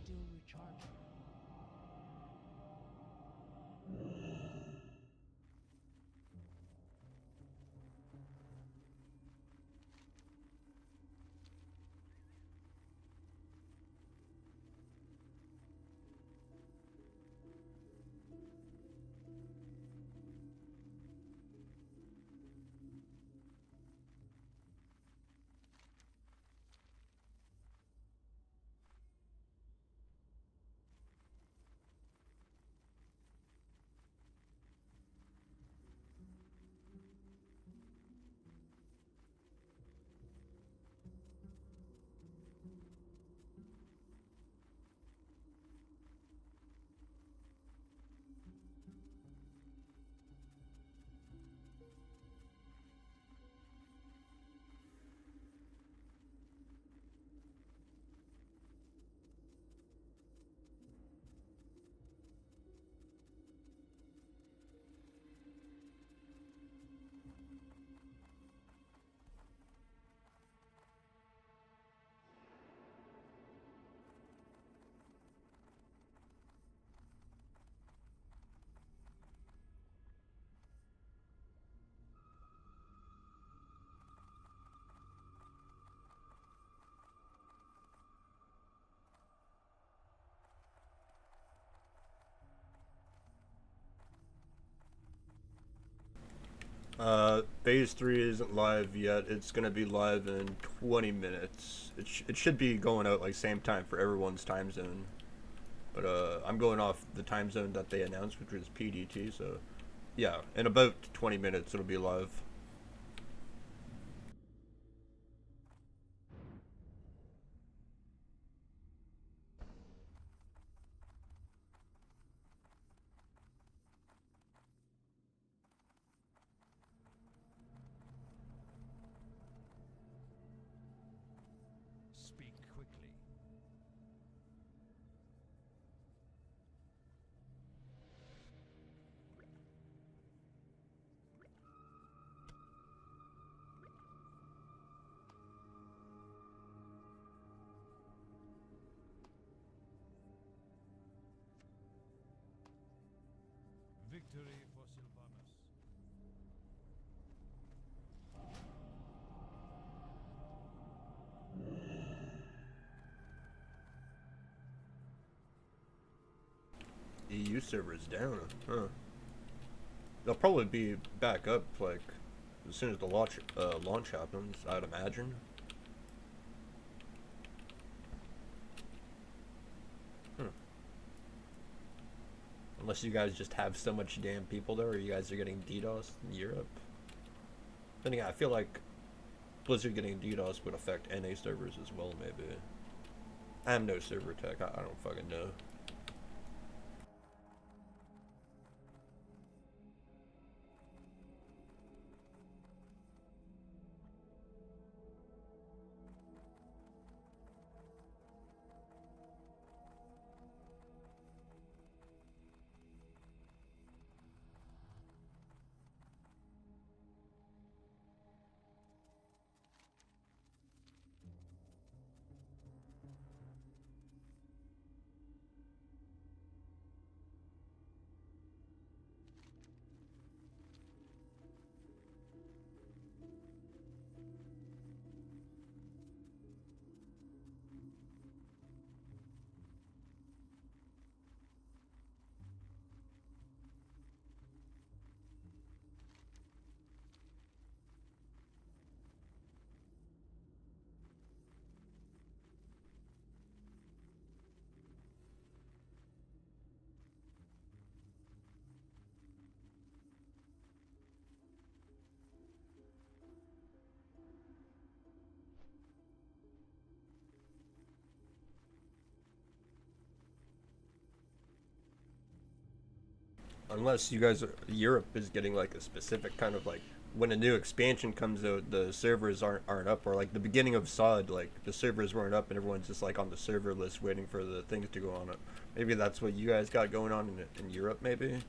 still recharging. Phase 3 isn't live yet. It's gonna be live in 20 minutes. It should be going out like same time for everyone's time zone. But I'm going off the time zone that they announced, which was PDT. So yeah, in about 20 minutes it'll be live. Speak quickly. Victory for Sylvanas. EU server's down, huh? They'll probably be back up like as soon as the launch happens, I'd imagine. Hmm. Unless you guys just have so much damn people there, or you guys are getting DDoS in Europe. Then again, I feel like Blizzard getting DDoS would affect NA servers as well, maybe. I'm no server tech, I don't fucking know. Unless you guys are, Europe is getting like a specific kind of like when a new expansion comes out, the servers aren't up, or like the beginning of SOD, like the servers weren't up and everyone's just like on the server list waiting for the things to go on it. Maybe that's what you guys got going on in Europe, maybe.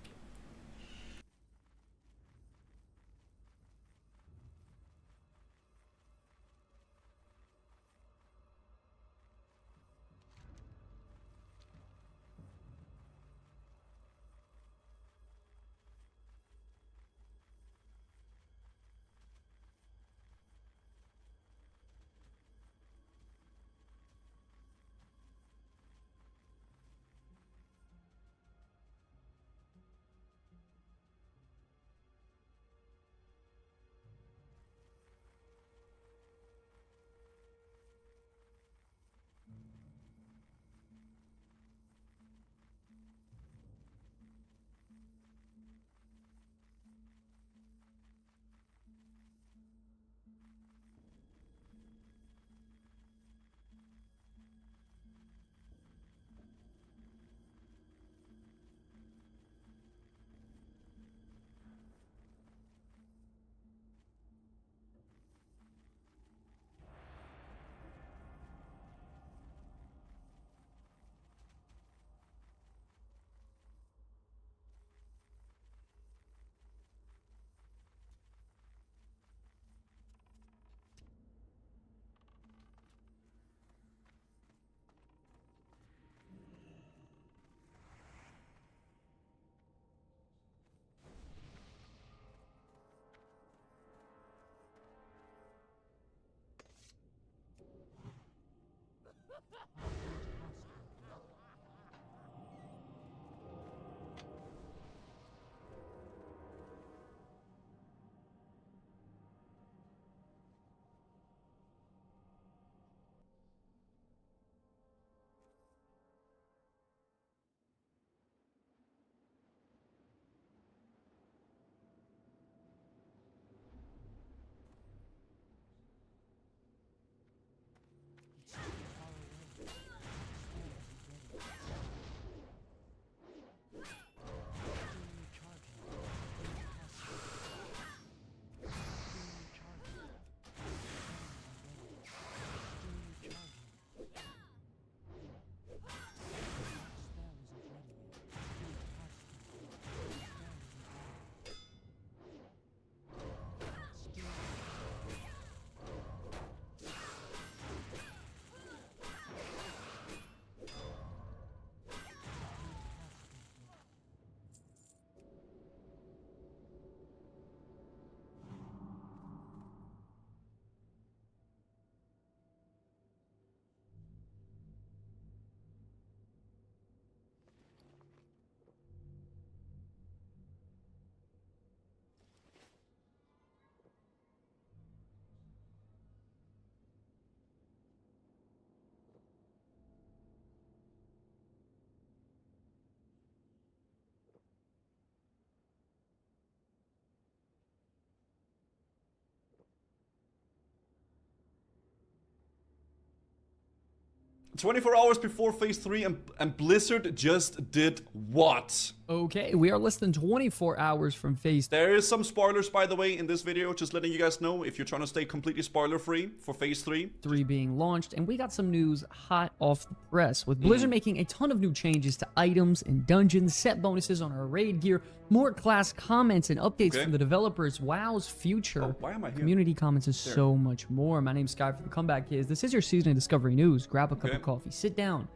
"24 hours before Phase 3 and Blizzard just did what?" Okay, we are less than 24 hours from Phase 3. There is some spoilers, by the way, in this video, just letting you guys know if you're trying to stay completely spoiler-free for Phase 3. Being launched, and we got some news hot off the press, with Blizzard making a ton of new changes to items and dungeons, set bonuses on our raid gear, more class comments and updates from the developers, WoW's future, Why am I here? community comments, and so much more. My name's Sky for the Comeback Kids. This is your Season of Discovery News. Grab a cup of coffee, sit down.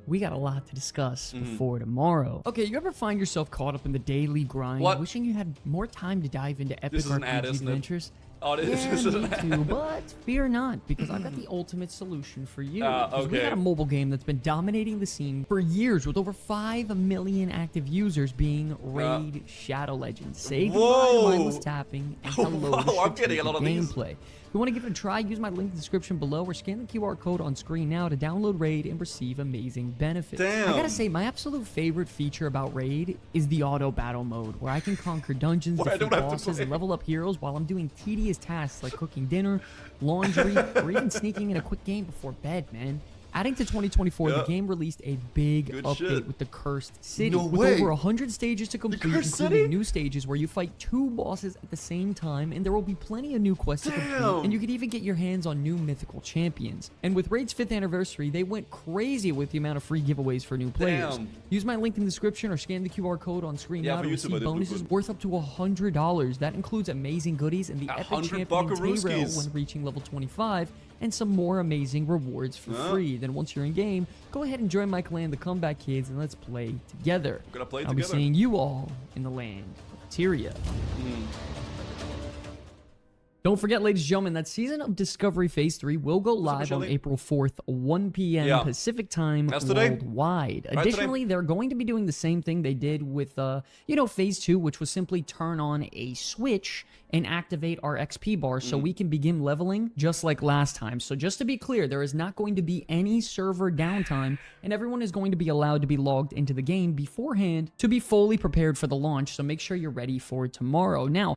We got a lot to discuss before tomorrow. Okay, you ever find yourself caught up in the daily grind, wishing you had more time to dive into epic RPG adventures? Oh, this is an ad. Too, but fear not, because I've got the ultimate solution for you. We got a mobile game that's been dominating the scene for years, with over 5 million active users, being Raid Shadow Legends. Say goodbye to mindless tapping, and hello to I'm getting a lot of gameplay. If you want to give it a try, use my link in the description below, or scan the QR code on screen now to download Raid and receive amazing benefits. Damn. I gotta say, my absolute favorite feature about Raid is the auto battle mode, where I can conquer dungeons, defeat bosses, and level up heroes while I'm doing tedious tasks like cooking dinner, laundry, or even sneaking in a quick game before bed, man. Adding to 2024, the game released a big update with the Cursed City. With over 100 stages to complete, including new stages where you fight 2 bosses at the same time, and there will be plenty of new quests to complete, and you could even get your hands on new mythical champions. And with Raid's 5th anniversary, they went crazy with the amount of free giveaways for new players. Use my link in the description or scan the QR code on screen now to receive bonuses worth up to $100. That includes amazing goodies and the epic champion Tyrell when reaching level 25, and some more amazing rewards for free. Then once you're in game, go ahead and join my clan, the Comeback Kids, and let's play together. We're gonna play I'll together. be seeing you all in the land of Tyria. Don't forget, ladies and gentlemen, that Season of Discovery Phase 3 will go live on April 4th, 1 p.m. Pacific time worldwide. Additionally, they're going to be doing the same thing they did with, Phase 2, which was simply turn on a switch and activate our XP bar so we can begin leveling just like last time. So just to be clear, there is not going to be any server downtime, and everyone is going to be allowed to be logged into the game beforehand to be fully prepared for the launch. So make sure you're ready for tomorrow. Now,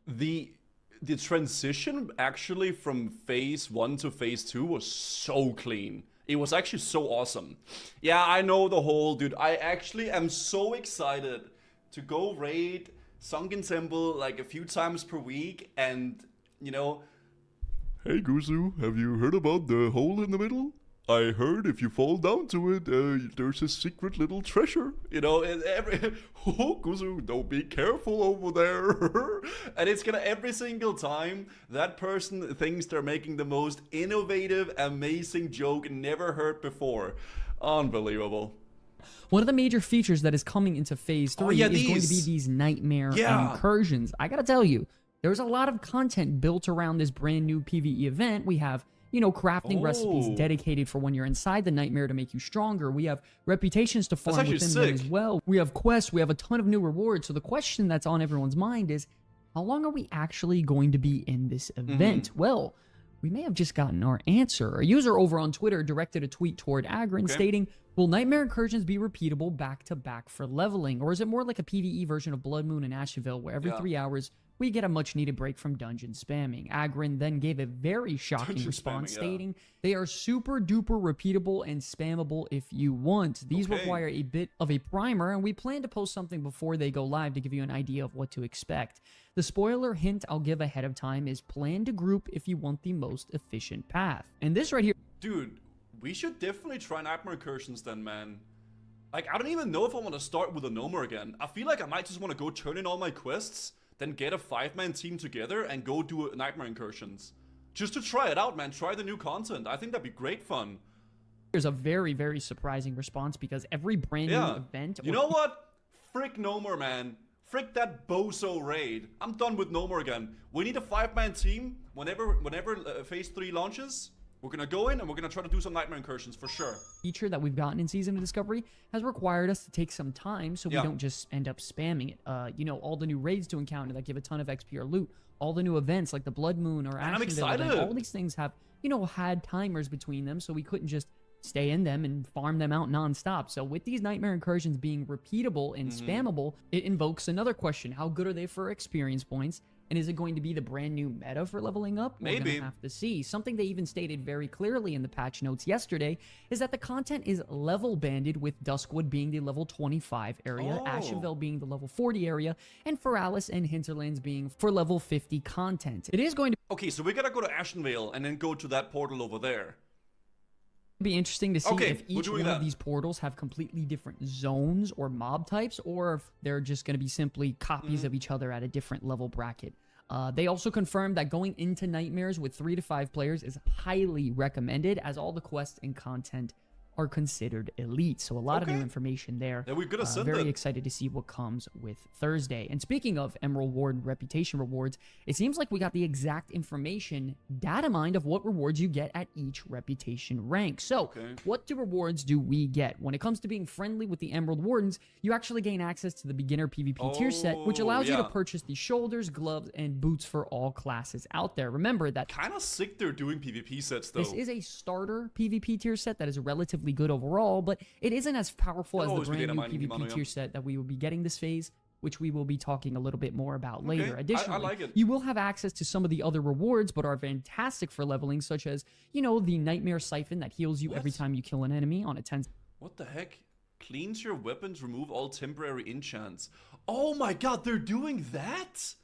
the transition actually from Phase 1 to Phase 2 was so clean. It was actually so awesome. Yeah, I know the whole, dude. I actually am so excited to go raid Sunken Temple like a few times per week, and, Hey Guzu, have you heard about the hole in the middle? I heard if you fall down to it, there's a secret little treasure. Oh, Guzu, don't be careful over there. And it's gonna, every single time, that person thinks they're making the most innovative, amazing joke never heard before. Unbelievable. One of the major features that is coming into Phase 3 is going to be these nightmare incursions. I gotta tell you, there's a lot of content built around this brand new PvE event. We have you know, crafting recipes dedicated for when you're inside the nightmare to make you stronger. We have reputations to farm within them as well. We have quests. We have a ton of new rewards. So the question that's on everyone's mind is, how long are we actually going to be in this event? Well, we may have just gotten our answer. A user over on Twitter directed a tweet toward Agrin stating, will Nightmare Incursions be repeatable back-to-back for leveling? Or is it more like a PvE version of Blood Moon and Asheville, where every 3 hours we get a much-needed break from dungeon spamming? Agrin then gave a very shocking response stating, they are super-duper repeatable and spammable if you want. These require a bit of a primer, and we plan to post something before they go live to give you an idea of what to expect. The spoiler hint I'll give ahead of time is plan to group if you want the most efficient path. And this right here... Dude, we should definitely try Nightmare Incursions then, man. Like, I don't even know if I want to start with a Nomer again. I feel like I might just want to go turn in all my quests, then get a 5-man team together and go do Nightmare Incursions. Just to try it out, man. Try the new content. I think that'd be great fun. There's a very, very surprising response because every brand new event... You know what? Frick no more, man. Frick that bozo raid. I'm done with no more again. We need a 5-man team whenever Phase 3 launches. We're gonna go in and we're gonna try to do some Nightmare Incursions for sure. Feature that we've gotten in Season of Discovery has required us to take some time so we don't just end up spamming it. You know, all the new raids to encounter that give a ton of XP or loot, all the new events like the Blood Moon or I'm Asheville, excited. all these things have, you know, had timers between them, so we couldn't just stay in them and farm them out non-stop. So with these Nightmare Incursions being repeatable and spammable, it invokes another question. How good are they for experience points? And is it going to be the brand new meta for leveling up? Maybe. We're gonna have to see. Something they even stated very clearly in the patch notes yesterday is that the content is level banded, with Duskwood being the level 25 area, Asheville being the level 40 area, and Feralis and Hinterlands being for level 50 content. It is going to Okay, so we gotta go to Ashenvale and then go to that portal over there. be interesting to see if each one of these portals have completely different zones or mob types, or if they're just going to be simply copies of each other at a different level bracket. They also confirmed that going into Nightmares with 3 to 5 players is highly recommended, as all the quests and content are considered elite. So a lot of new information there. Yeah, we're gonna send very excited to see what comes with Thursday. And speaking of Emerald Ward reputation rewards, it seems like we got the exact information, data mined, of what rewards you get at each reputation rank. So what rewards do we get? When it comes to being friendly with the Emerald Wardens, you actually gain access to the beginner PvP tier set, which allows you to purchase the shoulders, gloves, and boots for all classes out there. Remember that kind of sick they're doing PvP sets though. This is a starter PvP tier set that is relatively good overall, but it isn't as powerful as the brand new PvP tier set that we will be getting this phase, which we will be talking a little bit more about later. Additionally, I like it. You will have access to some of the other rewards, but are fantastic for leveling, such as, you know, the Nightmare Siphon that heals you every time you kill an enemy on a 10. What the heck? Cleans your weapons, remove all temporary enchants. Oh my god, they're doing that?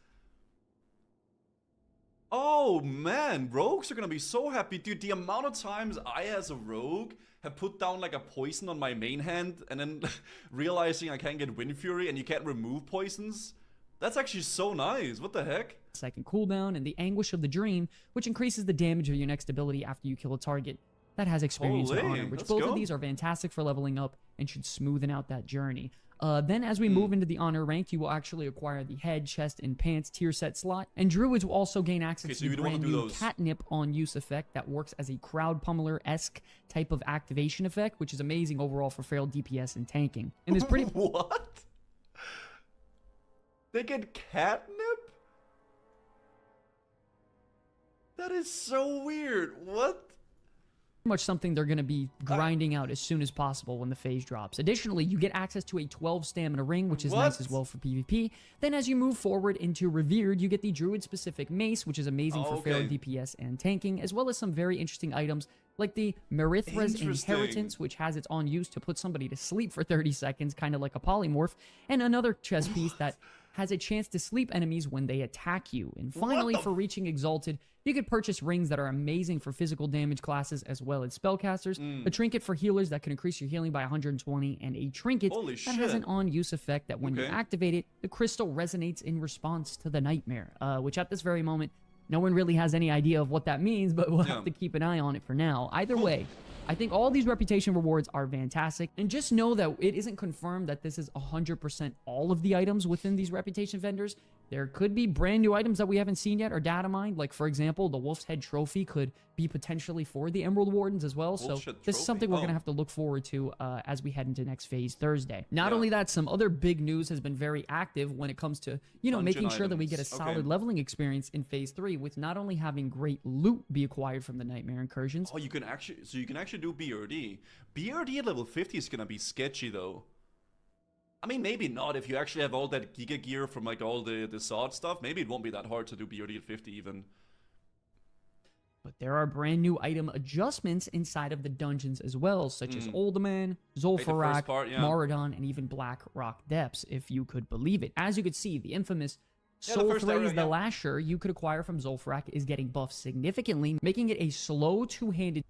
Oh man, rogues are gonna be so happy. Dude, the amount of times I, as a rogue, have put down like a poison on my main hand and then realizing I can't get Wind Fury and you can't remove poisons. That's actually so nice. What the heck? Second cooldown, and the Anguish of the Dream, which increases the damage of your next ability after you kill a target that has experience or honor, which both of these are fantastic for leveling up and should smoothen out that journey. Then as we move into the honor rank, you will actually acquire the head, chest, and pants tier set slot, and druids will also gain access to the brand new catnip on use effect that works as a crowd pummeler-esque type of activation effect, which is amazing overall for feral DPS and tanking. And it's pretty What? They get catnip? That is so weird. What? much something they're going to be grinding out as soon as possible when the phase drops. Additionally, you get access to a 12 stamina ring, which is nice as well for PvP. Then as you move forward into Revered, you get the druid-specific mace, which is amazing for feral DPS and tanking, as well as some very interesting items like the Merithra's Inheritance, which has its on use to put somebody to sleep for 30 seconds, kind of like a polymorph, and another chest piece that has a chance to sleep enemies when they attack you. And finally, for reaching Exalted, you could purchase rings that are amazing for physical damage classes as well as spellcasters, a trinket for healers that can increase your healing by 120, and a trinket that has an on-use effect that when you activate it, the crystal resonates in response to the nightmare, which at this very moment, no one really has any idea of what that means, but we'll have to keep an eye on it for now. Either way, I think all these reputation rewards are fantastic, and just know that it isn't confirmed that this is 100% all of the items within these reputation vendors. There could be brand new items that we haven't seen yet or data mined. Like, for example, the Wolf's Head Trophy could be potentially for the Emerald Wardens as well. So this is something we're going to have to look forward to as we head into next phase Thursday. Not only that, some other big news has been very active when it comes to, you know, making sure that we get a solid leveling experience in phase 3 with not only having great loot be acquired from the Nightmare Incursions. Oh, you can actually do BRD. BRD at level 50 is going to be sketchy though. I mean, maybe not if you actually have all that Giga gear from like all the sword stuff. Maybe it won't be that hard to do BRD at 50 even. But there are brand new item adjustments inside of the dungeons as well, such as Oldeman, Zul'Farrak, Maradon, and even Black Rock Depths, if you could believe it. As you could see, the infamous Soul Thraze, the Lasher you could acquire from Zul'Farrak is getting buffed significantly, making it a slow two-handed...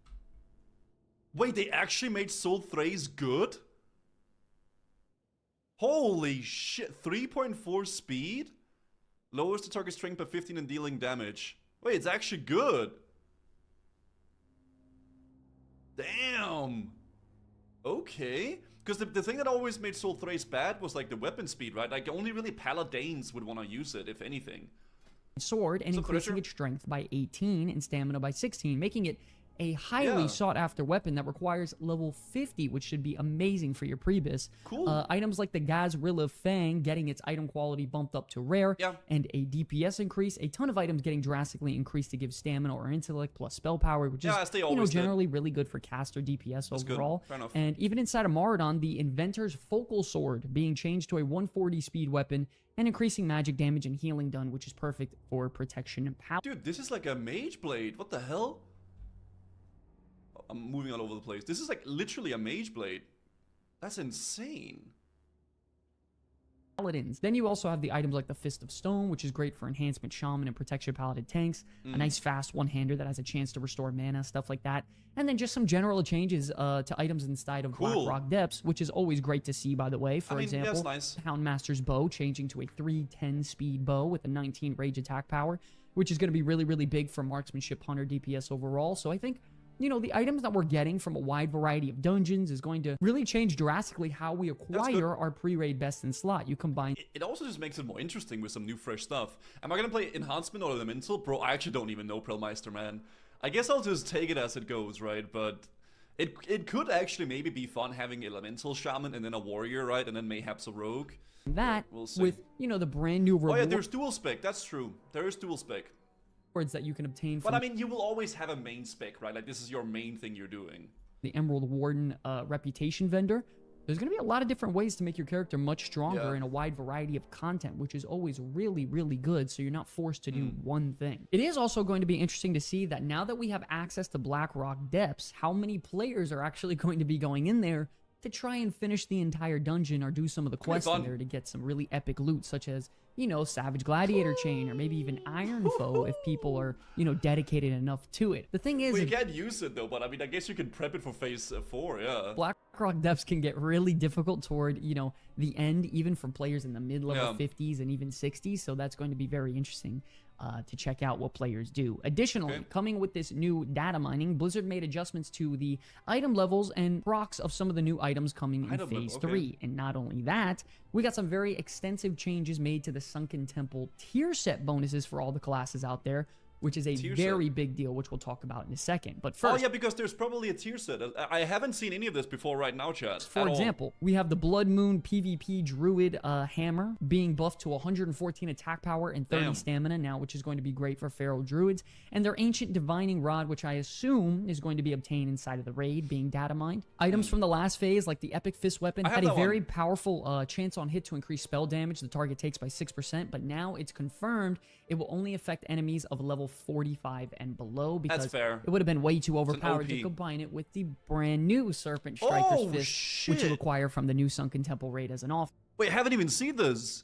Wait, they actually made Soul Thraze good? Holy shit, 3.4 speed? Lowers the target strength by 15 and dealing damage. Wait, it's actually good. Damn. Okay. Because the thing that always made Soul Thrace bad was like the weapon speed, right? Like only really paladins would want to use it, if anything. Sword and increasing its strength by 18 and stamina by 16, making it a highly sought after weapon that requires level 50, which should be amazing for your Prebis. Cool. Items like the Gazrilla Fang getting its item quality bumped up to rare, and a DPS increase. A ton of items getting drastically increased to give stamina or intellect plus spell power, which is generally really good for caster DPS overall. Fair enough. And even inside of Maradon, the Inventor's Focal Sword being changed to a 140 speed weapon and increasing magic damage and healing done, which is perfect for protection and power. Dude, this is like a mage blade. What the hell? I'm moving all over the place. This is like literally a mage blade. That's insane. Paladins. Then you also have the items like the Fist of Stone, which is great for enhancement shaman and protection paladin tanks. A nice fast one-hander that has a chance to restore mana, stuff like that. And then just some general changes to items inside of Black Rock Depths, which is always great to see, by the way. For example, Houndmaster's Bow changing to a 310 speed bow with a 19 rage attack power, which is going to be really, really big for marksmanship, hunter, DPS overall. So I think, you know, the items that we're getting from a wide variety of dungeons is going to really change drastically how we acquire our pre-raid best in slot. You combine... It also just makes it more interesting with some new fresh stuff. Am I going to play Enhancement or Elemental? Bro, I actually don't even know Prellmeister, man. I guess I'll just take it as it goes, right? But it could actually maybe be fun having Elemental Shaman and then a Warrior, right? And then mayhaps a Rogue. That, with, you know, the brand new... Oh yeah, there's dual spec. That's true. There is dual spec. That you can obtain from... But I mean, you will always have a main spec, right? Like, this is your main thing you're doing. The Emerald Warden reputation vendor. There's going to be a lot of different ways to make your character much stronger in a wide variety of content, which is always really, really good, so you're not forced to do one thing. It is also going to be interesting to see that now that we have access to Black Rock Depths, how many players are actually going to be going in there to try and finish the entire dungeon or do some of the quests in there to get some really epic loot, such as, you know, Savage Gladiator Chain, or maybe even Iron Foe if people are, you know, dedicated enough to it. The thing is... Well, you can't use it though, but I mean, I guess you can prep it for phase 4, yeah. Black Rock Depths can get really difficult toward, you know, the end, even from players in the mid-level 50s and even 60s, so that's going to be very interesting to check out what players do. Additionally, coming with this new data mining, Blizzard made adjustments to the item levels and procs of some of the new items coming in phase 3. And not only that, we got some very extensive changes made to the Sunken Temple tier set bonuses for all the classes out there, which is a very big deal, which we'll talk about in a second. But first... Oh yeah, because there's probably a tier set. I haven't seen any of this before right now, chat. For example, we have the Blood Moon PvP Druid Hammer being buffed to 114 attack power and 30 stamina now, which is going to be great for Feral Druids. And their Ancient Divining Rod, which I assume is going to be obtained inside of the raid, being data mined. Items from the last phase, like the Epic Fist Weapon, had a very powerful chance on hit to increase spell damage the target takes by 6%, but now it's confirmed it will only affect enemies of level 45 and below, because it would have been way too overpowered to combine it with the brand new Serpent Striker's Fist, which you acquire from the new Sunken Temple raid as an off. Wait, I haven't even seen this.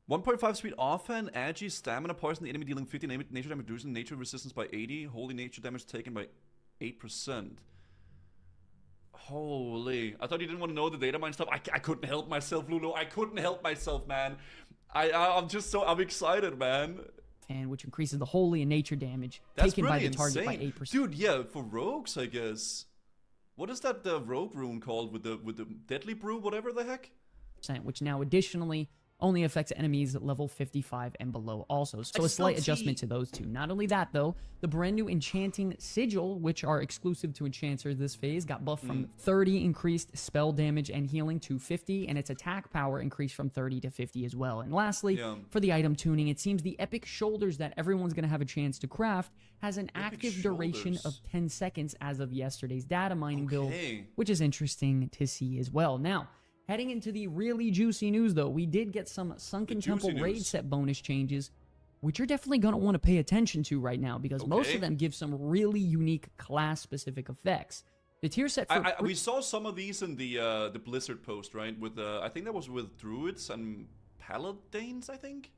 1.5 speed offhand, agi, stamina, poison the enemy dealing 50 nature damage, reducing nature resistance by 80, holy nature damage taken by 8%. Holy, I thought you didn't want to know the data mine stuff. I couldn't help myself, Lulu. I couldn't help myself, man. I'm excited, man. And which increases the holy and nature damage taken by the target by 8%. Dude, yeah, for rogues, I guess. What is that rogue rune called with the deadly brew, whatever the heck? Which now additionally only affects enemies level 55 and below also. So a slight adjustment to those two. Not only that though, the brand new Enchanting Sigil, which are exclusive to Enchanters this phase, got buffed from 30 increased spell damage and healing to 50, and its attack power increased from 30 to 50 as well. And lastly, for the item tuning, it seems the Epic Shoulders that everyone's going to have a chance to craft has an active duration of 10 seconds as of yesterday's data mining build, which is interesting to see as well. Now, heading into the really juicy news, though, we did get some Sunken Temple raid set bonus changes, which you're definitely going to want to pay attention to right now, because most of them give some really unique class-specific effects. The tier set for... we saw some of these in the Blizzard post, right? With I think that was with Druids and Paladins, I think?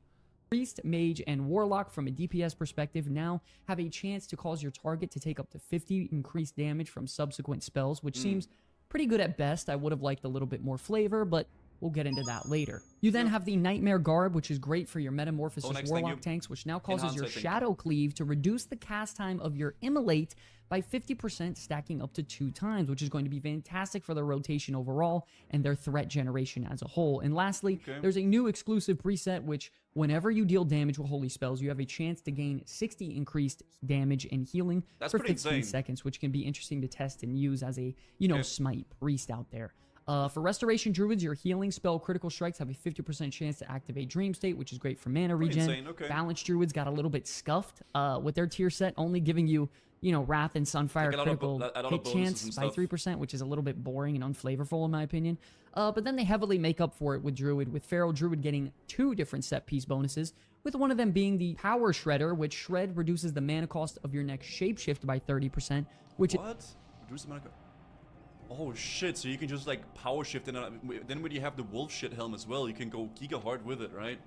Priest, Mage, and Warlock, from a DPS perspective, now have a chance to cause your target to take up to 50 increased damage from subsequent spells, which seems pretty good at best. I would have liked a little bit more flavor, but we'll get into that later. You then have the Nightmare Garb, which is great for your Metamorphosis Warlock tanks, which now causes your Shadow Cleave to reduce the cast time of your Immolate by 50%, stacking up to 2 times, which is going to be fantastic for their rotation overall and their threat generation as a whole. And lastly, there's a new exclusive preset, which whenever you deal damage with holy spells, you have a chance to gain 60 increased damage and healing for 15 seconds, which can be interesting to test and use as a, smite priest out there. For Restoration Druids, your healing spell critical strikes have a 50% chance to activate Dream State, which is great for mana regen. Balanced Druids got a little bit scuffed with their tier set, only giving you, Wrath and Sunfire critical hit chance by 3%, which is a little bit boring and unflavorful in my opinion. But then they heavily make up for it with Druid, with Feral Druid getting 2 different set piece bonuses, with one of them being the Power Shredder, which Shred reduces the mana cost of your next Shapeshift by 30%, which... What? Reduce the mana cost? Oh shit, so you can just like power shift, and then when you have the wolf shit helm as well, you can go giga hard with it, right?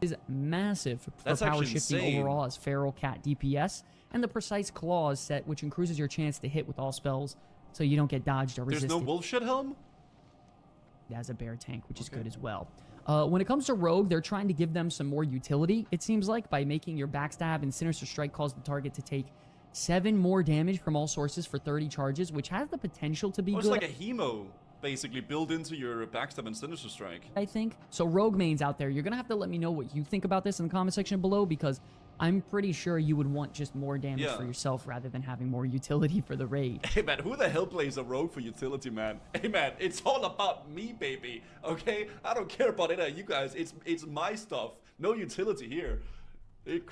Is massive for power shifting overall as Feral Cat DPS, and the Precise Claws set, which increases your chance to hit with all spells, so you don't get dodged or resisted. There's no wolf shit helm? As a bear tank, which is good as well. When it comes to Rogue, they're trying to give them some more utility, it seems like, by making your Backstab and Sinister Strike cause the target to take 7 more damage from all sources for 30 charges, which has the potential to be good. It's like a hemo, basically, built into your Backstab and Sinister Strike. I think. So Rogue mains out there, you're going to have to let me know what you think about this in the comment section below, because I'm pretty sure you would want just more damage for yourself rather than having more utility for the raid. Hey man, who the hell plays a Rogue for utility, man? Hey man, it's all about me, baby, okay? I don't care about any of you guys. It's my stuff. No utility here.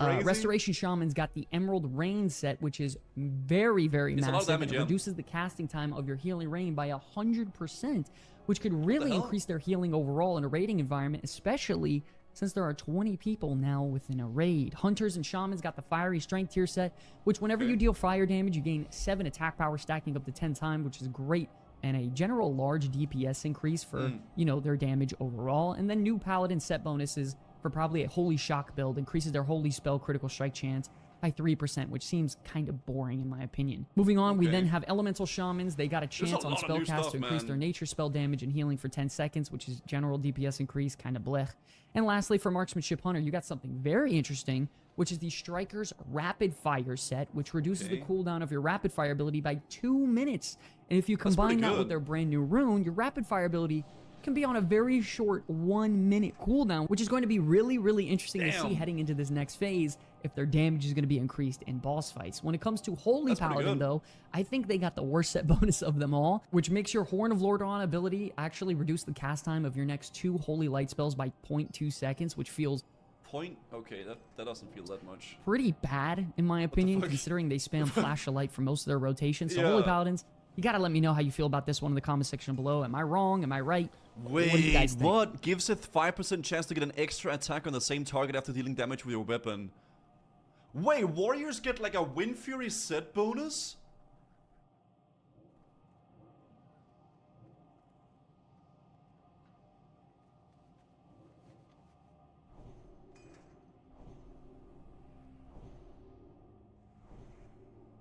Restoration Shaman's got the Emerald Rain set, which is very, very massive. It reduces the casting time of your Healing Rain by 100%, which could really increase their healing overall in a raiding environment, especially since there are 20 people now within a raid. Hunters and Shamans got the Fiery Strength tier set, which whenever you deal fire damage, you gain 7 attack power, stacking up to 10 times, which is great, and a general large DPS increase for, their damage overall. And then new Paladin set bonuses for probably a Holy Shock build, increases their Holy Spell critical strike chance by 3%, which seems kind of boring in my opinion. Moving on, we then have Elemental Shamans. They got a chance on spellcast to increase their nature spell damage and healing for 10 seconds, which is general DPS increase, kind of blech. And lastly, for Marksmanship Hunter, you got something very interesting, which is the Striker's Rapid Fire set, which reduces the cooldown of your Rapid Fire ability by 2 minutes. And if you combine that with their brand new rune, your Rapid Fire ability can be on a very short 1-minute cooldown, which is going to be really, really interesting to see heading into this next phase if their damage is going to be increased in boss fights. When it comes to Holy Paladin, though, I think they got the worst set bonus of them all, which makes your Horn of Lordaeron ability actually reduce the cast time of your next 2 Holy Light spells by 0.2 seconds, which feels... Okay, that doesn't feel that much. Pretty bad, in my opinion, considering they spam Flash of Light for most of their rotations. So Holy Paladins, you gotta let me know how you feel about this one in the comment section below. Am I wrong? Am I right? Wait, what do you guys think? What? Gives it 5% chance to get an extra attack on the same target after dealing damage with your weapon. Wait, warriors get like a Wind Fury set bonus?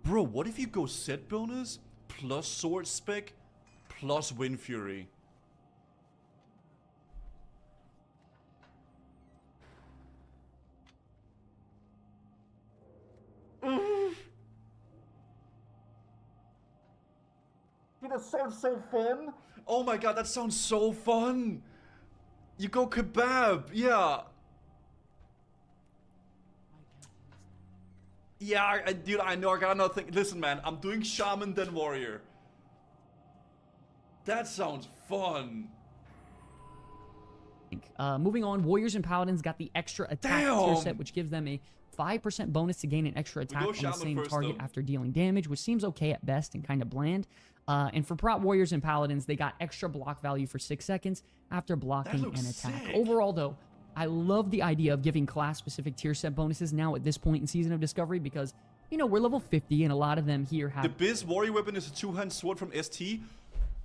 Bro, what if you go set bonus plus sword spec plus Wind Fury? That sounds so fun. Oh my god, that sounds so fun. You go kebab, yeah. Yeah, dude, I know, I got another thing. Listen, man, I'm doing Shaman then Warrior. That sounds fun. Moving on, Warriors and Paladins got the extra attack tier set, which gives them a 5% bonus to gain an extra attack on the same target after dealing damage, which seems okay at best and kind of bland. And for prop Warriors and Paladins, they got extra block value for 6 seconds after blocking an attack. Sick. Overall, though, I love the idea of giving class-specific tier set bonuses now at this point in Season of Discovery because, you know, we're level 50 and a lot of them here have... The Biz Warrior weapon is a 2-hand sword from ST.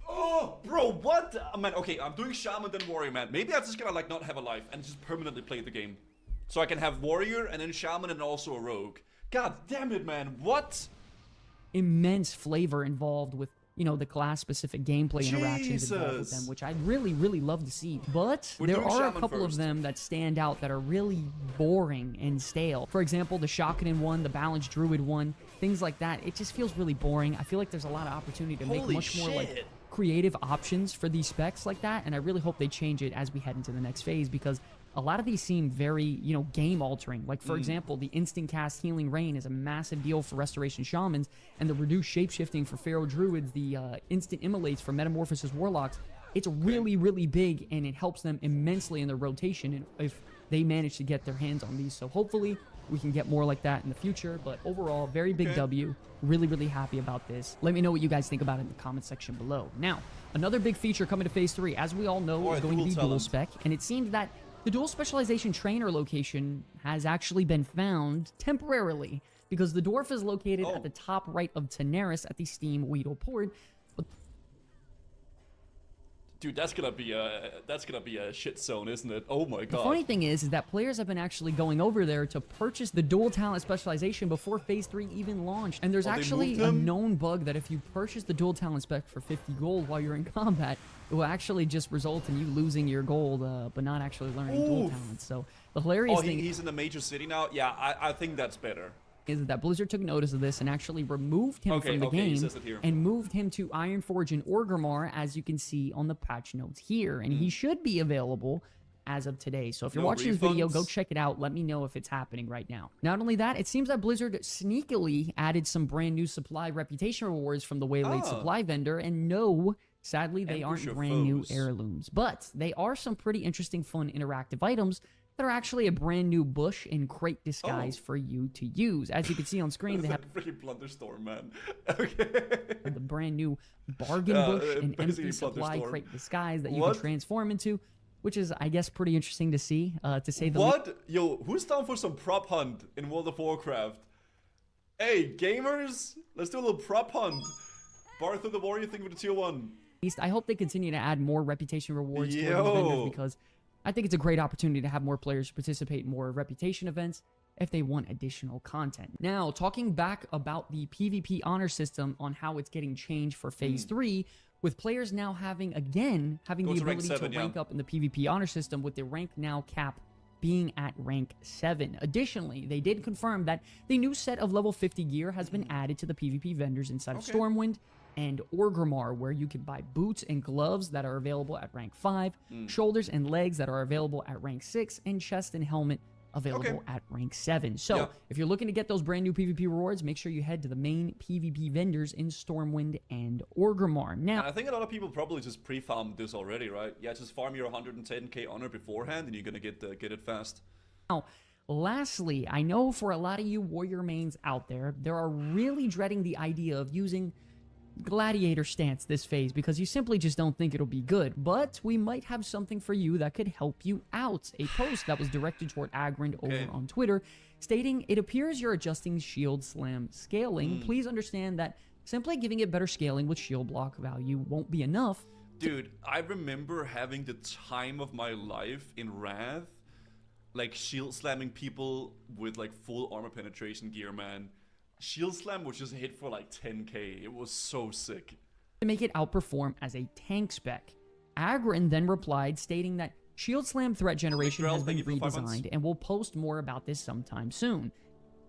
Oh, bro, what? Man, okay, I'm doing Shaman then Warrior, man. Maybe I'm just gonna, like, not have a life and just permanently play the game. So I can have Warrior and then Shaman and also a Rogue. God damn it, man. What? Immense flavor involved with, you know, the class-specific gameplay interactions involved with them, which I'd really, really love to see. But there are a couple of them that stand out that are really boring and stale. For example, the Shakanin one, the Balanced Druid one, things like that. It just feels really boring. I feel like there's a lot of opportunity to make much more, like, creative options for these specs like that, and I really hope they change it as we head into the next phase because a lot of these seem very, you know, game altering. Like, for example, the instant cast Healing Rain is a massive deal for Restoration Shamans, and the reduced shapeshifting for Pharaoh Druids, the instant immolates for Metamorphosis Warlocks, it's really, really big, and it helps them immensely in their rotation if they manage to get their hands on these. So hopefully we can get more like that in the future, but overall, very big W. Really, really happy about this. Let me know what you guys think about it in the comment section below. Now, another big feature coming to Phase 3, as we all know, is going to be dual spec, and it seems that the dual specialization trainer location has actually been found temporarily because the dwarf is located at the top right of Teneris at the Steam Weedle port. Dude, that's gonna be a shit zone, isn't it? Oh my god. The funny thing is that players have been actually going over there to purchase the dual talent specialization before Phase 3 even launched. And there's actually a known bug that if you purchase the dual talent spec for 50 gold while you're in combat, it will actually just result in you losing your gold, but not actually learning dual talents. So the hilarious thing... he's in the major city now? Yeah, I think that's better. Is that Blizzard took notice of this and actually removed him from the game and moved him to Ironforge and Orgrimmar, as you can see on the patch notes here. And he should be available as of today. So if you're watching this video, go check it out. Let me know if it's happening right now. Not only that, it seems that Blizzard sneakily added some brand new supply reputation rewards from the Waylaid supply vendor. And no, sadly, they aren't brand new heirlooms. But they are some pretty interesting, fun, interactive items that are actually a brand new bush and crate disguise for you to use. As you can see on screen, they have a freaking Blunderstorm, man. Okay. The brand new bargain bush and empty supply crate disguise that you can transform into, which is, I guess, pretty interesting to see, to say the least. Yo, who's down for some prop hunt in World of Warcraft? Hey, gamers, let's do a little prop hunt. Barth of the Warrior thing with the tier 1. I hope they continue to add more reputation rewards for these vendors because I think it's a great opportunity to have more players participate in more reputation events if they want additional content. Now, talking back about the PvP honor system on how it's getting changed for Phase 3, with players now having the ability to rank up in the PvP honor system with the rank now cap being at rank 7. Additionally, they did confirm that the new set of level 50 gear has been added to the PvP vendors inside of Stormwind and Orgrimmar, where you can buy boots and gloves that are available at rank 5, shoulders and legs that are available at rank 6, and chest and helmet available at rank 7. So, if you're looking to get those brand new PvP rewards, make sure you head to the main PvP vendors in Stormwind and Orgrimmar. Now, I think a lot of people probably just pre-farmed this already, right? Yeah, just farm your 110k honor beforehand, and you're gonna get it fast. Now, lastly, I know for a lot of you warrior mains out there, they are really dreading the idea of using gladiator stance this phase because you simply just don't think it'll be good, but we might have something for you that could help you out. A post that was directed toward Agrind over on Twitter stating, "It appears you're adjusting shield slam scaling. Please understand that simply giving it better scaling with shield block value won't be enough." Dude, I remember having the time of my life in Wrath, like shield slamming people with like full armor penetration gear, man. Shield Slam was just hit for like 10k. It was so sick. To make it outperform as a tank spec. Agrin then replied stating that Shield Slam threat generation has been redesigned and will post more about this sometime soon.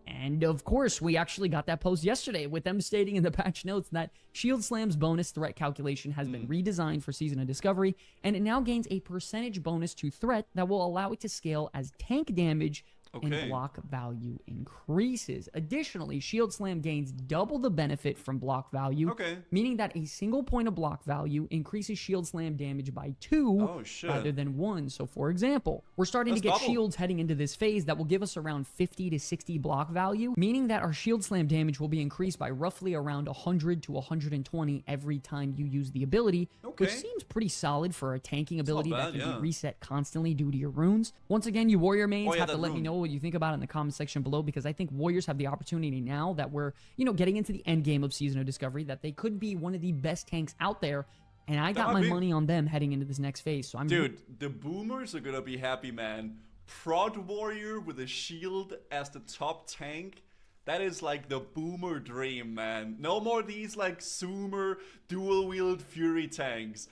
And of course, we actually got that post yesterday with them stating in the patch notes that Shield Slam's bonus threat calculation has been redesigned for Season of Discovery, and it now gains a percentage bonus to threat that will allow it to scale as tank damage and block value increases. Additionally, Shield Slam gains double the benefit from block value, meaning that a single point of block value increases Shield Slam damage by 2 rather than 1. So for example, we're starting to get shields heading into this phase that will give us around 50 to 60 block value, meaning that our Shield Slam damage will be increased by roughly around 100 to 120 every time you use the ability, which seems pretty solid for a tanking ability that can be reset constantly due to your runes. Once again, you warrior mains have to let me know what you think about it in the comment section below, because I think warriors have the opportunity now that we're, you know, getting into the end game of Season of Discovery, that they could be one of the best tanks out there, and I got my money on them heading into this next phase. So I'm the boomers are gonna be happy, man. Prod warrior with a shield as the top tank. That is like the boomer dream, man. No more these like Zoomer dual wield fury tanks.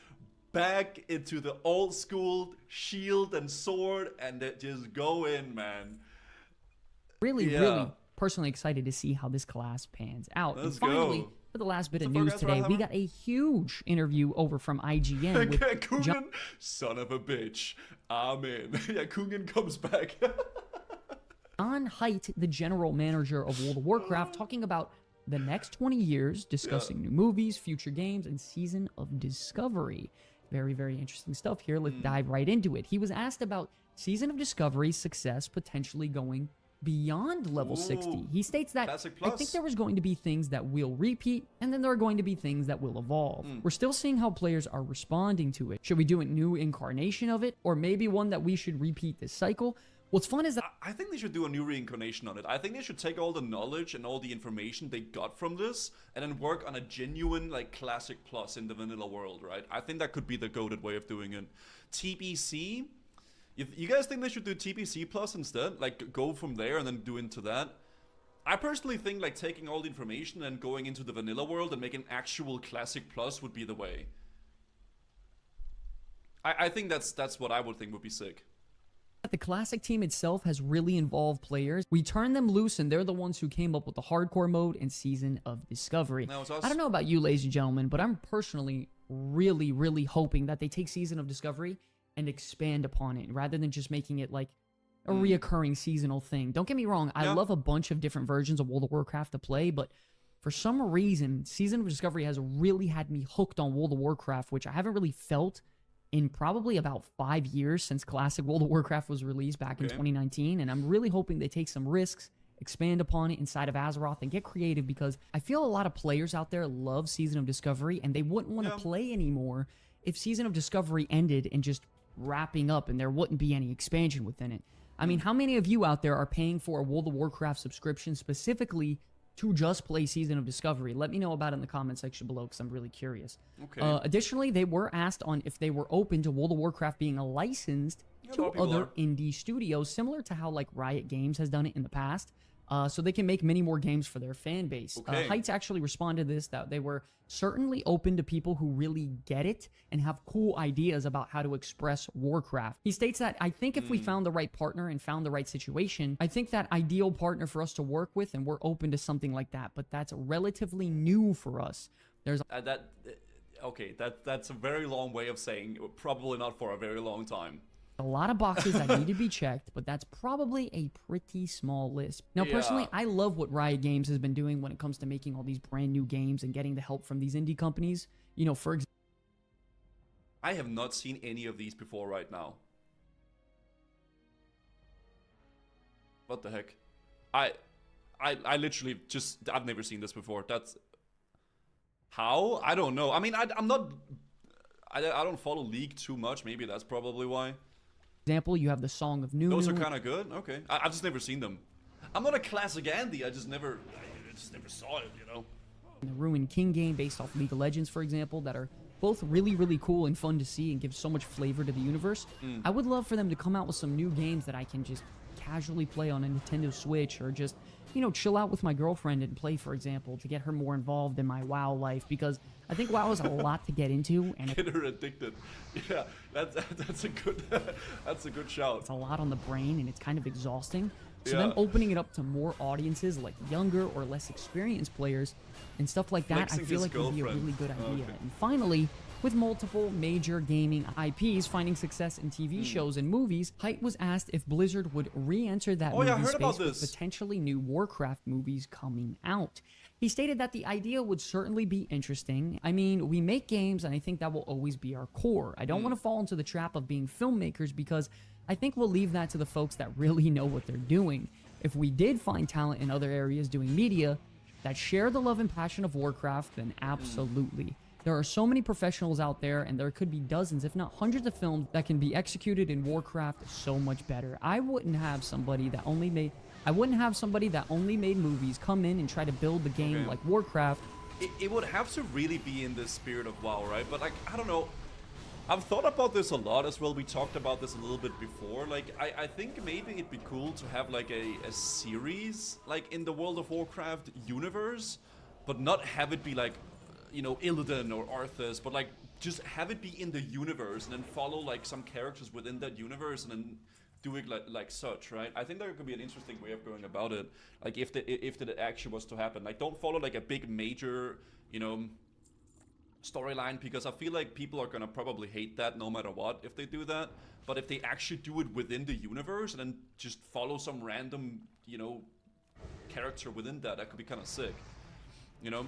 Back into the old school shield and sword, and just go in, man. Really personally excited to see how this class pans out. And finally, for the last bit of news today, we got a huge interview over from IGN with Kungen, son of a bitch. Amen. Yeah, Kungen comes back. John Haidt, the general manager of World of Warcraft, talking about the next 20 years, discussing new movies, future games, and Season of Discovery. Very, very interesting stuff here. Let's dive right into it. He was asked about Season of Discovery's success potentially going beyond level 60. He states that, I think there was going to be things that will repeat, and then there are going to be things that will evolve. We're still seeing how players are responding to it. Should we do a new incarnation of it, or maybe one that we should repeat this cycle? What's fun is that I think they should do a new reincarnation on it. I think they should take all the knowledge and all the information they got from this and then work on a genuine like classic plus in the vanilla world, right? I think that could be the goated way of doing it. TBC, you guys think they should do TBC plus instead? Like go from there and then do into that? I personally think like taking all the information and going into the vanilla world and making actual classic plus would be the way. I think that's what I would think would be sick. The classic team itself has really involved players. We turn them loose, and they're the ones who came up with the hardcore mode and Season of Discovery. I don't know about you, ladies and gentlemen, but I'm personally really hoping that they take Season of Discovery and expand upon it, rather than just making it like a reoccurring seasonal thing. Don't get me wrong, I love a bunch of different versions of World of Warcraft to play, but for some reason, Season of Discovery has really had me hooked on World of Warcraft, which I haven't really felt in probably about 5 years since Classic World of Warcraft was released back in 2019, and I'm really hoping they take some risks, expand upon it inside of Azeroth, and get creative, because I feel a lot of players out there love Season of Discovery, and they wouldn't want to play anymore if Season of Discovery ended and just wrapping up and there wouldn't be any expansion within it. I mean, how many of you out there are paying for a World of Warcraft subscription specifically to just play Season of Discovery? Let me know about it in the comment section below, because I'm really curious. Additionally, they were asked on if they were open to World of Warcraft being licensed to other indie studios, similar to how like Riot Games has done it in the past, so they can make many more games for their fan base. Heights actually responded to this, that they were certainly open to people who really get it and have cool ideas about how to express Warcraft. He states that, I think if we found the right partner and found the right situation, I think that ideal partner for us to work with, and we're open to something like that, but that's relatively new for us. There's that's a very long way of saying probably not for a very long time. A lot of boxes that need to be checked, but that's probably a pretty small list. Now, personally, I love what Riot Games has been doing when it comes to making all these brand new games and getting the help from these indie companies. You know, for example, I have not seen any of these before right now. What the heck? I literally just, I've never seen this before. That's how? I don't know. I mean, I don't follow League too much. Maybe that's probably why. Example, you have the Song of Nunu. Those are kind of good. Okay, I've just never seen them. I'm not a classic Andy. I just never saw it. You know. The Ruined King game based off League of Legends, for example, that are both really cool and fun to see and give so much flavor to the universe. I would love for them to come out with some new games that I can just casually play on a Nintendo Switch, or just, you know, chill out with my girlfriend and play, for example, to get her more involved in my WoW life, because I think WoW is a lot to get into, and get her addicted. Yeah, that's a good that's a good shout. It's a lot on the brain, and it's kind of exhausting. So then opening it up to more audiences, like younger or less experienced players, and stuff like that, I feel like would be a really good idea. And finally, with multiple major gaming IPs finding success in TV shows and movies, Height was asked if Blizzard would re-enter that movie space with potentially new Warcraft movies coming out. He stated that the idea would certainly be interesting. I mean, we make games, and I think that will always be our core. I don't want to fall into the trap of being filmmakers because I think we'll leave that to the folks that really know what they're doing. If we did find talent in other areas doing media that share the love and passion of Warcraft, then absolutely. There are so many professionals out there, and there could be dozens, if not hundreds of films that can be executed in Warcraft so much better. I wouldn't have somebody that only made movies come in and try to build the game like Warcraft. It would have to really be in the spirit of WoW, right? But like, I don't know. I've thought about this a lot as well. We talked about this a little bit before. Like, I think maybe it'd be cool to have like a series like in the World of Warcraft universe, but not have it be like, you know, ELDEN or Arthas, but like just have it be in the universe and then follow like some characters within that universe and then do it like such, right? I think that could be an interesting way of going about it. Like if that actually was to happen, like don't follow like a big major, you know, storyline, because I feel like people are gonna probably hate that no matter what if they do that. But if they actually do it within the universe and then just follow some random, you know, character within that, that could be kind of sick, you know.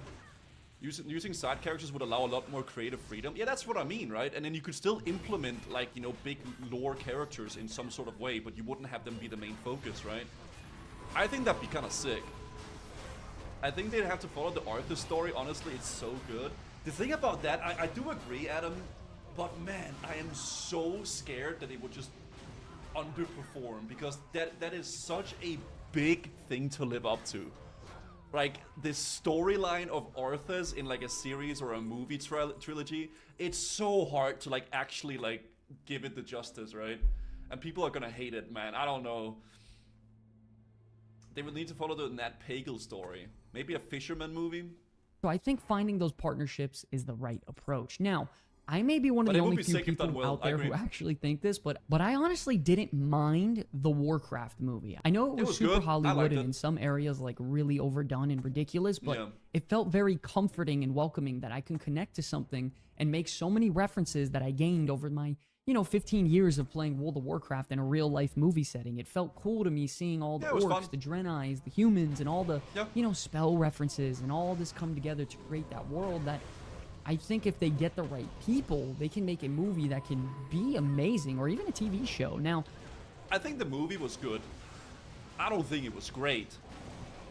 Using side characters would allow a lot more creative freedom. Yeah, that's what I mean, right? And then you could still implement, like, you know, big lore characters in some sort of way, but you wouldn't have them be the main focus, right? I think that'd be kind of sick. I think they'd have to follow the Arthur story. Honestly, it's so good. The thing about that, I do agree, Adam, but man, I am so scared that it would just underperform, because that is such a big thing to live up to. Like, this storyline of Arthas in like a series or a movie trilogy, it's so hard to like actually like give it the justice, right? And people are gonna hate it, man. I don't know. They would need to follow the Nat Pagle story. Maybe a fisherman movie. So I think finding those partnerships is the right approach. Now, I may be one of the only few people out there who actually think this, but I honestly didn't mind the Warcraft movie. I know it was super Hollywood and in some areas like really overdone and ridiculous, but it felt very comforting and welcoming that I can connect to something and make so many references that I gained over my, you know, 15 years of playing World of Warcraft in a real life movie setting. It felt cool to me seeing all the orcs, the Draenei's, the humans, and all the, you know, spell references and all this come together to create that world that I think if they get the right people, they can make a movie that can be amazing, or even a TV show. Now, I think the movie was good. I don't think it was great.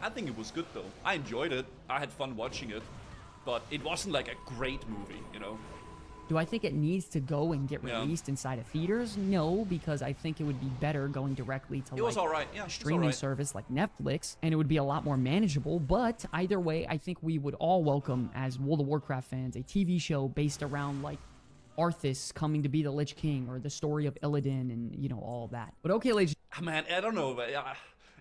I think it was good though. I enjoyed it. I had fun watching it, but it wasn't like a great movie, you know? Do I think it needs to go and get released inside of theaters? No, because I think it would be better going directly to a streaming service like Netflix, and it would be a lot more manageable. But either way, I think we would all welcome, as World of Warcraft fans, a TV show based around like Arthas coming to be the Lich King, or the story of Illidan, and you know, all that. But okay, ladies. Man, I don't know.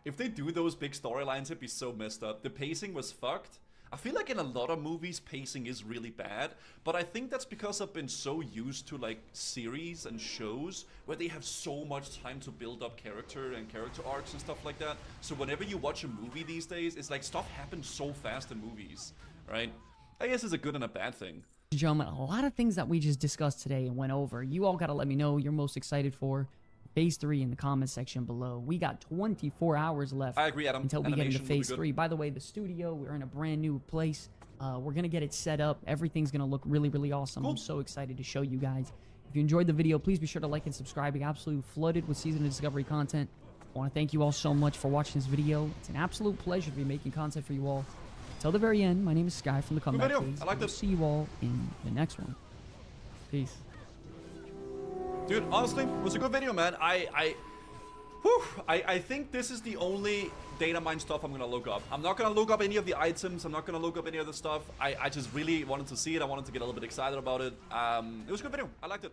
If they do those big storylines, it'd be so messed up. The pacing was fucked. I feel like in a lot of movies, pacing is really bad, but I think that's because I've been so used to like series and shows where they have so much time to build up character and character arcs and stuff like that. So whenever you watch a movie these days, it's like stuff happens so fast in movies, right? I guess it's a good and a bad thing. Gentlemen, a lot of things that we just discussed today and went over, you all got to let me know you're most excited for. Phase 3 in the comment section below. We got 24 hours left. I agree, Adam. Until we get into Phase 3. By the way, the studio, we're in a brand new place. We're going to get it set up. Everything's going to look really, really awesome. Cool. I'm so excited to show you guys. If you enjoyed the video, please be sure to like and subscribe. We're absolutely flooded with Season of Discovery content. I want to thank you all so much for watching this video. It's an absolute pleasure to be making content for you all. Until the very end, my name is Sky from the Comeback Phase. I like this. See you all in the next one. Peace. Dude, honestly, it was a good video, man. I think this is the only data mine stuff I'm gonna look up. I'm not gonna look up any of the items. I'm not gonna look up any other stuff. I just really wanted to see it. I wanted to get a little bit excited about it. It was a good video. I liked it.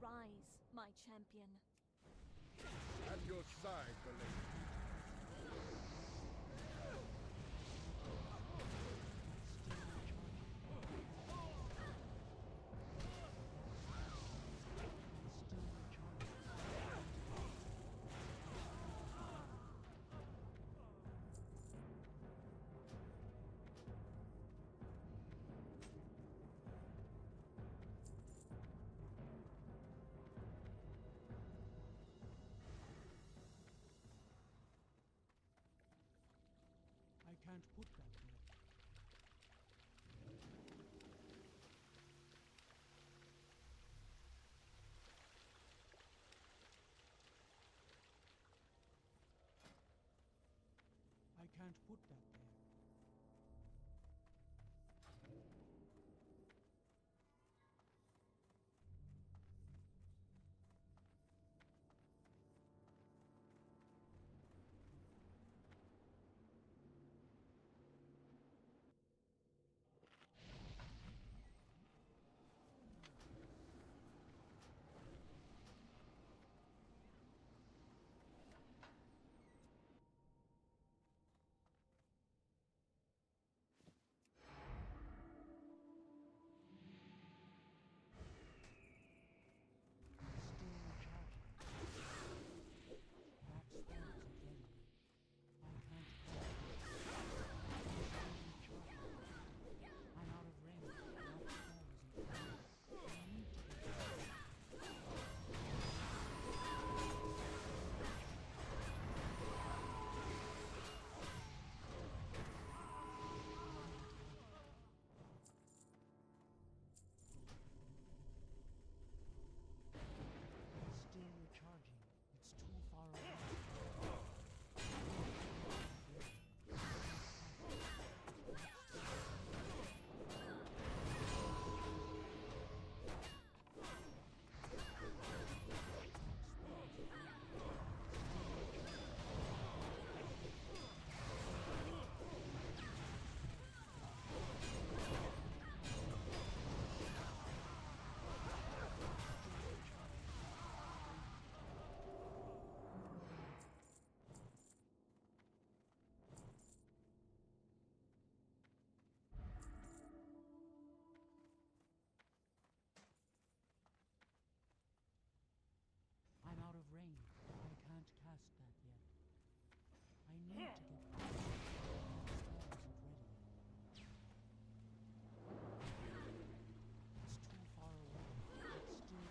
Arise, my champion. At your side, Colosseum. I can't put that there. I can't put that there. Recharging. It's too far away. I'm out of range. I can't cast that yet. I need to get back. The spell isn't ready yet. It's too far away. It's still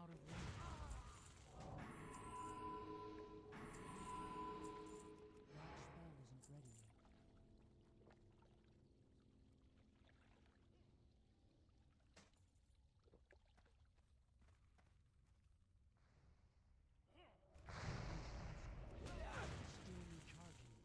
out of range. That spell isn't ready yet. Still recharging.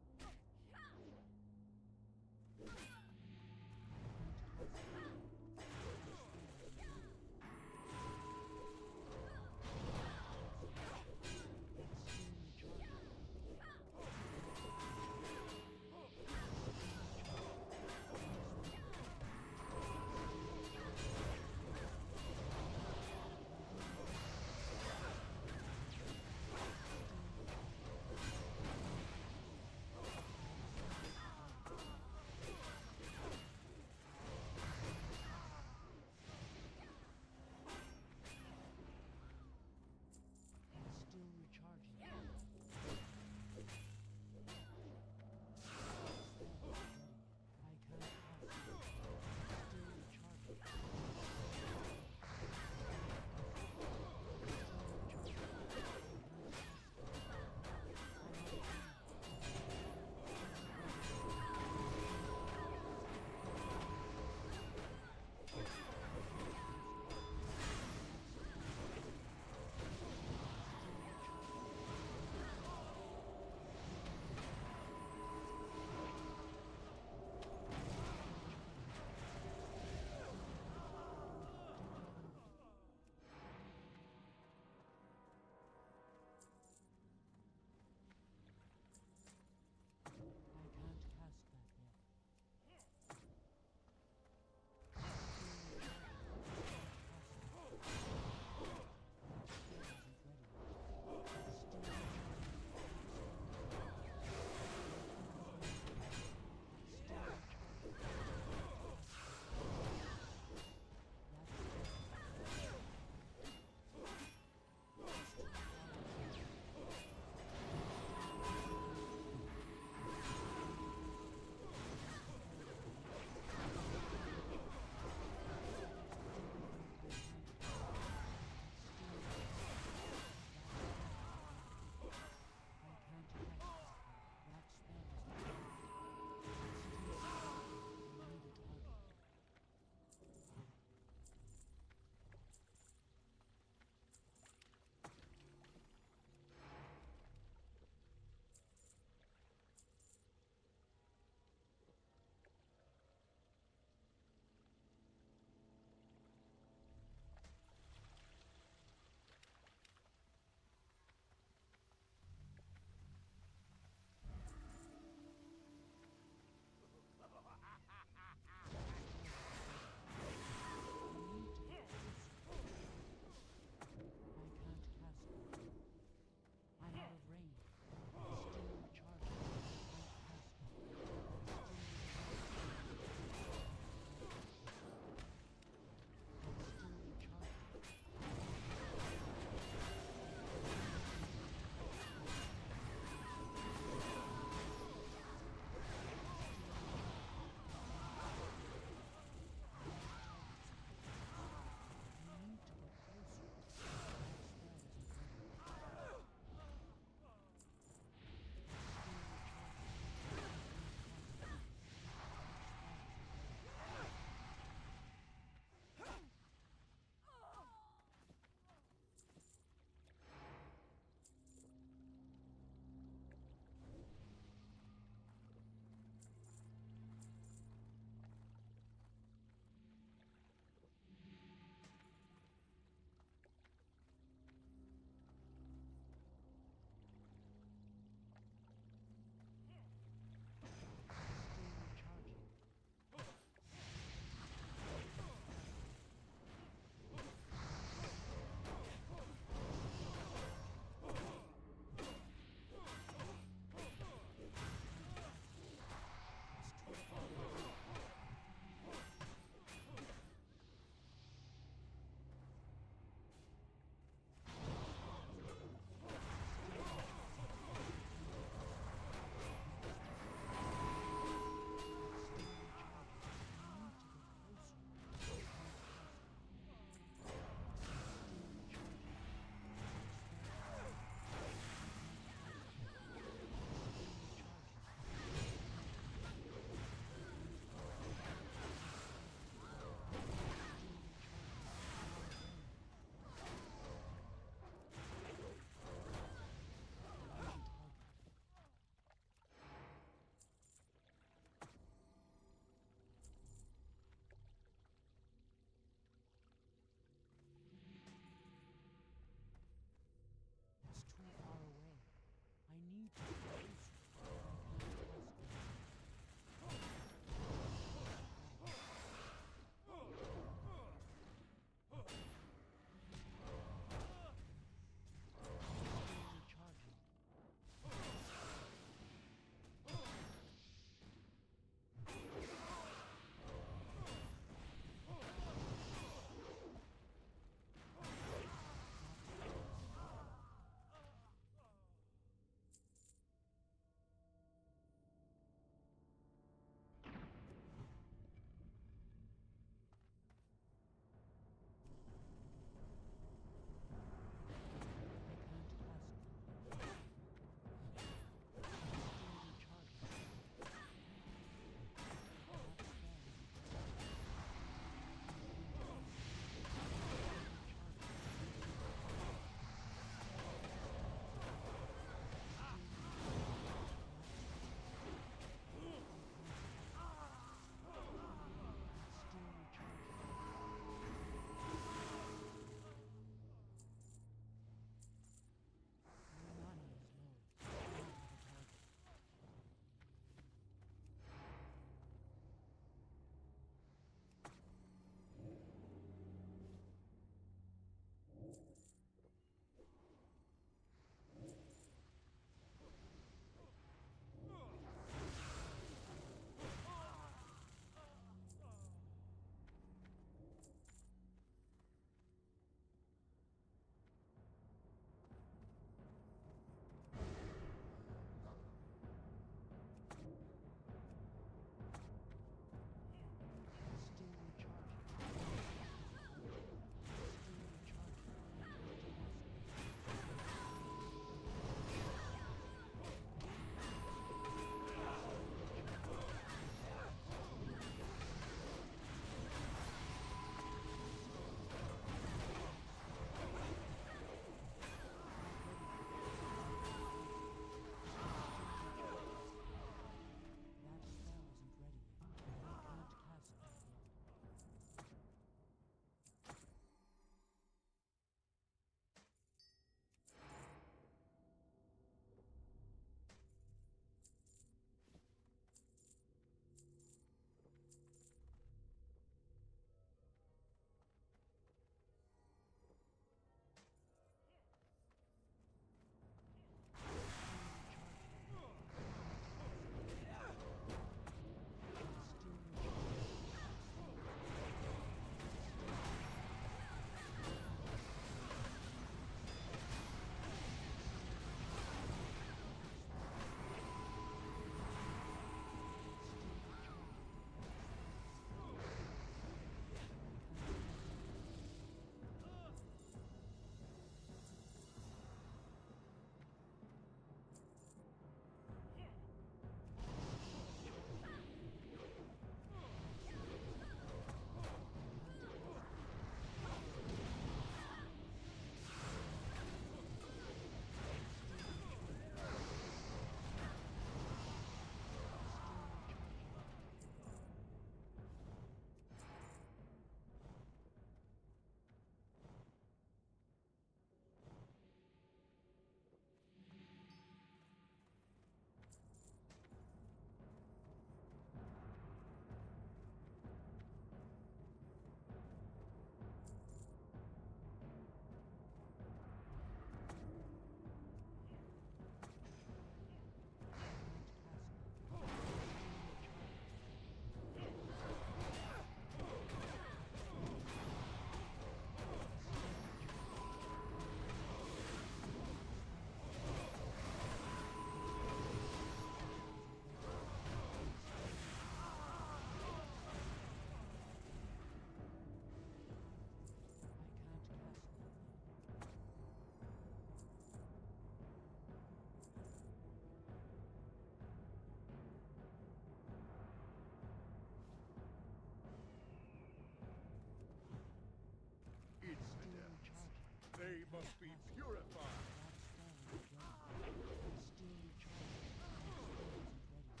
must be purified. That spell is ready. I'm still recharging. That spell isn't ready.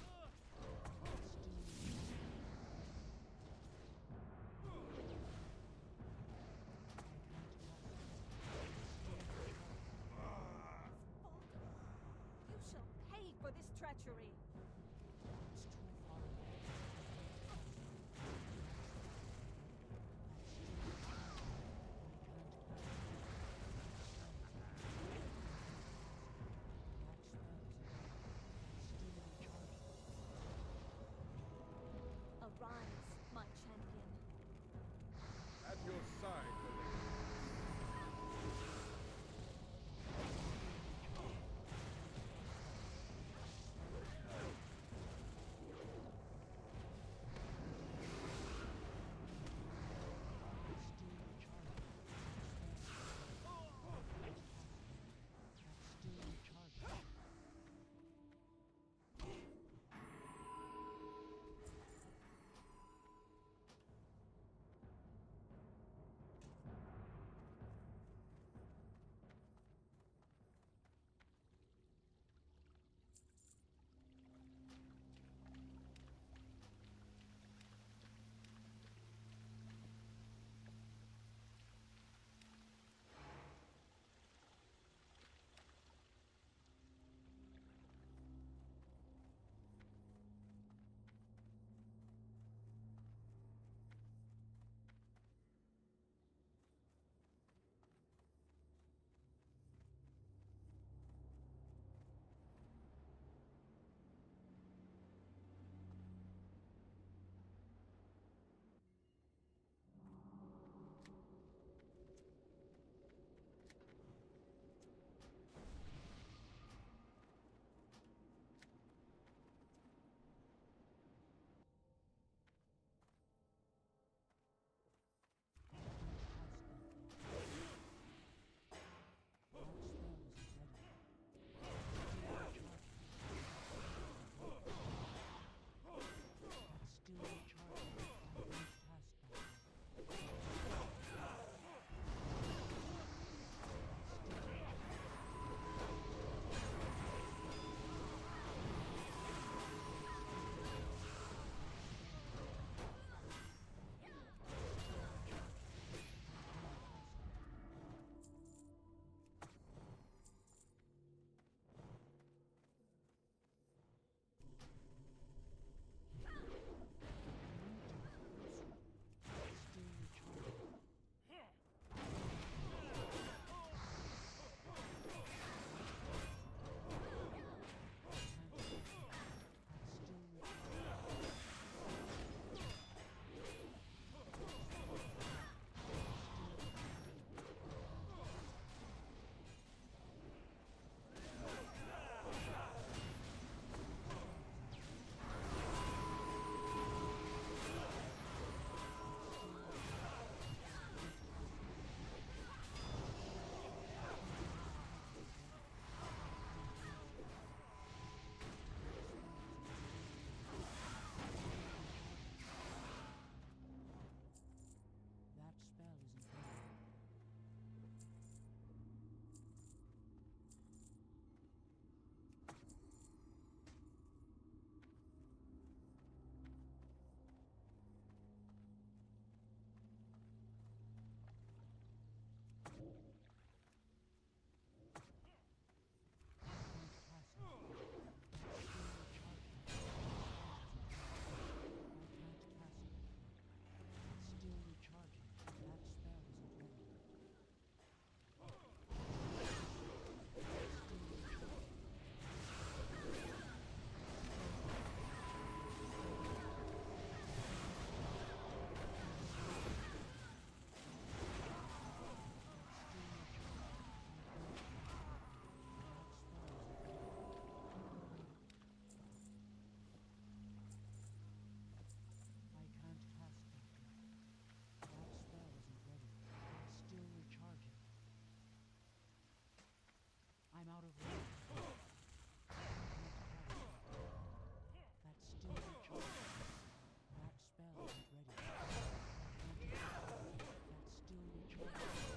I'm still You shall pay for this treachery. It's too far away. Arise, my champion. At your side, the lady. I'm out of range. That's still recharging. That spell isn't ready. That's still recharging.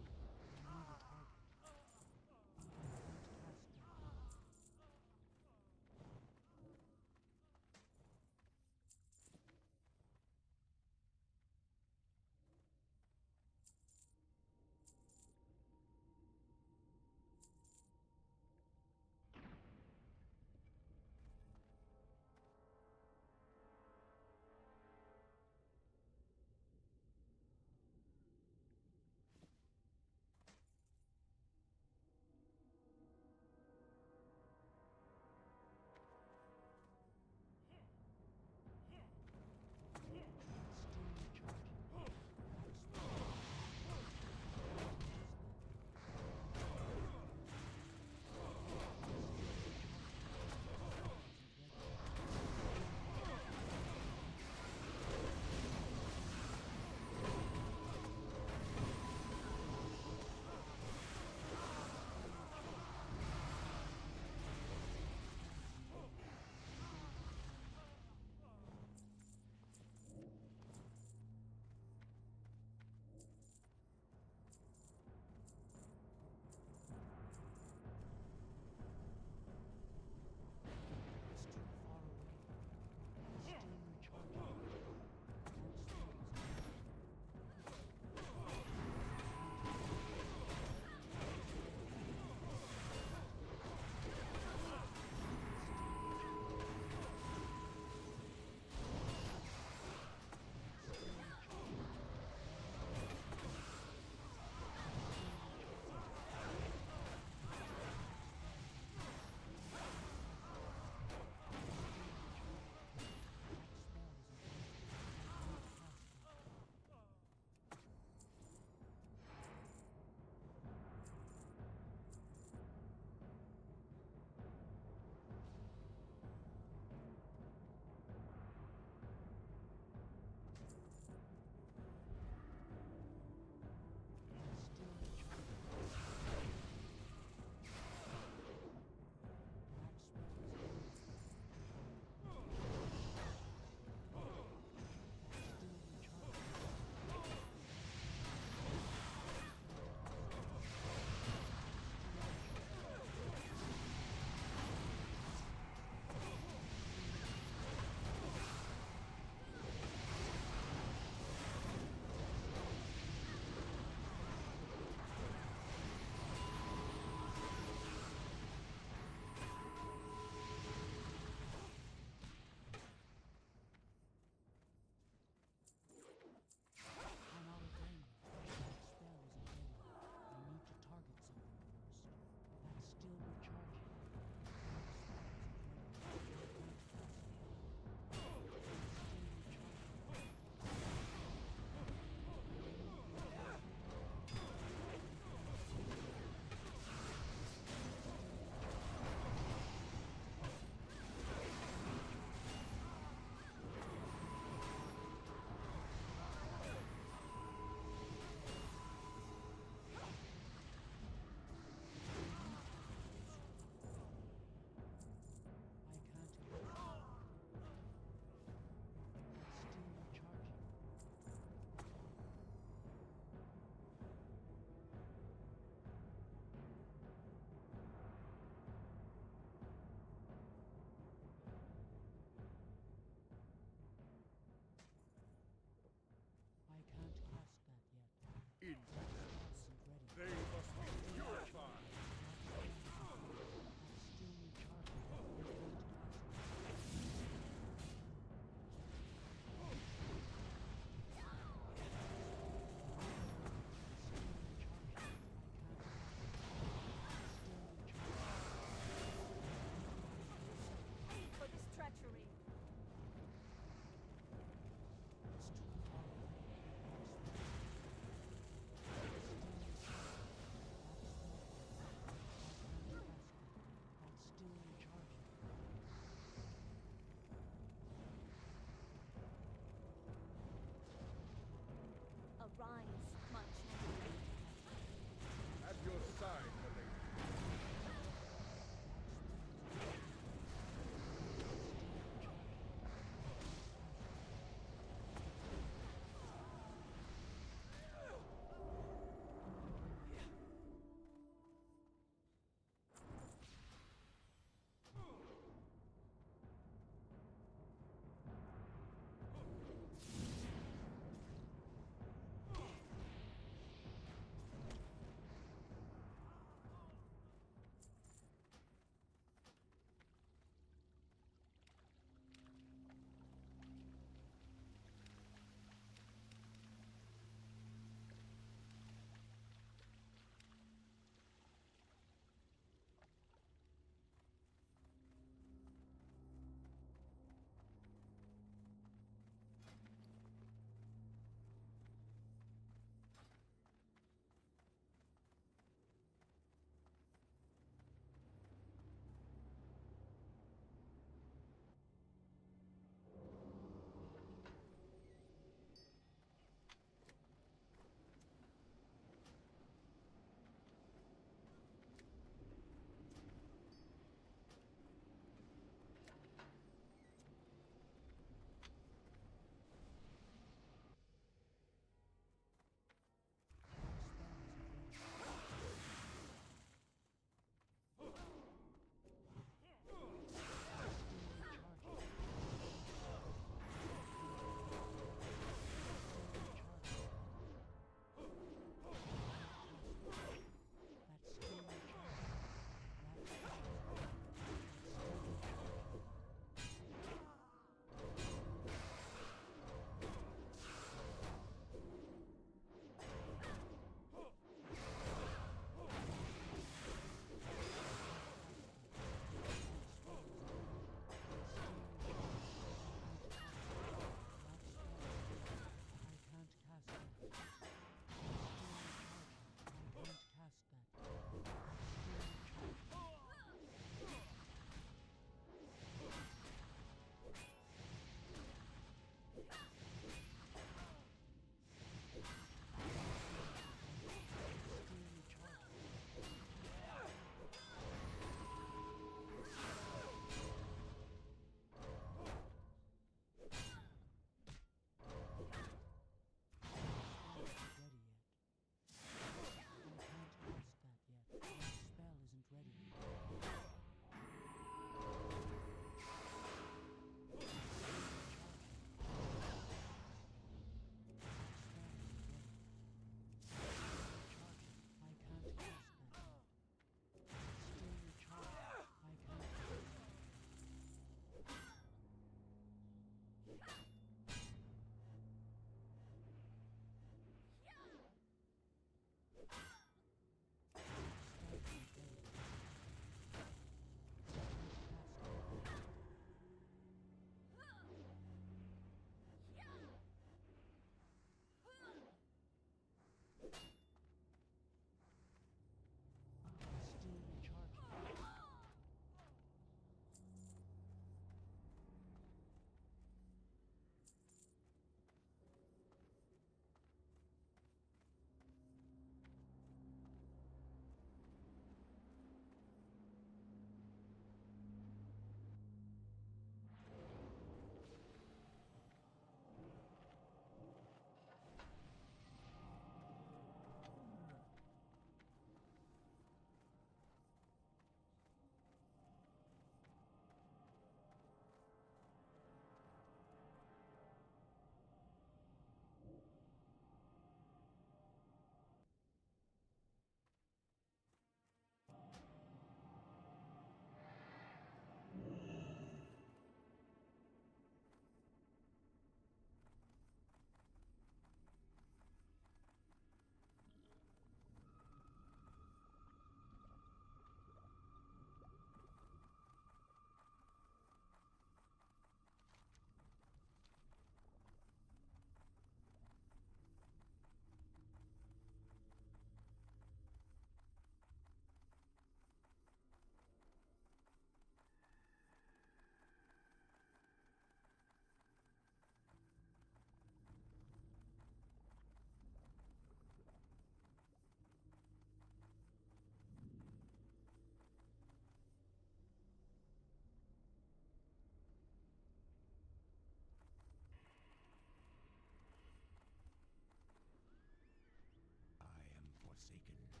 forsaken.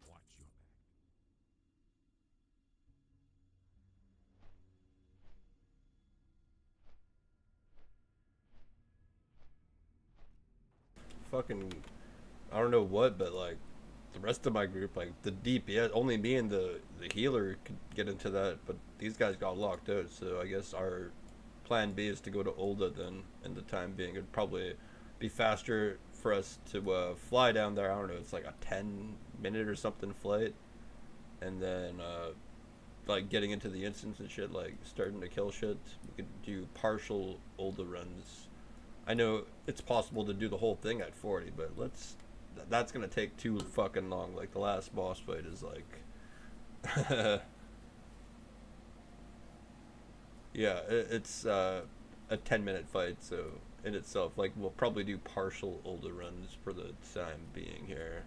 Watch your back. Fucking, I don't know what, but like the rest of my group, like the DPS, only me and the healer could get into that, but these guys got locked out. So I guess our plan B is to go to Olda then. In the time being, it'd probably be faster for us to fly down there. I don't know, it's like a 10-minute or something flight, and then like getting into the instance and shit, like starting to kill shit. We could do partial Olda runs. I know it's possible to do the whole thing at 40, but that's gonna take too fucking long. Like the last boss fight is like yeah, it's a 10-minute fight, so in itself, like, we'll probably do partial older runs for the time being here.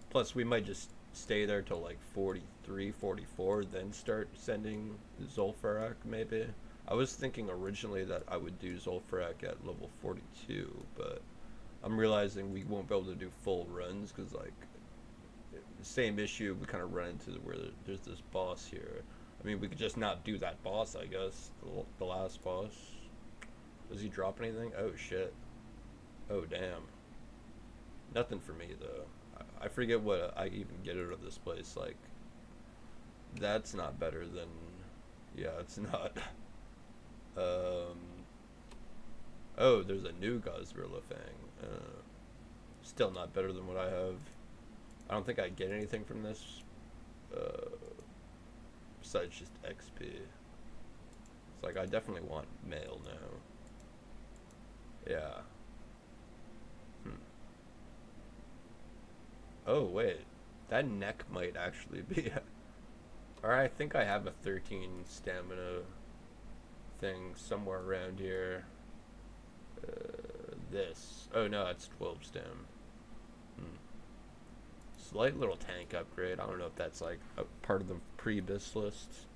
Plus, we might just stay there till like 43, 44, then start sending Zul'Farrak, maybe. I was thinking originally that I would do Zul'Farrak at level 42, but I'm realizing we won't be able to do full runs, because, like, the same issue we kind of run into where there's this boss here. I mean, we could just not do that boss, I guess. The last boss. Does he drop anything? Oh, shit. Oh, damn. Nothing for me, though. I forget what I even get out of this place. Like, that's not better than... Yeah, it's not. Oh, there's a new Gosrilla Fang. Still not better than what I have. I don't think I get anything from this. Besides just XP. It's like, I definitely want mail now. Yeah. Oh, wait. That neck might actually be... Or I think I have a 13 stamina thing somewhere around here. This. Oh, no, it's 12 stam. Slight little tank upgrade. I don't know if that's like a part of the pre-bis list.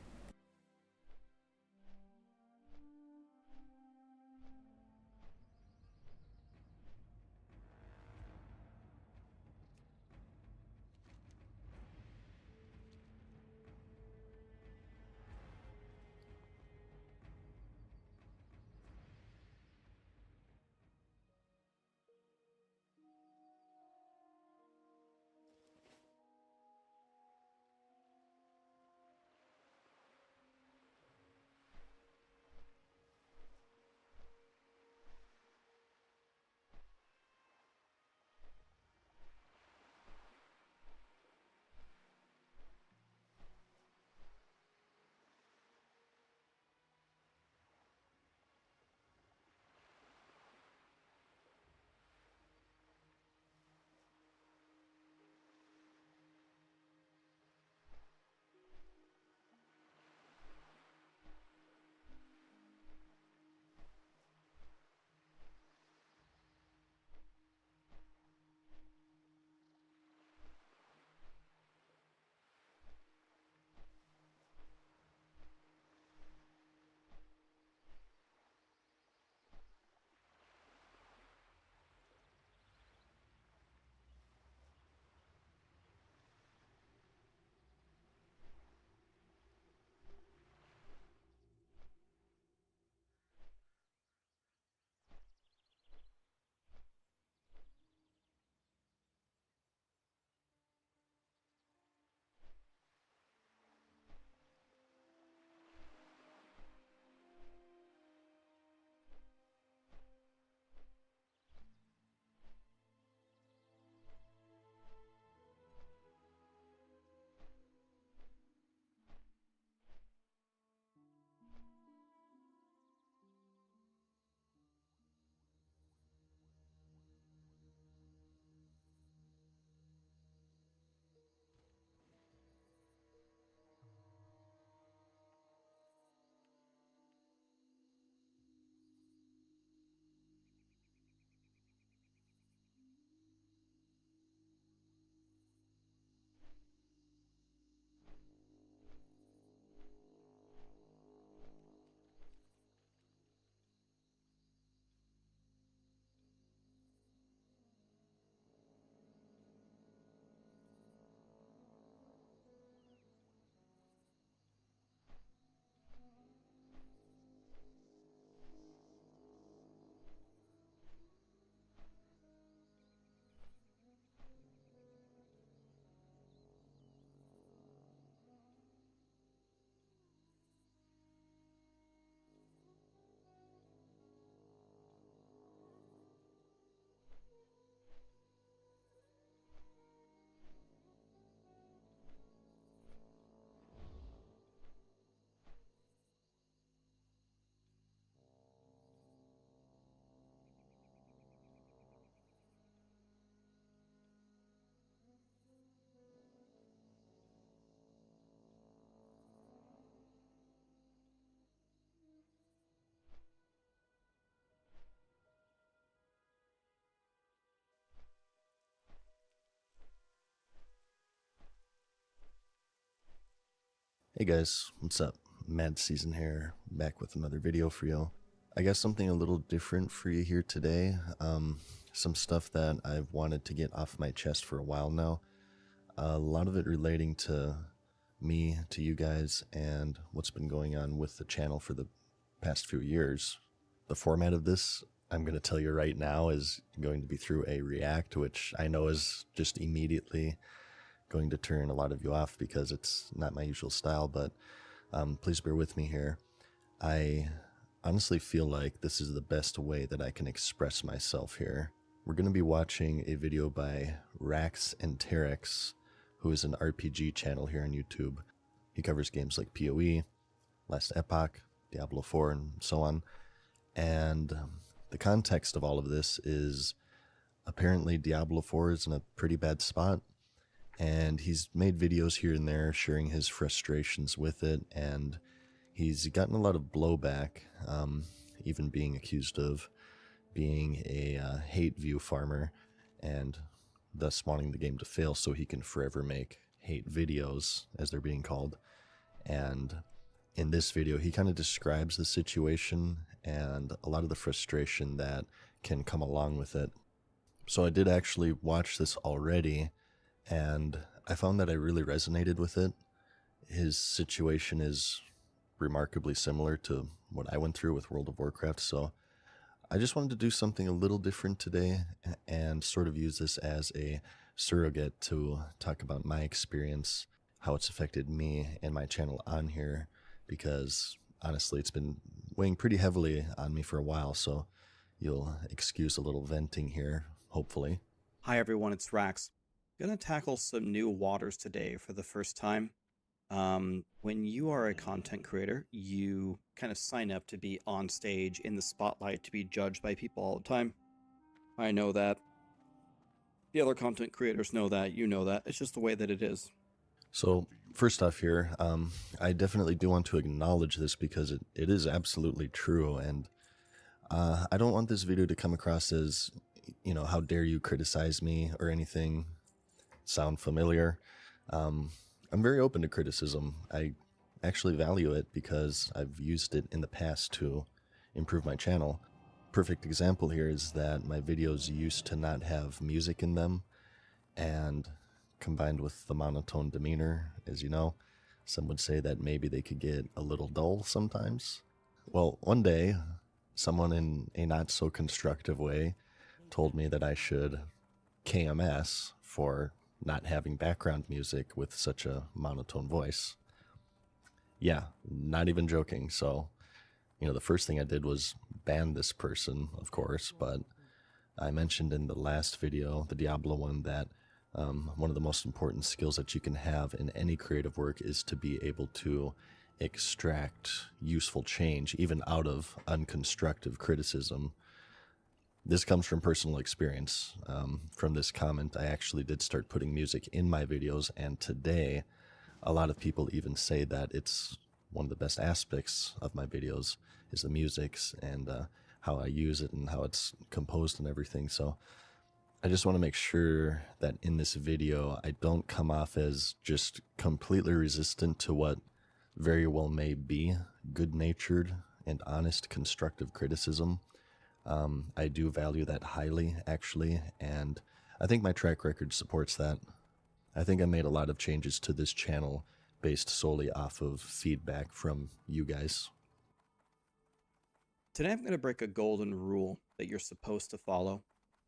Hey guys, what's up? Mad Season here, back with another video for you. I got something a little different for you here today. Some stuff that I've wanted to get off my chest for a while now. A lot of it relating to me, to you guys, and what's been going on with the channel for the past few years. The format of this, I'm going to tell you right now, is going to be through a react, which I know is just immediately going to turn a lot of you off because it's not my usual style, but please bear with me here. I honestly feel like this is the best way that I can express myself here. We're going to be watching a video by Rax and Terex, who is an RPG channel here on YouTube. He covers games like PoE, Last Epoch, Diablo 4, and so on. And the context of all of this is apparently Diablo 4 is in a pretty bad spot. And he's made videos here and there sharing his frustrations with it, and he's gotten a lot of blowback, even being accused of being a hate view farmer, and thus wanting the game to fail so he can forever make hate videos, as they're being called. And in this video, he kind of describes the situation and a lot of the frustration that can come along with it. So I did actually watch this already, and I found that I really resonated with it. His situation is remarkably similar to what I went through with World of Warcraft, so I just wanted to do something a little different today and sort of use this as a surrogate to talk about my experience, how it's affected me and my channel on here, because honestly it's been weighing pretty heavily on me for a while, so you'll excuse a little venting here, hopefully. Hi everyone, it's Rax. Gonna tackle some new waters today for the first time. When you are a content creator, you kind of sign up to be on stage in the spotlight, to be judged by people all the time. I know that. The other content creators know that. You know that. It's just the way that it is. So first off here, I definitely do want to acknowledge this because it is absolutely true, and I don't want this video to come across as, you know, how dare you criticize me or anything. Sound familiar? I'm very open to criticism. I actually value it because I've used it in the past to improve my channel. Perfect example here is that my videos used to not have music in them, and combined with the monotone demeanor, as you know, some would say that maybe they could get a little dull sometimes. Well, one day, someone in a not so constructive way told me that I should KMS for not having background music with such a monotone voice. Yeah, not even joking. So, you know, the first thing I did was ban this person, of course, but I mentioned in the last video, the Diablo one, that one of the most important skills that you can have in any creative work is to be able to extract useful change, even out of unconstructive criticism. This comes from personal experience. From this comment, I actually did start putting music in my videos, and today, a lot of people even say that it's one of the best aspects of my videos is the music and how I use it and how it's composed and everything. So I just want to make sure that in this video, I don't come off as just completely resistant to what very well may be good-natured and honest constructive criticism. I do value that highly, actually, and I think my track record supports that. I think I made a lot of changes to this channel based solely off of feedback from you guys. Today I'm going to break a golden rule that you're supposed to follow,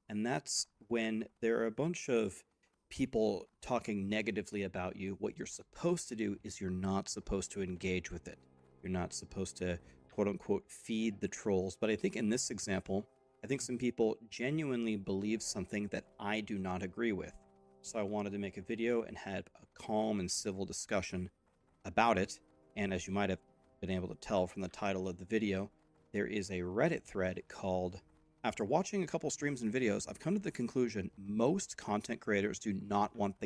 and that's when there are a bunch of people talking negatively about you, what you're supposed to do is you're not supposed to engage with it. You're not supposed to quote-unquote feed the trolls. But I think in this example, I think some people genuinely believe something that I do not agree with. So I wanted to make a video and had a calm and civil discussion about it. And as you might have been able to tell from the title of the video, there is a Reddit thread called, after watching a couple streams and videos, I've come to the conclusion most content creators do not want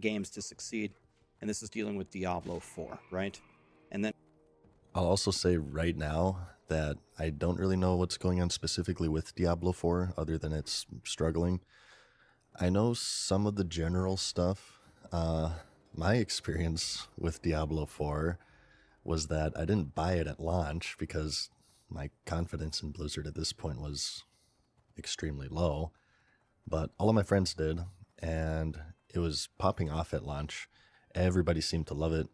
games to succeed. And this is dealing with Diablo 4, right? And then I'll also say right now that I don't really know what's going on specifically with Diablo 4 other than it's struggling. I know some of the general stuff. my experience with Diablo 4 was that I didn't buy it at launch because my confidence in Blizzard at this point was extremely low. But all of my friends did, and it was popping off at launch. Everybody seemed to love it.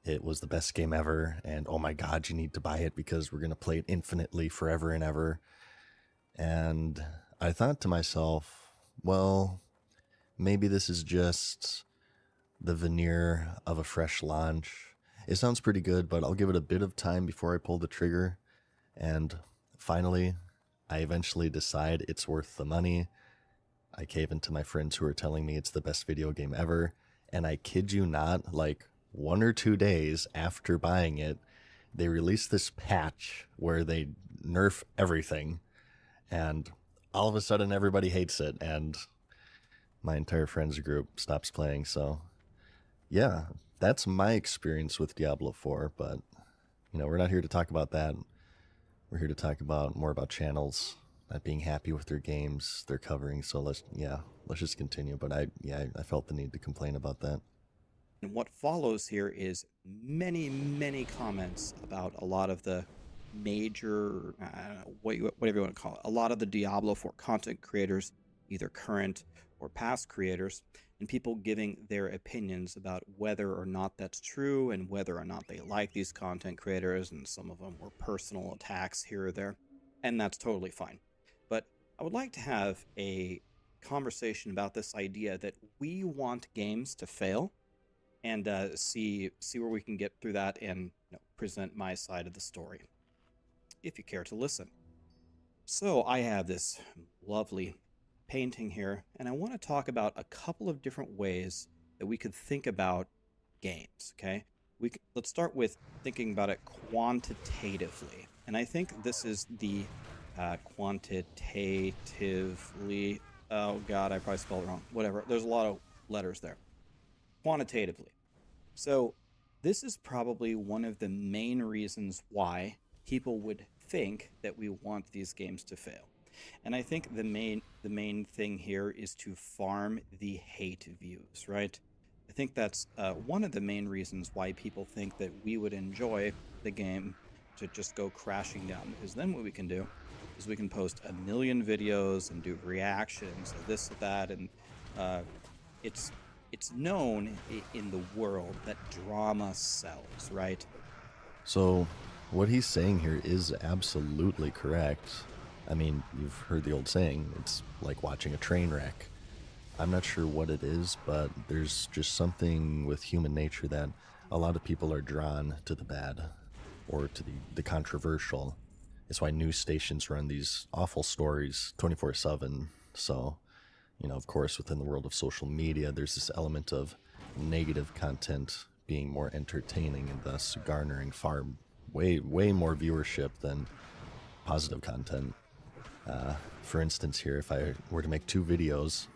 It was the best game ever, and oh my god, you need to buy it because we're going to play it infinitely forever and ever. And I thought to myself, well, maybe this is just the veneer of a fresh launch. It sounds pretty good, but I'll give it a bit of time before I pull the trigger. And finally, I eventually decide it's worth the money. I cave into my friends who are telling me it's the best video game ever. And I kid you not, like 1 or 2 days after buying it, they released this patch where they nerf everything. And all of a sudden everybody hates it. And my entire friends group stops playing. So yeah, that's my experience with Diablo 4. But, you know, we're not here to talk about that. We're here to talk about more about channels not being happy with their games they're covering. So let's just continue. But I felt the need to complain about that. And what follows here is many comments about a lot of the major, whatever you want to call it, a lot of the Diablo 4 content creators, either current or past creators, and people giving their opinions about whether or not that's true and whether or not they like these content creators, and some of them were personal attacks here or there, and that's totally fine. But I would like to have a conversation about this idea that we want games to fail, and see where we can get through that and present my side of the story, if you care to listen. So I have this lovely painting here, and I want to talk about a couple of different ways that we could think about games, okay? Let's start with thinking about it quantitatively, and I think this is the quantitatively, oh god, I probably spelled it wrong, whatever, there's a lot of letters there. Quantitatively. So this is probably one of the main reasons why people would think that we want these games to fail. And I think the main thing here is to farm the hate views, right? I think that's one of the main reasons why people think that we would enjoy the game to just go crashing down, because then what we can do is we can post a million videos and do reactions, this, that, and it's known in the world that drama sells, right? So what he's saying here is absolutely correct. I mean, you've heard the old saying, it's like watching a train wreck. I'm not sure what it is, but there's just something with human nature that a lot of people are drawn to the bad or to the controversial. It's why news stations run these awful stories 24/7. So, of course, within the world of social media, there's this element of negative content being more entertaining and thus garnering way more viewership than positive content. For instance here, if I were to make 2 videos,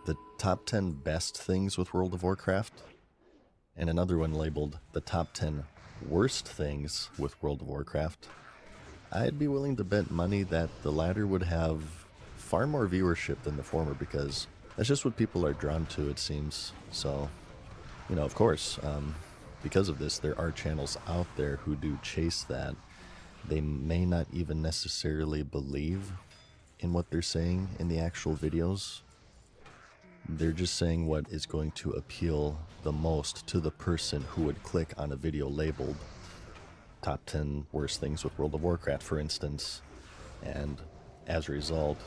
the top 10 best things with World of Warcraft, and another one labeled the top 10 worst things with World of Warcraft, I'd be willing to bet money that the latter would have far more viewership than the former, because that's just what people are drawn to, it seems. So, of course, because of this, there are channels out there who do chase that. They may not even necessarily believe in what they're saying in the actual videos. They're just saying what is going to appeal the most to the person who would click on a video labeled top 10 worst things with World of Warcraft, for instance. And as a result,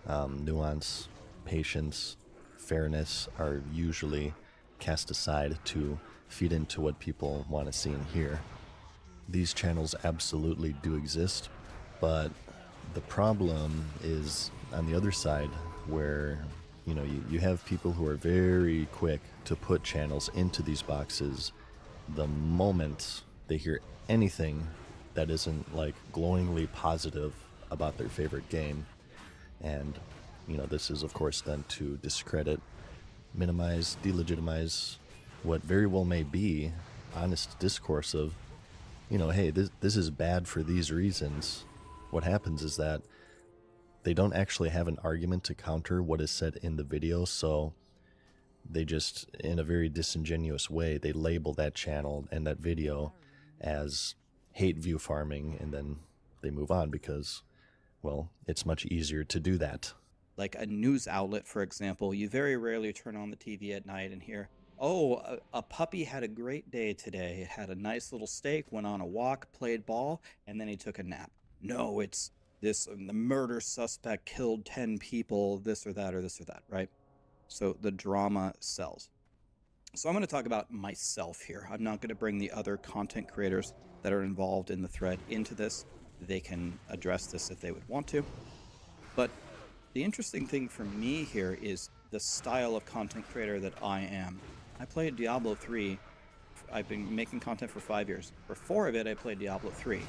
nuance, patience, fairness are usually cast aside to feed into what people want to see and hear. These channels absolutely do exist, but the problem is on the other side, where you have people who are very quick to put channels into these boxes the moment they hear anything that isn't like glowingly positive about their favorite game. And this is of course done to discredit, minimize, delegitimize what very well may be honest discourse of, hey, this is bad for these reasons. What happens is that they don't actually have an argument to counter what is said in the video, so they just, in a very disingenuous way, they label that channel and that video as hate view farming, and then they move on because, well, it's much easier to do that. Like a news outlet, for example, you very rarely turn on the TV at night and hear, oh, a puppy had a great day today. It had a nice little steak, went on a walk, played ball, and then he took a nap. No, it's this, the murder suspect killed 10 people, this or that, or this or that, right? So the drama sells. So I'm going to talk about myself here. I'm not going to bring the other content creators that are involved in the thread into this. They can address this if they would want to. But the interesting thing for me here is the style of content creator that I am. I played Diablo 3. I've been making content for 5 years. For 4 of it, I played Diablo 3.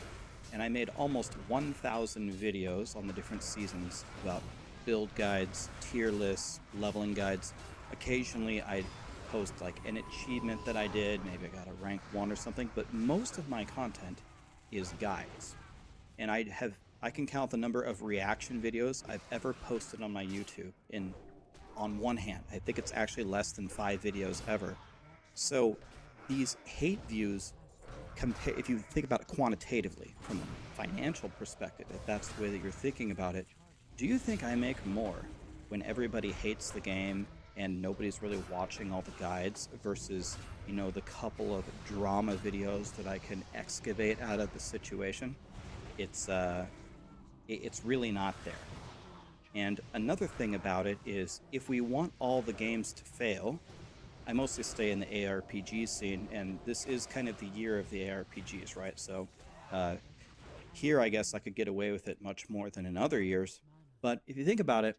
And I made almost 1,000 videos on the different seasons about build guides, tier lists, leveling guides. Occasionally, I'd post like an achievement that I did. Maybe I got a rank 1 or something. But most of my content is guides. And I can count the number of reaction videos I've ever posted on my YouTube on one hand. I think it's actually less than 5 videos ever. So these hate views, if you think about it quantitatively from a financial perspective, if that's the way that you're thinking about it, do you think I make more when everybody hates the game and nobody's really watching all the guides versus, you know, the couple of drama videos that I can excavate out of the situation? It's really not there. And another thing about it is, if we want all the games to fail, I mostly stay in the ARPG scene, and this is kind of the year of the ARPGs, right? So here I guess I could get away with it much more than in other years. But if you think about it,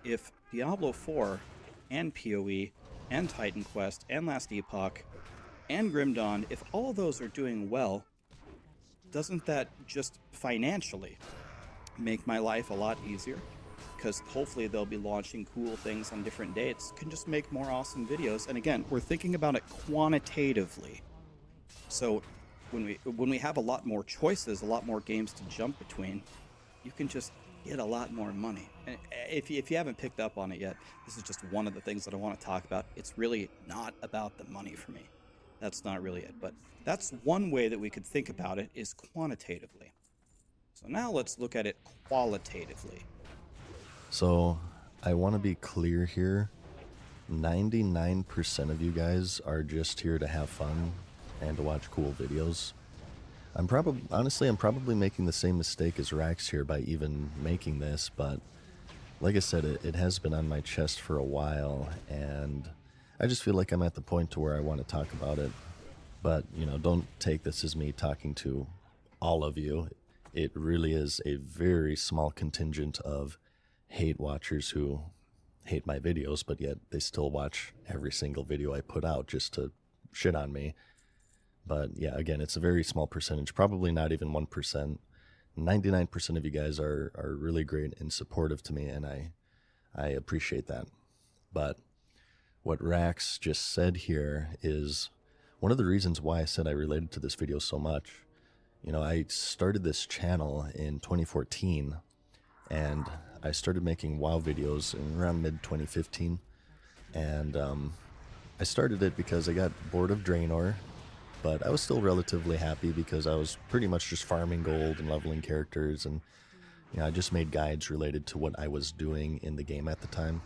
if Diablo 4 and PoE and Titan Quest and Last Epoch and Grim Dawn, if all of those are doing well, doesn't that just financially make my life a lot easier? Because hopefully they'll be launching cool things on different dates. Can just make more awesome videos. And again, we're thinking about it quantitatively. So when we have a lot more choices, a lot more games to jump between, you can just get a lot more money. And if you haven't picked up on it yet, this is just one of the things that I want to talk about. It's really not about the money for me. That's not really it. But that's one way that we could think about it, is quantitatively. So now let's look at it qualitatively. So I want to be clear here. 99% of you guys are just here to have fun and to watch cool videos. I'm probably making the same mistake as Rax here by even making this, but like I said, it has been on my chest for a while, and I just feel like I'm at the point to where I want to talk about it. But, you know, don't take this as me talking to all of you. It really is a very small contingent of hate watchers who hate my videos, but yet they still watch every single video I put out just to shit on me. But yeah, again, it's a very small percentage, probably not even 1%. 99% of you guys are really great and supportive to me, and I appreciate that. But what Rax just said here is one of the reasons why I said I related to this video so much. You know, I started this channel in 2014, and I started making WoW videos in around mid-2015, and I started it because I got bored of Draenor, but I was still relatively happy because I was pretty much just farming gold and leveling characters, and you know, I just made guides related to what I was doing in the game at the time.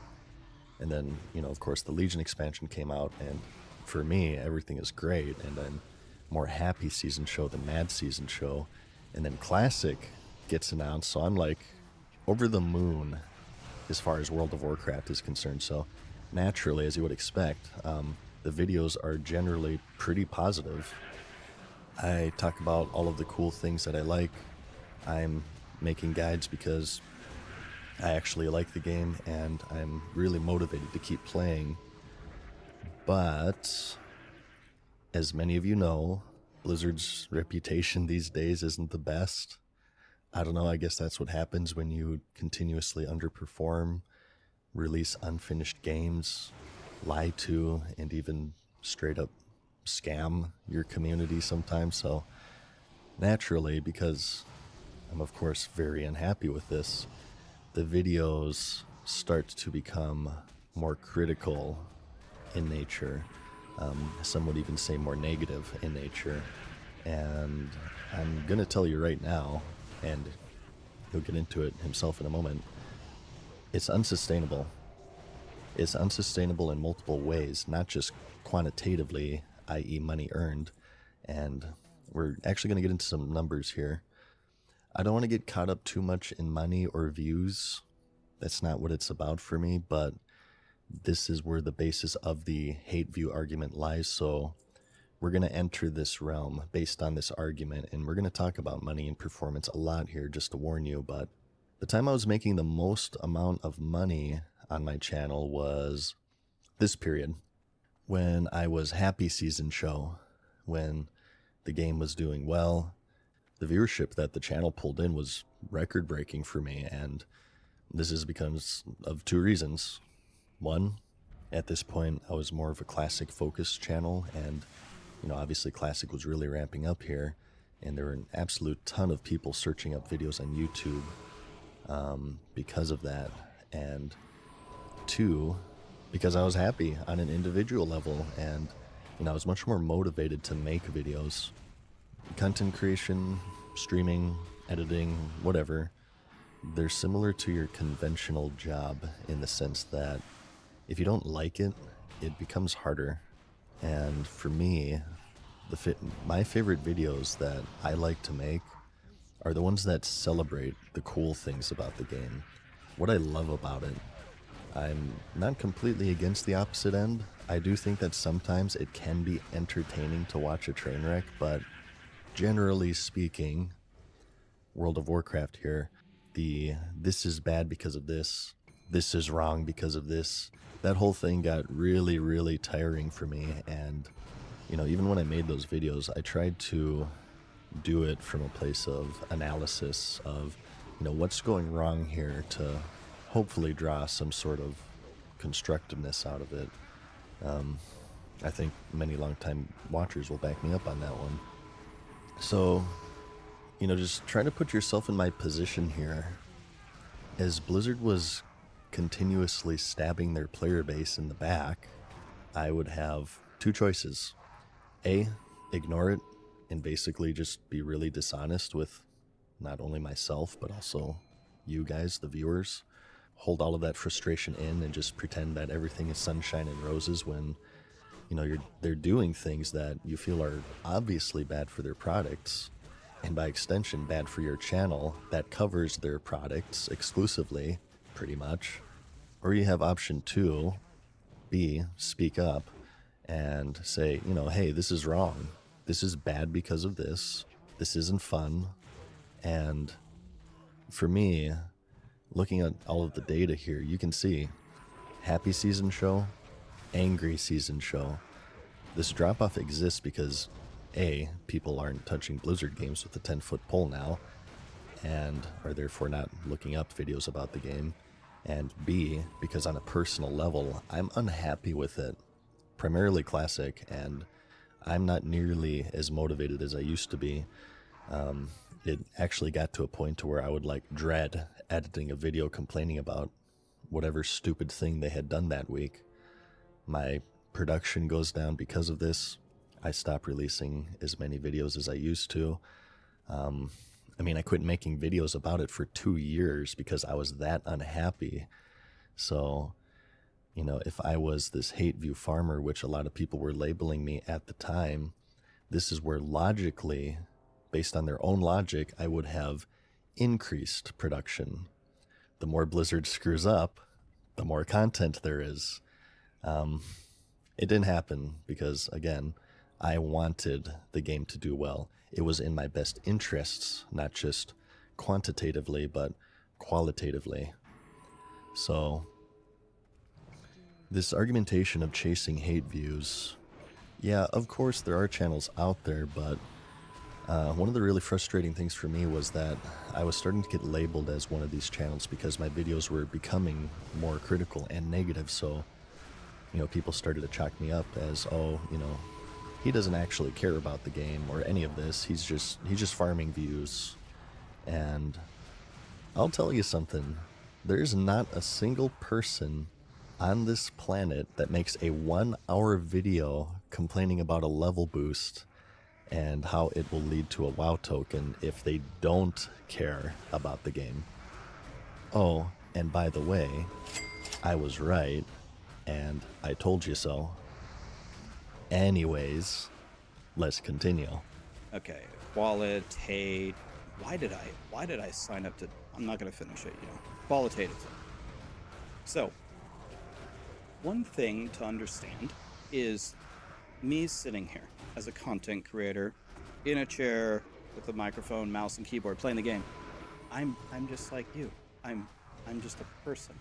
And then, you know, of course, the Legion expansion came out, and for me, everything is great, and I'm more happy season show than mad season show. And then Classic gets announced, so I'm like over the moon as far as World of Warcraft is concerned. So naturally, as you would expect, the videos are generally pretty positive. I talk about all of the cool things that I like. I'm making guides because I actually like the game and I'm really motivated to keep playing. But as many of you know, Blizzard's reputation these days isn't the best. I don't know, I guess that's what happens when you continuously underperform, release unfinished games, lie to, and even straight up scam your community sometimes. So naturally, because I'm of course very unhappy with this, the videos start to become more critical in nature. Some would even say more negative in nature. And I'm gonna tell you right now, and he'll get into it himself in a moment, it's unsustainable. It's unsustainable in multiple ways, not just quantitatively, i.e. money earned. And we're actually going to get into some numbers here. I don't want to get caught up too much in money or views. That's not what it's about for me, but this is where the basis of the hate view argument lies. So we're going to enter this realm based on this argument, and we're going to talk about money and performance a lot here, just to warn you. But the time I was making the most amount of money on my channel was this period, when I was happy season show, when the game was doing well. The viewership that the channel pulled in was record breaking for me, and this is because of two reasons. One, at this point I was more of a classic focused channel, and obviously classic was really ramping up here, and there were an absolute ton of people searching up videos on YouTube because of that. And two, because I was happy on an individual level, and I was much more motivated to make videos. Content creation, streaming, editing, whatever, they're similar to your conventional job in the sense that if you don't like it, it becomes harder. And for me, my favorite videos that I like to make are the ones that celebrate the cool things about the game, what I love about it. I'm not completely against the opposite end. I do think that sometimes it can be entertaining to watch a train wreck, but generally speaking, World of Warcraft here, this is bad because of this is wrong because of this, that whole thing got really, really tiring for me. And even when I made those videos, I tried to do it from a place of analysis of what's going wrong here, to hopefully draw some sort of constructiveness out of it. I think many longtime watchers will back me up on that one. So, just try to put yourself in my position here. As Blizzard was continuously stabbing their player base in the back, I would have two choices. A, ignore it and basically just be really dishonest with not only myself, but also you guys, the viewers. Hold all of that frustration in and just pretend that everything is sunshine and roses when, they're doing things that you feel are obviously bad for their products, and by extension bad for your channel that covers their products exclusively, pretty much. Or you have option 2, B, speak up and say, hey, this is wrong. This is bad because of this. This isn't fun. And for me, looking at all of the data here, you can see happy season show, angry season show. This drop-off exists because A, people aren't touching Blizzard games with a 10-foot pole now, and are therefore not looking up videos about the game. And B, because on a personal level, I'm unhappy with it. Primarily classic, and I'm not nearly as motivated as I used to be. It actually got to a point to where I would dread editing a video complaining about whatever stupid thing they had done that week. My production goes down because of this. I stop releasing as many videos as I used to. I quit making videos about it for 2 years because I was that unhappy. So, if I was this hate view farmer, which a lot of people were labeling me at the time, this is where logically, based on their own logic, I would have increased production. The more Blizzard screws up, the more content there is. It didn't happen because, again, I wanted the game to do well. It was in my best interests, not just quantitatively, but qualitatively. So, this argumentation of chasing hate views, yeah, of course there are channels out there, but one of the really frustrating things for me was that I was starting to get labeled as one of these channels because my videos were becoming more critical and negative. So, people started to chalk me up as, oh, he doesn't actually care about the game or any of this. He's just farming views. And I'll tell you something. There's not a single person on this planet that makes a 1-hour video complaining about a level boost and how it will lead to a WoW token if they don't care about the game. Oh, and by the way, I was right, and I told you so. Anyways, let's continue. Okay, qualitative. Why did I sign up to? I'm not gonna finish it. Qualitative. So, one thing to understand is me sitting here as a content creator in a chair with a microphone, mouse, and keyboard playing the game. I'm just like you. I'm just a person.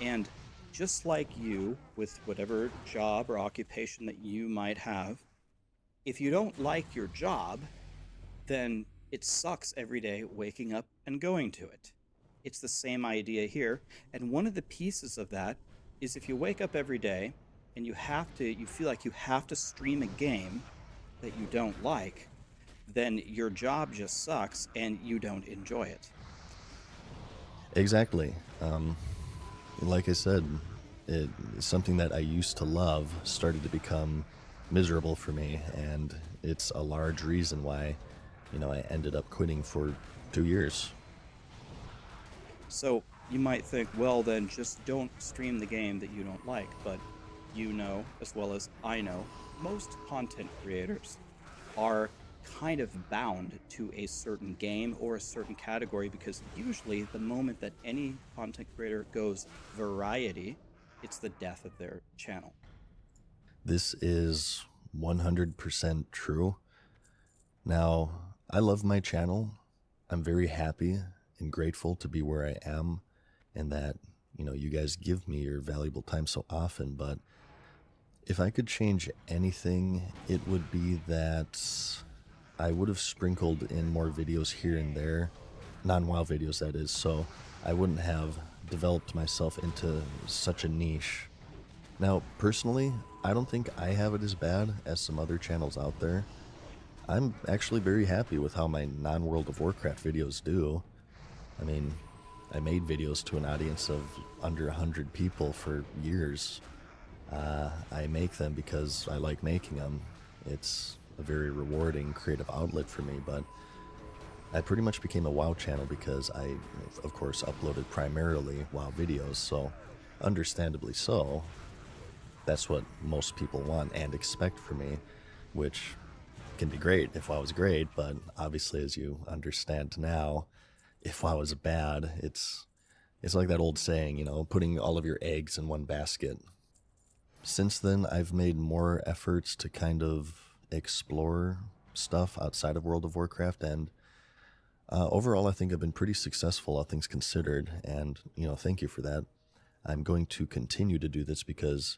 And just like you, with whatever job or occupation that you might have, if you don't like your job, then it sucks every day waking up and going to it. It's the same idea here. And one of the pieces of that is if you wake up every day and you feel like you have to stream a game that you don't like, then your job just sucks and you don't enjoy it. Exactly. Like I said, something that I used to love started to become miserable for me, and it's a large reason why, I ended up quitting for 2 years. So you might think, well, then just don't stream the game that you don't like. But as well as I know, most content creators are kind of bound to a certain game or a certain category, because usually the moment that any content creator goes variety, it's the death of their channel. This is 100% true. Now, I love my channel. I'm very happy and grateful to be where I am, and that, you guys give me your valuable time so often. But if I could change anything, it would be that I would have sprinkled in more videos here and there, non-WoW videos that is, so I wouldn't have developed myself into such a niche. Now, personally, I don't think I have it as bad as some other channels out there. I'm actually very happy with how my non-World of Warcraft videos do. I mean, I made videos to an audience of under 100 people for years. I make them because I like making them. It's a very rewarding creative outlet for me, but I pretty much became a WoW channel because I, of course, uploaded primarily WoW videos, so understandably so, that's what most people want and expect from me, which can be great if WoW was great, but obviously, as you understand now, if WoW is bad, it's like that old saying, putting all of your eggs in one basket. Since then, I've made more efforts to kind of explore stuff outside of World of Warcraft, and overall I think I've been pretty successful, all things considered, and thank you for that. I'm going to continue to do this because,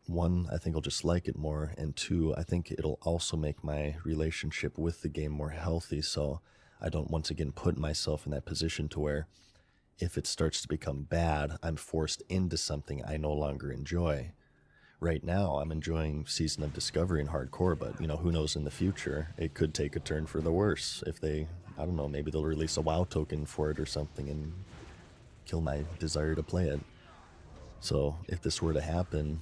one, I think I'll just like it more, and two, I think it'll also make my relationship with the game more healthy, so I don't once again put myself in that position to where if it starts to become bad, I'm forced into something I no longer enjoy. Right now, I'm enjoying Season of Discovery and Hardcore, but, who knows in the future? It could take a turn for the worse if they, I don't know, maybe they'll release a WoW token for it or something and kill my desire to play it. So, if this were to happen,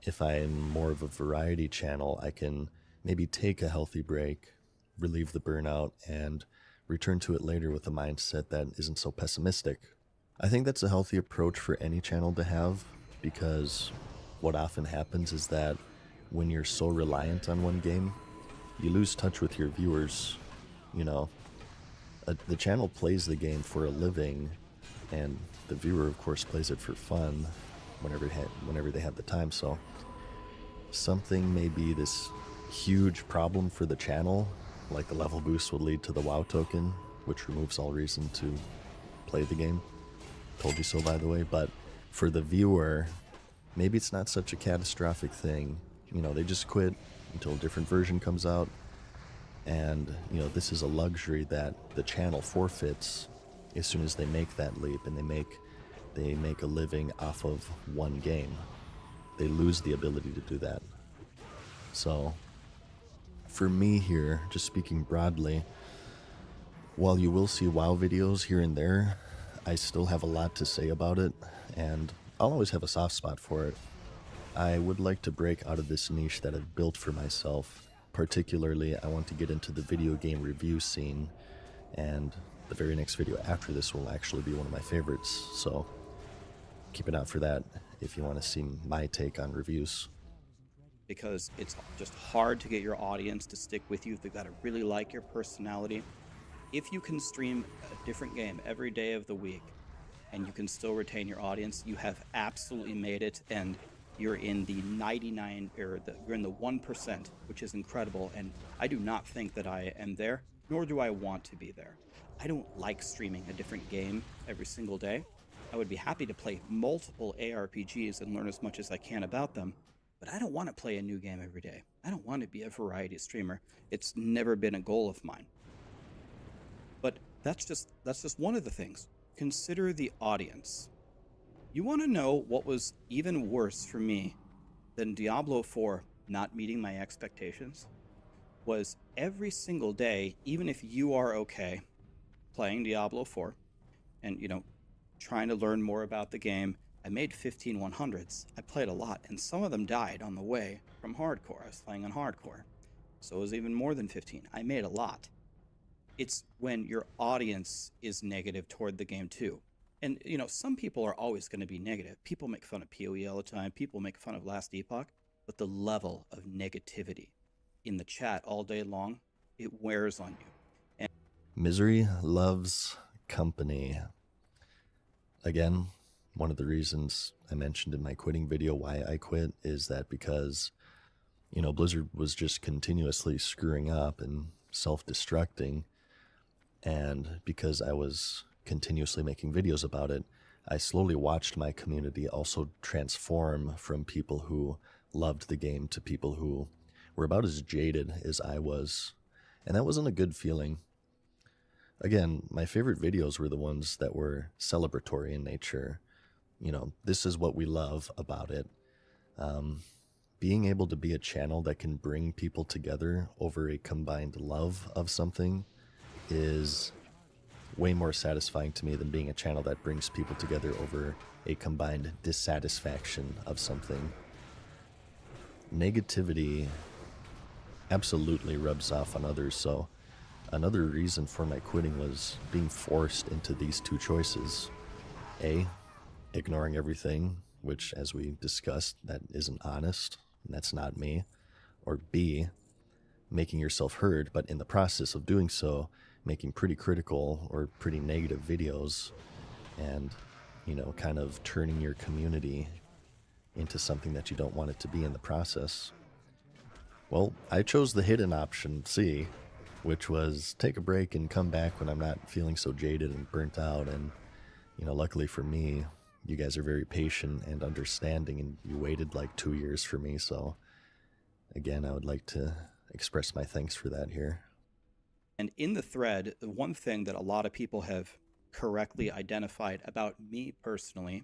if I'm more of a variety channel, I can maybe take a healthy break, relieve the burnout, and return to it later with a mindset that isn't so pessimistic. I think that's a healthy approach for any channel to have, because what often happens is that when you're so reliant on one game, you lose touch with your viewers. The channel plays the game for a living, and the viewer, of course, plays it for fun whenever they have the time. So something may be this huge problem for the channel, like the level boost would lead to the WoW token, which removes all reason to play the game. Told you so, by the way. But for the viewer, maybe it's not such a catastrophic thing. They just quit until a different version comes out. And, this is a luxury that the channel forfeits as soon as they make that leap and they make a living off of one game. They lose the ability to do that. So, for me here, just speaking broadly, while you will see WoW videos here and there, I still have a lot to say about it, and I'll always have a soft spot for it. I would like to break out of this niche that I've built for myself. Particularly, I want to get into the video game review scene, and the very next video after this will actually be one of my favorites, so keep an eye out for that if you want to see my take on reviews. Because it's just hard to get your audience to stick with you if they've got to really like your personality. If you can stream a different game every day of the week and you can still retain your audience, you have absolutely made it, and you're in the 99 or you're in the 1%, which is incredible. And I do not think that I am there, nor do I want to be there. I don't like streaming a different game every single day. I would be happy to play multiple ARPGs and learn as much as I can about them, but I don't want to play a new game every day. I don't want to be a variety streamer. It's never been a goal of mine. But that's just one of the things. Consider the audience. You want to know what was even worse for me than Diablo 4 not meeting my expectations? Was every single day, even if you are okay playing Diablo 4 and, you know, trying to learn more about the game, I made 15 100s. I played a lot, and some of them died on the way from hardcore. I was playing on hardcore. So it was even more than 15. I made a lot. It's when your audience is negative toward the game too. And, you know, some people are always going to be negative. People make fun of PoE all the time. People make fun of Last Epoch. But the level of negativity in the chat all day long, it wears on you. And Misery loves company. Again, one of the reasons I mentioned in my quitting video why I quit is that because, you know, Blizzard was just continuously screwing up and self-destructing. And because I was continuously making videos about it, I slowly watched my community also transform from people who loved the game to people who were about as jaded as I was. And that wasn't a good feeling. Again, my favorite videos were the ones that were celebratory in nature. You know, this is what we love about it. Being able to be a channel that can bring people together over a combined love of something is way more satisfying to me than being a channel that brings people together over a combined dissatisfaction of something. Negativity absolutely rubs off on others, so another reason for my quitting was being forced into these two choices. A, ignoring everything, which, as we discussed, that isn't honest, and that's not me. Or B, making yourself heard, but in the process of doing so, making pretty critical or pretty negative videos and, you know, kind of turning your community into something that you don't want it to be in the process. Well, I chose the hidden option, C, which was take a break and come back when I'm not feeling so jaded and burnt out. And, you know, luckily for me, you guys are very patient and understanding, and you waited like 2 years for me. So, again, I would like to express my thanks for that here. And in the thread, the one thing that a lot of people have correctly identified about me personally,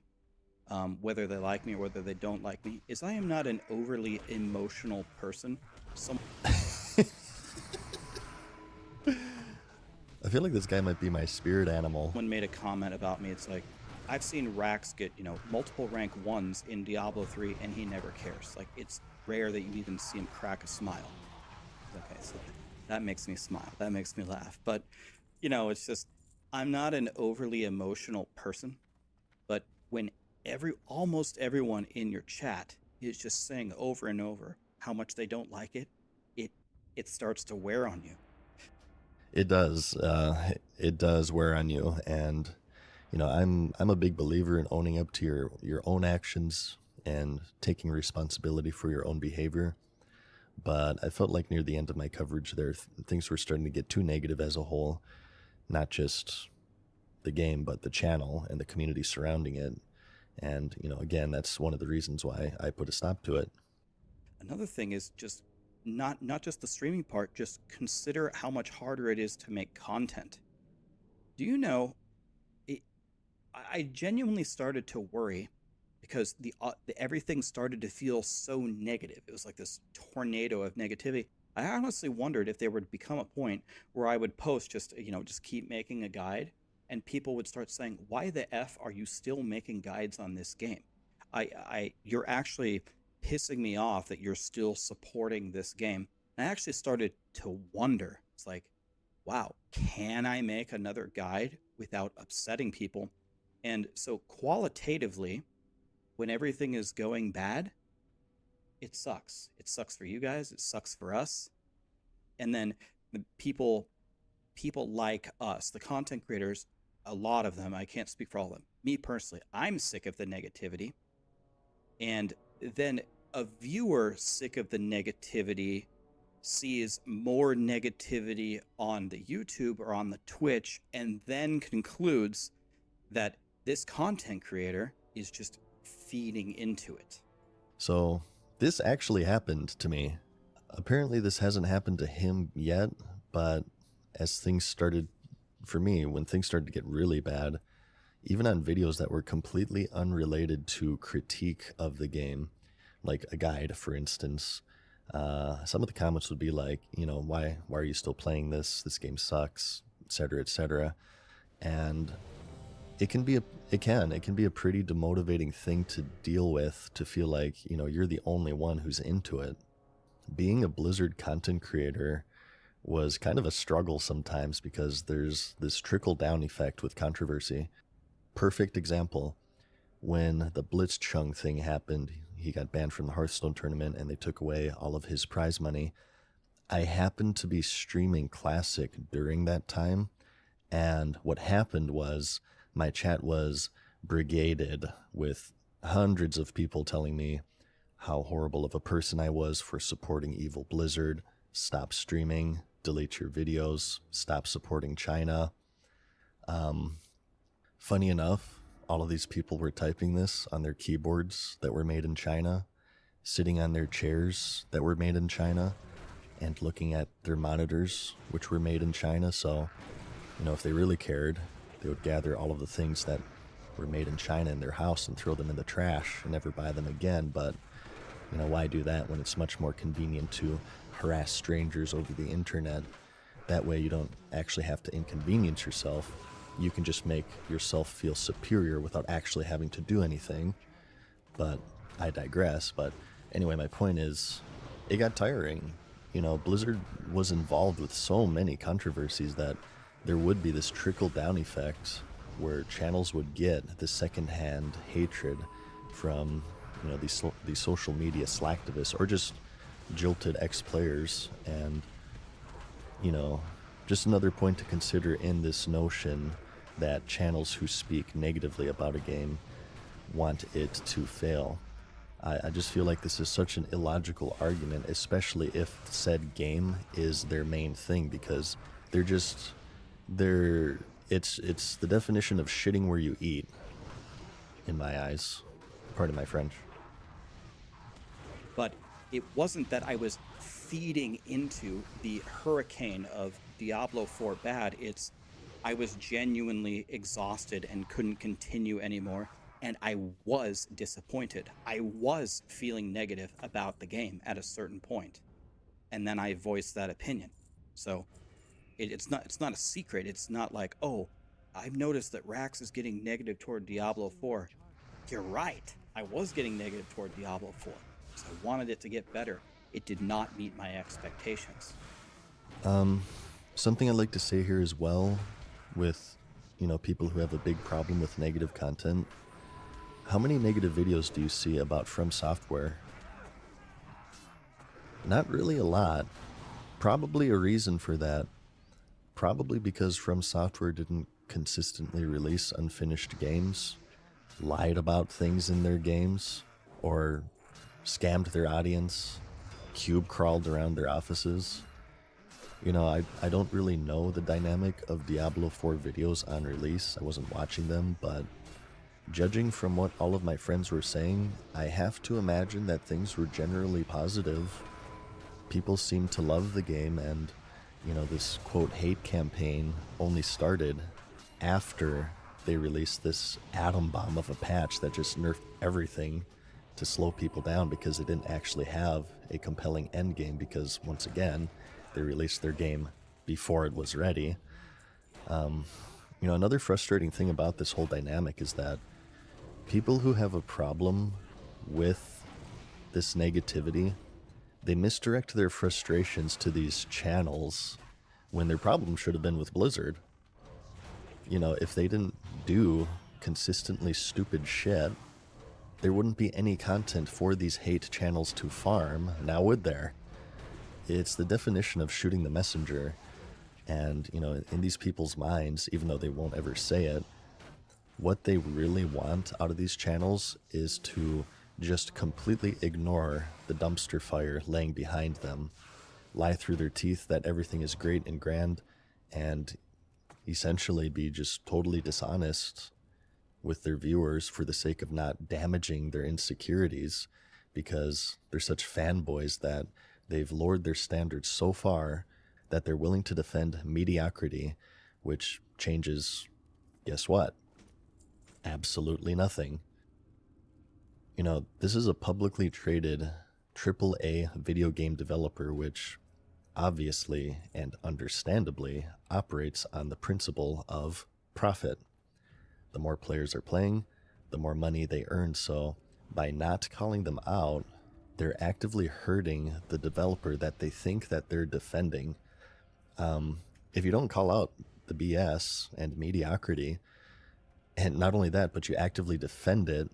whether they like me or whether they don't like me, is I am not an overly emotional person. I feel like this guy might be my spirit animal. Someone made a comment about me. It's like, I've seen Rax get, you know, multiple rank 1s in Diablo 3 and he never cares. Like, it's rare that you even see him crack a smile. Okay, so that makes me smile. That makes me laugh. But, you know, it's just, I'm not an overly emotional person. But when almost everyone in your chat is just saying over and over how much they don't like it, it starts to wear on you. It does. It does wear on you. And, you know, I'm a big believer in owning up to your own actions and taking responsibility for your own behavior. But I felt like near the end of my coverage there, things were starting to get too negative as a whole. Not just the game, but the channel and the community surrounding it. And, you know, again, that's one of the reasons why I put a stop to it. Another thing is just not just the streaming part, just consider how much harder it is to make content. Do you know, I genuinely started to worry because everything started to feel so negative. It was like this tornado of negativity. I honestly wondered if there would become a point where I would post just keep making a guide, and people would start saying, why the F are you still making guides on this game? You're actually pissing me off that you're still supporting this game. And I actually started to wonder. It's like, wow, can I make another guide without upsetting people? And so qualitatively, when everything is going bad, it sucks. It sucks for you guys. It sucks for us. And then the people like us, the content creators, a lot of them, I can't speak for all of them. Me personally, I'm sick of the negativity. And then a viewer sick of the negativity sees more negativity on the YouTube or on the Twitch and then concludes that this content creator is just feeding into it. So this actually happened to me. Apparently this hasn't happened to him yet, but as things started, for me, when things started to get really bad, even on videos that were completely unrelated to critique of the game, like a guide, for instance, some of the comments would be like, you know, why are you still playing this? This game sucks, etc., etc. And it can be a pretty demotivating thing to deal with, to feel like, you know, you're the only one who's into it. Being a Blizzard content creator was kind of a struggle sometimes because there's this trickle-down effect with controversy. Perfect example, when the Blitzchung thing happened, he got banned from the Hearthstone tournament and they took away all of his prize money. I happened to be streaming Classic during that time, and what happened was my chat was brigaded with hundreds of people telling me how horrible of a person I was for supporting evil Blizzard, stop streaming, delete your videos, stop supporting China. Funny enough, all of these people were typing this on their keyboards that were made in China, sitting on their chairs that were made in China, and looking at their monitors, which were made in China. So, you know, if they really cared, they would gather all of the things that were made in China in their house and throw them in the trash and never buy them again. But, you know, why do that when it's much more convenient to harass strangers over the internet? That way you don't actually have to inconvenience yourself. You can just make yourself feel superior without actually having to do anything. But I digress. But anyway, my point is, it got tiring. You know, Blizzard was involved with so many controversies that there would be this trickle-down effect where channels would get the secondhand hatred from, you know, these social media slacktivists or just jilted ex-players. And, you know, just another point to consider in this notion that channels who speak negatively about a game want it to fail. I just feel like this is such an illogical argument, especially if said game is their main thing, because it's the definition of shitting where you eat, in my eyes. Pardon my French. But it wasn't that I was feeding into the hurricane of Diablo 4 bad. It's I was genuinely exhausted and couldn't continue anymore, and I was disappointed. I was feeling negative about the game at a certain point, and then I voiced that opinion. So it's not a secret. It's not like, oh, I've noticed that Rax is getting negative toward Diablo 4. You're right. I was getting negative toward Diablo 4. So I wanted it to get better. It did not meet my expectations. Something I'd like to say here as well, with, you know, people who have a big problem with negative content. How many negative videos do you see about From Software? Not really a lot. Probably a reason for that. Probably because From Software didn't consistently release unfinished games, lied about things in their games, or scammed their audience, cube crawled around their offices. You know, I don't really know the dynamic of Diablo 4 videos on release. I wasn't watching them, but judging from what all of my friends were saying, I have to imagine that things were generally positive. People seemed to love the game, and, you know, this quote hate campaign only started after they released this atom bomb of a patch that just nerfed everything to slow people down, because it didn't actually have a compelling end game, because once again, they released their game before it was ready. You know, another frustrating thing about this whole dynamic is that people who have a problem with this negativity, they misdirect their frustrations to these channels when their problem should have been with Blizzard. You know, if they didn't do consistently stupid shit, there wouldn't be any content for these hate channels to farm, now would there? It's the definition of shooting the messenger. And, you know, in these people's minds, even though they won't ever say it, what they really want out of these channels is to just completely ignore the dumpster fire laying behind them, lie through their teeth that everything is great and grand, and essentially be just totally dishonest with their viewers for the sake of not damaging their insecurities, because they're such fanboys that they've lowered their standards so far that they're willing to defend mediocrity, which changes, guess what? Absolutely nothing. You know, this is a publicly traded AAA video game developer, which obviously and understandably operates on the principle of profit. The more players are playing, the more money they earn. So by not calling them out, they're actively hurting the developer that they think that they're defending. If you don't call out the BS and mediocrity, and not only that, but you actively defend it,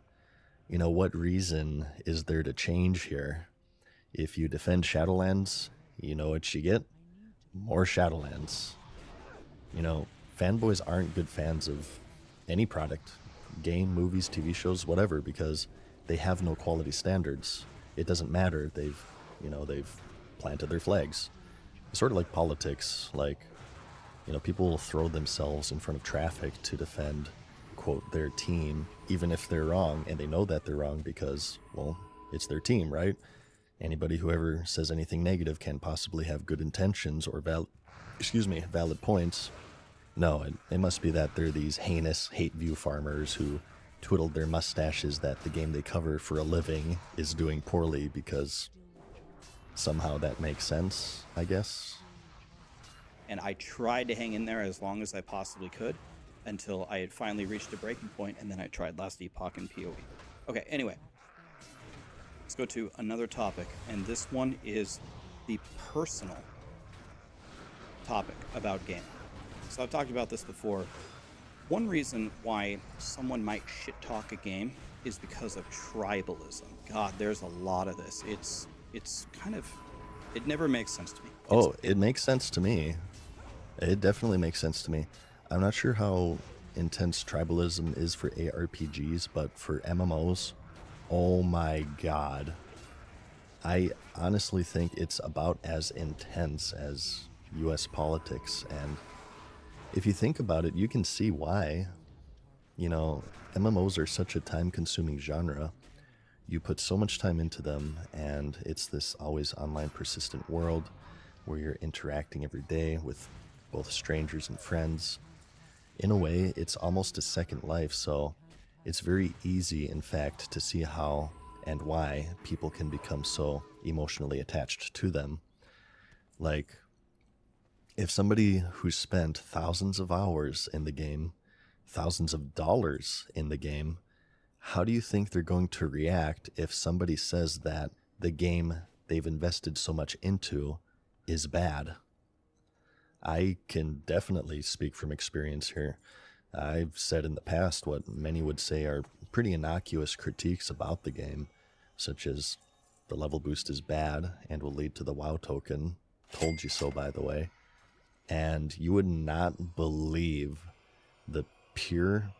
you know, what reason is there to change here? If you defend Shadowlands, you know what you get? More Shadowlands. You know, fanboys aren't good fans of any product, game, movies, TV shows, whatever, because they have no quality standards. It doesn't matter. They've planted their flags. It's sort of like politics. Like, you know, people will throw themselves in front of traffic to defend, quote, their team, even if they're wrong, and they know that they're wrong because, well, it's their team, right? Anybody who ever says anything negative can possibly have good intentions or valid points. No, it must be that they're these heinous hate view farmers who twiddled their mustaches that the game they cover for a living is doing poorly, because somehow that makes sense, I guess. And I tried to hang in there as long as I possibly could until I had finally reached a breaking point, and then I tried Last Epoch and PoE. Okay, anyway. Let's go to another topic, and this one is the personal topic about gaming. So I've talked about this before. One reason why someone might shit-talk a game is because of tribalism. God, there's a lot of this. It's kind of... It never makes sense to me. It makes sense to me. It definitely makes sense to me. I'm not sure how intense tribalism is for ARPGs, but for MMOs, oh my god. I honestly think it's about as intense as US politics, and if you think about it, you can see why. You know, MMOs are such a time-consuming genre. You put so much time into them, and it's this always online persistent world where you're interacting every day with both strangers and friends. In a way, it's almost a second life, so it's very easy, in fact, to see how and why people can become so emotionally attached to them. Like, if somebody who spent thousands of hours in the game, thousands of dollars in the game, how do you think they're going to react if somebody says that the game they've invested so much into is bad? I can definitely speak from experience here. I've said in the past what many would say are pretty innocuous critiques about the game, such as the level boost is bad and will lead to the WoW token. Told you so, by the way. And you would not believe the pure,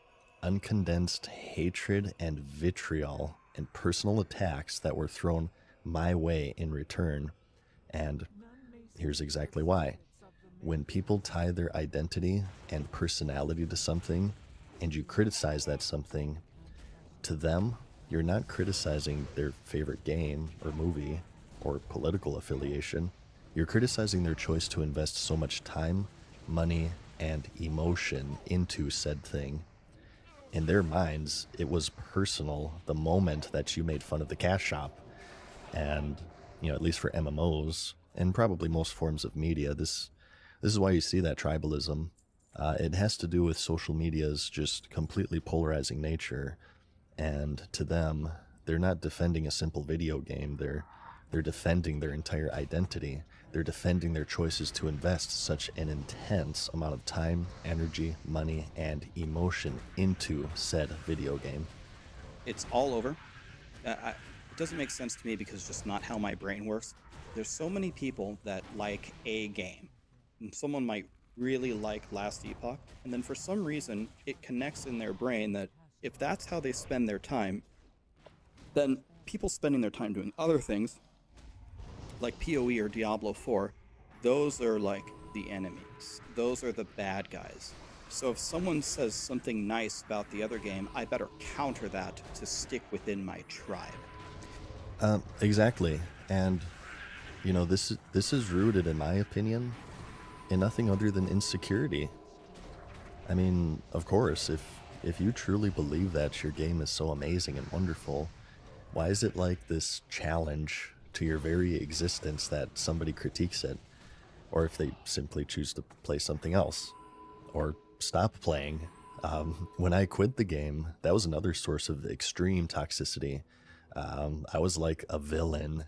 uncondensed hatred and vitriol and personal attacks that were thrown my way in return. And here's exactly why. When people tie their identity and personality to something, and you criticize that something, to them, you're not criticizing their favorite game or movie or political affiliation. You're criticizing their choice to invest so much time, money, and emotion into said thing. In their minds, it was personal the moment that you made fun of the cash shop. And, you know, at least for MMOs, and probably most forms of media, this is why you see that tribalism. It has to do with social media's just completely polarizing nature. And to them, they're not defending a simple video game. They're defending their entire identity. They're defending their choices to invest such an intense amount of time, energy, money, and emotion into said video game. It's all over. It doesn't make sense to me because it's just not how my brain works. There's so many people that like a game. And someone might really like Last Epoch, and then for some reason it connects in their brain that if that's how they spend their time, then people spending their time doing other things, like PoE or Diablo 4, those are like the enemies. Those are the bad guys. So if someone says something nice about the other game, I better counter that to stick within my tribe. Exactly. And, you know, this is rooted, in my opinion, in nothing other than insecurity. I mean, of course, if you truly believe that your game is so amazing and wonderful, why is it like this challenge to your very existence that somebody critiques it? Or if they simply choose to play something else or stop playing. When I quit the game, that was another source of extreme toxicity. I was like a villain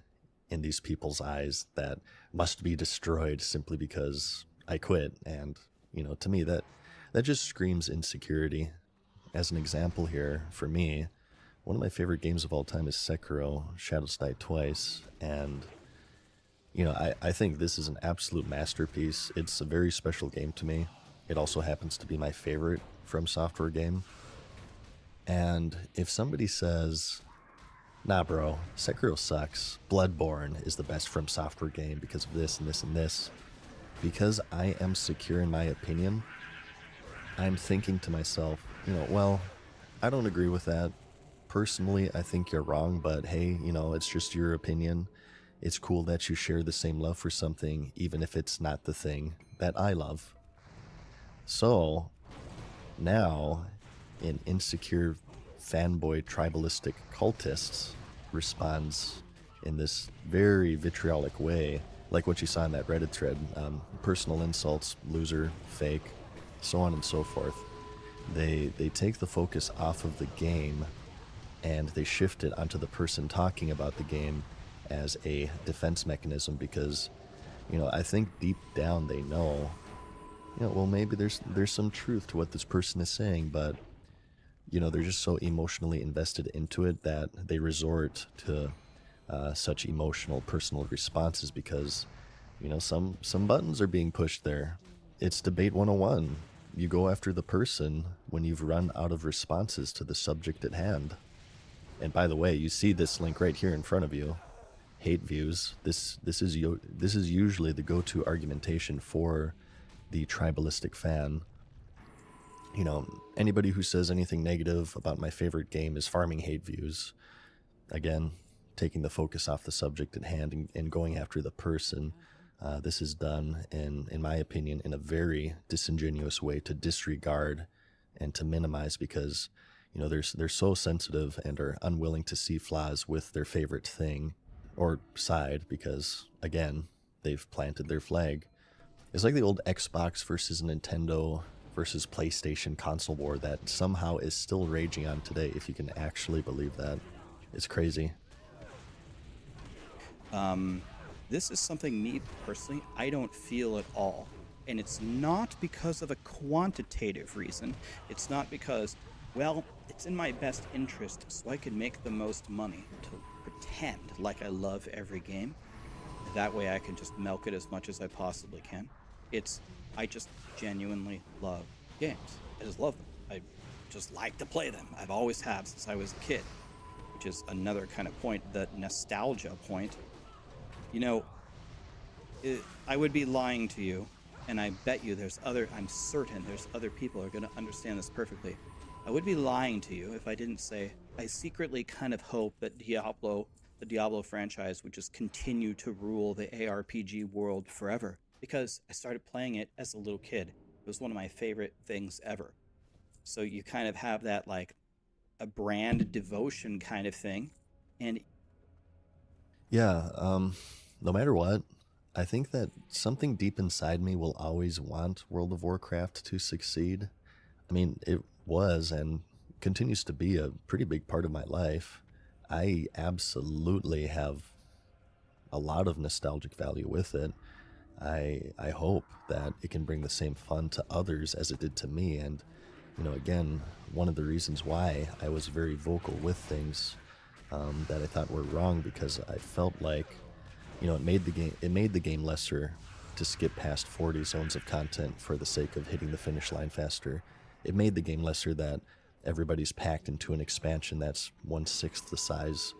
in these people's eyes that must be destroyed simply because I quit. And, you know, to me, that just screams insecurity. As an example here, for me, one of my favorite games of all time is Sekiro, Shadows Die Twice, and, you know, I think this is an absolute masterpiece. It's a very special game to me. It also happens to be my favorite From Software game. And if somebody says, nah bro, Sekiro sucks, Bloodborne is the best From Software game because of this and this and this, because I am secure in my opinion, I'm thinking to myself, you know, well, I don't agree with that. Personally, I think you're wrong, but hey, you know, it's just your opinion. It's cool that you share the same love for something, even if it's not the thing that I love. So, now, an insecure fanboy tribalistic cultist responds in this very vitriolic way, like what you saw in that Reddit thread. Personal insults, loser, fake, so on and so forth. They take the focus off of the game and they shift it onto the person talking about the game as a defense mechanism because, you know, I think deep down they know, you know, well, maybe there's some truth to what this person is saying, but, you know, they're just so emotionally invested into it that they resort to such emotional personal responses because, you know, some buttons are being pushed there. It's debate 101. You go after the person when you've run out of responses to the subject at hand. And by the way, you see this link right here in front of you. Hate views. This is usually the go-to argumentation for the tribalistic fan. You know, anybody who says anything negative about my favorite game is farming hate views. Again, taking the focus off the subject at hand and going after the person. This is done, in my opinion, in a very disingenuous way to disregard and to minimize because, you know, they're so sensitive and are unwilling to see flaws with their favorite thing or side because, again, they've planted their flag. It's like the old Xbox versus Nintendo versus PlayStation console war that somehow is still raging on today, if you can actually believe that. It's crazy. This is something, me personally, I don't feel at all. And it's not because of a quantitative reason. It's not because, well, it's in my best interest so I can make the most money to pretend like I love every game. That way I can just milk it as much as I possibly can. I just genuinely love games. I just love them. I just like to play them. I've always have since I was a kid, which is another kind of point, the nostalgia point. You know, I would be lying to you, and I bet you I'm certain there's other people who are going to understand this perfectly. I would be lying to you if I didn't say I secretly kind of hope that the Diablo franchise would just continue to rule the ARPG world forever, because I started playing it as a little kid. It was one of my favorite things ever. So you kind of have that, like, a brand devotion kind of thing, and Yeah, no matter what, I think that something deep inside me will always want World of Warcraft to succeed. I mean, it was and continues to be a pretty big part of my life. I absolutely have a lot of nostalgic value with it. I hope that it can bring the same fun to others as it did to me. And, you know, again, one of the reasons why I was very vocal with things that I thought were wrong, because I felt like, you know, it made the game lesser to skip past 40 zones of content for the sake of hitting the finish line faster. It made the game lesser that everybody's packed into an expansion that's 1/6 the size.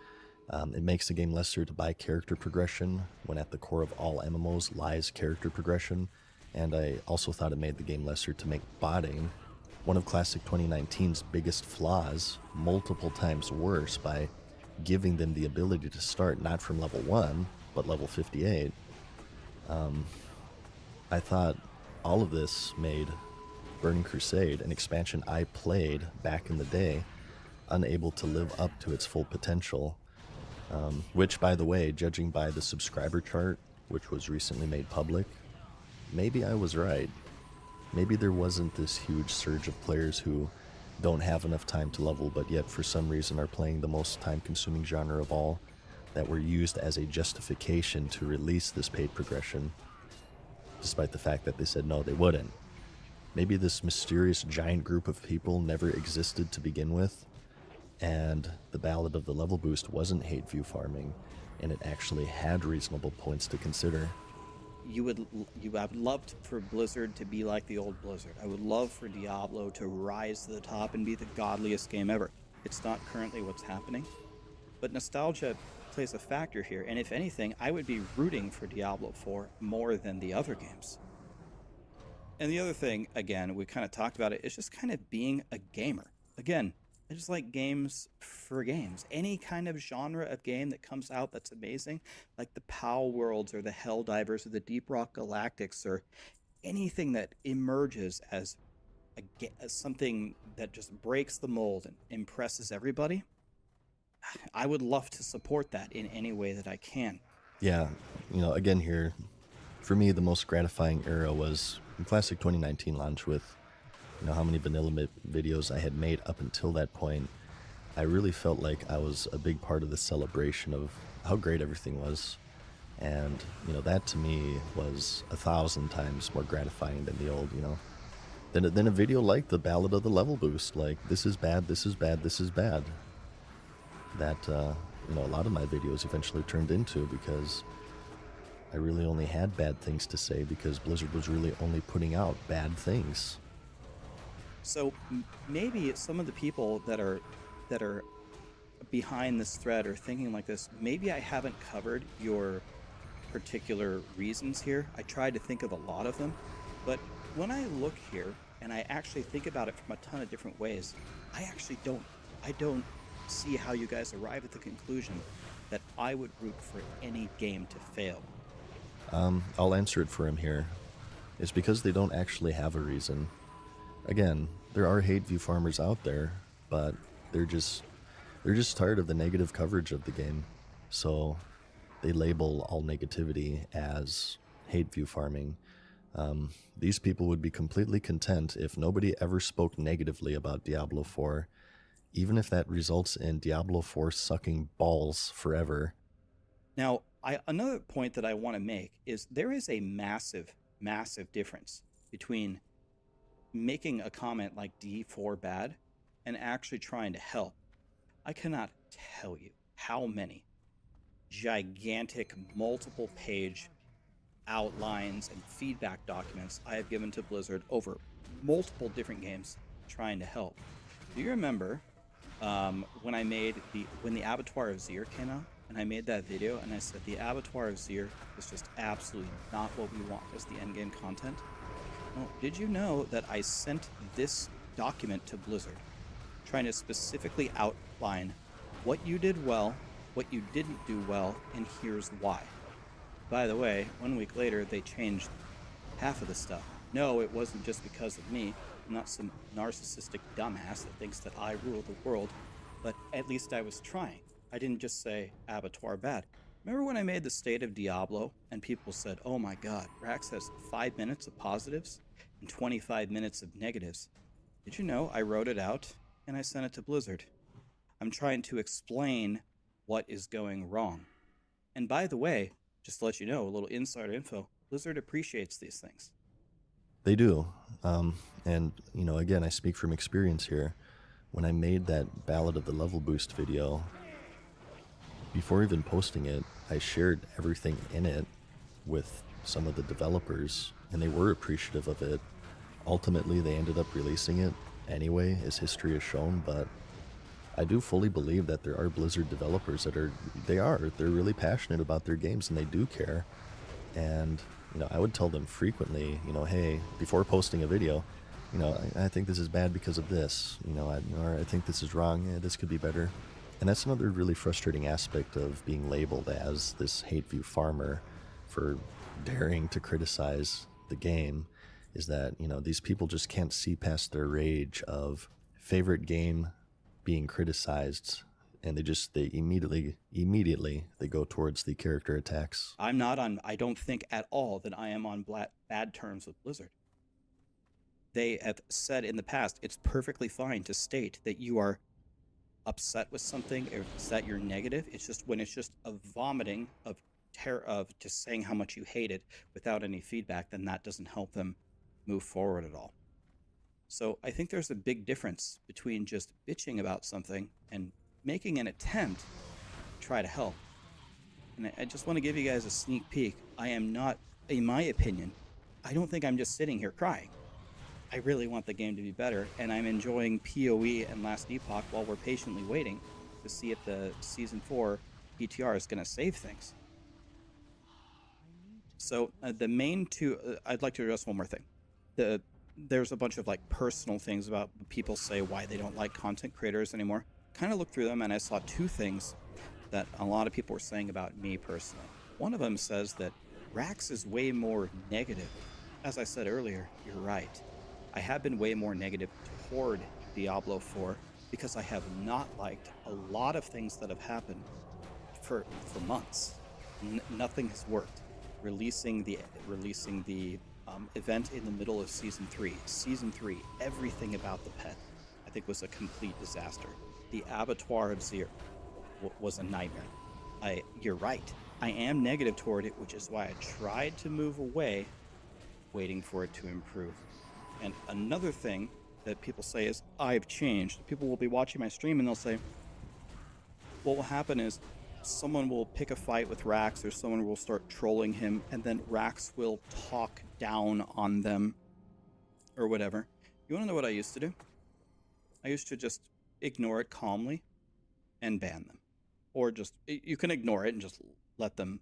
It makes the game lesser to buy character progression, when at the core of all MMOs lies character progression. And I also thought it made the game lesser to make botting, one of Classic 2019's biggest flaws, multiple times worse by giving them the ability to start not from level 1, but level 58. I thought all of this made Burning Crusade, an expansion I played back in the day, unable to live up to its full potential. Which, by the way, judging by the subscriber chart, which was recently made public, maybe I was right. Maybe there wasn't this huge surge of players who don't have enough time to level, but yet for some reason are playing the most time-consuming genre of all, that were used as a justification to release this paid progression, despite the fact that they said no, they wouldn't. Maybe this mysterious giant group of people never existed to begin with, and the Ballad of the Level Boost wasn't hate view farming, and it actually had reasonable points to consider. I would love for Blizzard to be like the old Blizzard. I would love for Diablo to rise to the top and be the godliest game ever. It's not currently what's happening, but nostalgia plays a factor here, and if anything, I would be rooting for Diablo 4 more than the other games. And the other thing, again, we kind of talked about it, is just kind of being a gamer. Again, I just like games for games. Any kind of genre of game that comes out that's amazing, like the POW Worlds or the Helldivers or the Deep Rock Galactics, or anything that emerges as something that just breaks the mold and impresses everybody, I would love to support that in any way that I can. Yeah, you know, again here, for me, the most gratifying era was in Classic 2019 launch with, you know, how many vanilla videos I had made up until that point. I really felt like I was a big part of the celebration of how great everything was. And, you know, that to me was 1,000 times more gratifying than the old, you know. Than a video like the Ballad of the Level Boost, like, this is bad, this is bad, this is bad. That, you know, a lot of my videos eventually turned into, because I really only had bad things to say, because Blizzard was really only putting out bad things. So maybe some of the people that are behind this thread are thinking like this, maybe I haven't covered your particular reasons here. I tried to think of a lot of them, but when I look here and I actually think about it from a ton of different ways, I don't see how you guys arrive at the conclusion that I would root for any game to fail. I'll answer it for him here. It's because they don't actually have a reason. Again, there are hate view farmers out there, but they're just tired of the negative coverage of the game. So they label all negativity as hate view farming. These people would be completely content if nobody ever spoke negatively about Diablo 4, even if that results in Diablo 4 sucking balls forever. Now, another point that I want to make is there is a massive, massive difference between making a comment like D4 bad and actually trying to help. I cannot tell you how many gigantic multiple page outlines and feedback documents I have given to Blizzard over multiple different games trying to help. Do you remember when the Abattoir of Zir came out, and I made that video and I said the Abattoir of Zir is just absolutely not what we want as the endgame content? Well, did you know that I sent this document to Blizzard trying to specifically outline what you did well, what you didn't do well, and here's why? By the way, 1 week later, they changed half of the stuff. No, it wasn't just because of me. I'm not some narcissistic dumbass that thinks that I rule the world, but at least I was trying. I didn't just say Abattoir bad. Remember when I made the State of Diablo and people said, oh my god, Rax has 5 minutes of positives and 25 minutes of negatives? Did you know I wrote it out and I sent it to Blizzard? I'm trying to explain what is going wrong. And by the way, just to let you know, a little insider info, Blizzard appreciates these things. They do. And, you know, again, I speak from experience here. When I made that Ballad of the Level Boost video, before even posting it, I shared everything in it with some of the developers, and they were appreciative of it. Ultimately, they ended up releasing it anyway, as history has shown, but I do fully believe that there are Blizzard developers that they're really passionate about their games, and they do care. And, you know, I would tell them frequently, you know, hey, before posting a video, you know, I think this is bad because of this, you know, or I think this is wrong, yeah, this could be better. And that's another really frustrating aspect of being labeled as this hate view farmer for daring to criticize the game, is that, you know, these people just can't see past their rage of favorite game being criticized, and they immediately they go towards the character attacks. I don't think at all that I am on bad terms with Blizzard. They have said in the past, it's perfectly fine to state that you are upset with something, or that you're negative. It's just when it's just a vomiting of terror, of just saying how much you hate it without any feedback, then that doesn't help them move forward at all. So I think there's a big difference between just bitching about something and making an attempt to try to help. And I just want to give you guys a sneak peek. I am not, in my opinion, I don't think I'm just sitting here crying. I really want the game to be better, and I'm enjoying PoE and Last Epoch while we're patiently waiting to see if the Season 4 PTR is going to save things. So the main two, I'd like to address one more thing. There's a bunch of like personal things about people say why they don't like content creators anymore. Kind of looked through them, and I saw two things that a lot of people were saying about me personally. One of them says that Rax is way more negative. As I said earlier, you're right. I have been way more negative toward Diablo 4 because I have not liked a lot of things that have happened for months. Nothing has worked. Releasing the event in the middle of Season 3. Season 3, everything about the pet, I think, was a complete disaster. The abattoir of Zir was a nightmare. You're right. I am negative toward it, which is why I tried to move away, waiting for it to improve. And another thing that people say is, I've changed. People will be watching my stream and they'll say, what will happen is someone will pick a fight with Rax, or someone will start trolling him, and then Rax will talk down on them or whatever. You want to know what I used to do? I used to just ignore it calmly and ban them. Or just, you can ignore it and just let them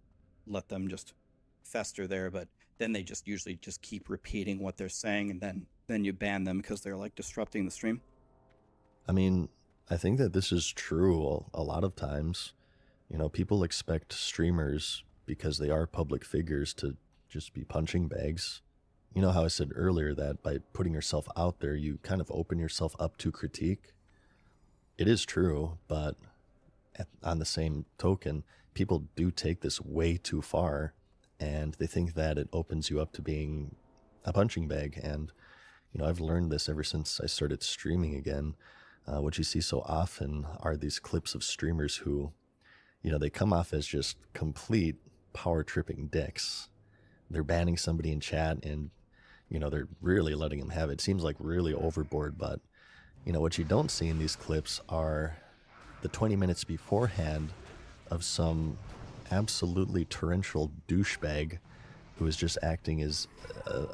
just fester there, but then they just usually just keep repeating what they're saying, and then you ban them because they're like disrupting the stream. I mean, I think that this is true a lot of times. You know, people expect streamers, because they are public figures, to just be punching bags. You know how I said earlier that by putting yourself out there, you kind of open yourself up to critique? It is true, but on the same token, people do take this way too far, and they think that it opens you up to being a punching bag. And, you know, I've learned this ever since I started streaming again. What you see so often are these clips of streamers who, you know, they come off as just complete power-tripping dicks. They're banning somebody in chat, and, you know, they're really letting them have it. It seems like really overboard, but, you know, what you don't see in these clips are the 20 minutes beforehand of some absolutely torrential douchebag who is just acting as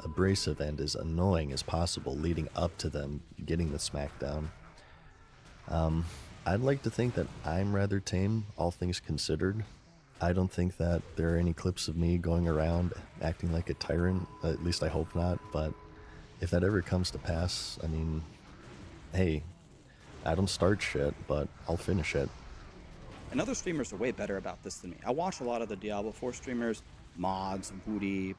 abrasive and as annoying as possible leading up to them getting the smackdown. I'd like to think that I'm rather tame, all things considered. I don't think that there are any clips of me going around acting like a tyrant. At least I hope not. But if that ever comes to pass, I mean, hey, I don't start shit, but I'll finish it. And other streamers are way better about this than me. I watch a lot of the Diablo 4 streamers, Mods, Woody,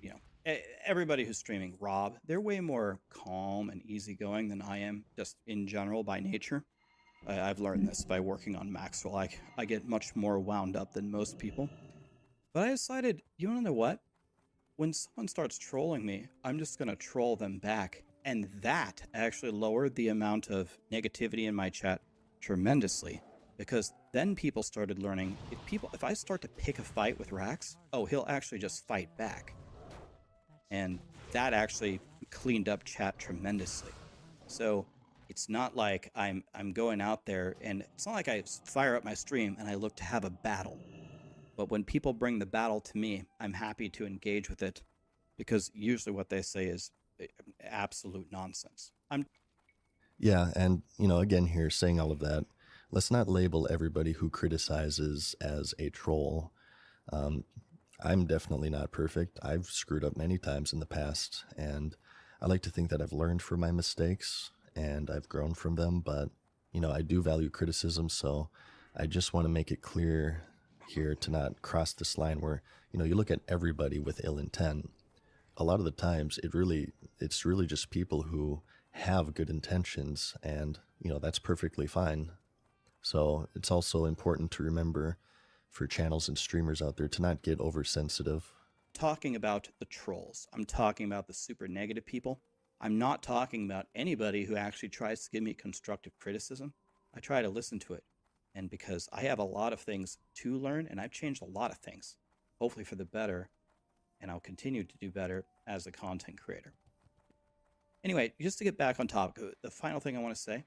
you know, everybody who's streaming, Rob. They're way more calm and easygoing than I am, just in general by nature. I've learned this by working on Maxwell. I get much more wound up than most people. But I decided, you want to know what? When someone starts trolling me, I'm just going to troll them back. And that actually lowered the amount of negativity in my chat tremendously. because then people started learning if I start to pick a fight with Rax, oh, he'll actually just fight back. And that actually cleaned up chat tremendously. So it's not like I'm going out there, and it's not like I fire up my stream and I look to have a battle. But when people bring the battle to me, I'm happy to engage with it, because usually what they say is absolute nonsense. Yeah, and, again here, saying all of that, let's not label everybody who criticizes as a troll. I'm definitely not perfect. I've screwed up many times in the past, and I like to think that I've learned from my mistakes, and I've grown from them, but, I do value criticism, so I just want to make it clear here to not cross this line where, you look at everybody with ill intent. A lot of the times, it's really just people who have good intentions, and that's perfectly fine. So it's also important to remember for channels and streamers out there to not get oversensitive. Talking about the trolls, I'm talking about the super negative people. I'm not talking about anybody who actually tries to give me constructive criticism. I try to listen to it, and because I have a lot of things to learn, and I've changed a lot of things, hopefully for the better, and I'll continue to do better as a content creator. Anyway, just to get back on topic, the final thing I want to say,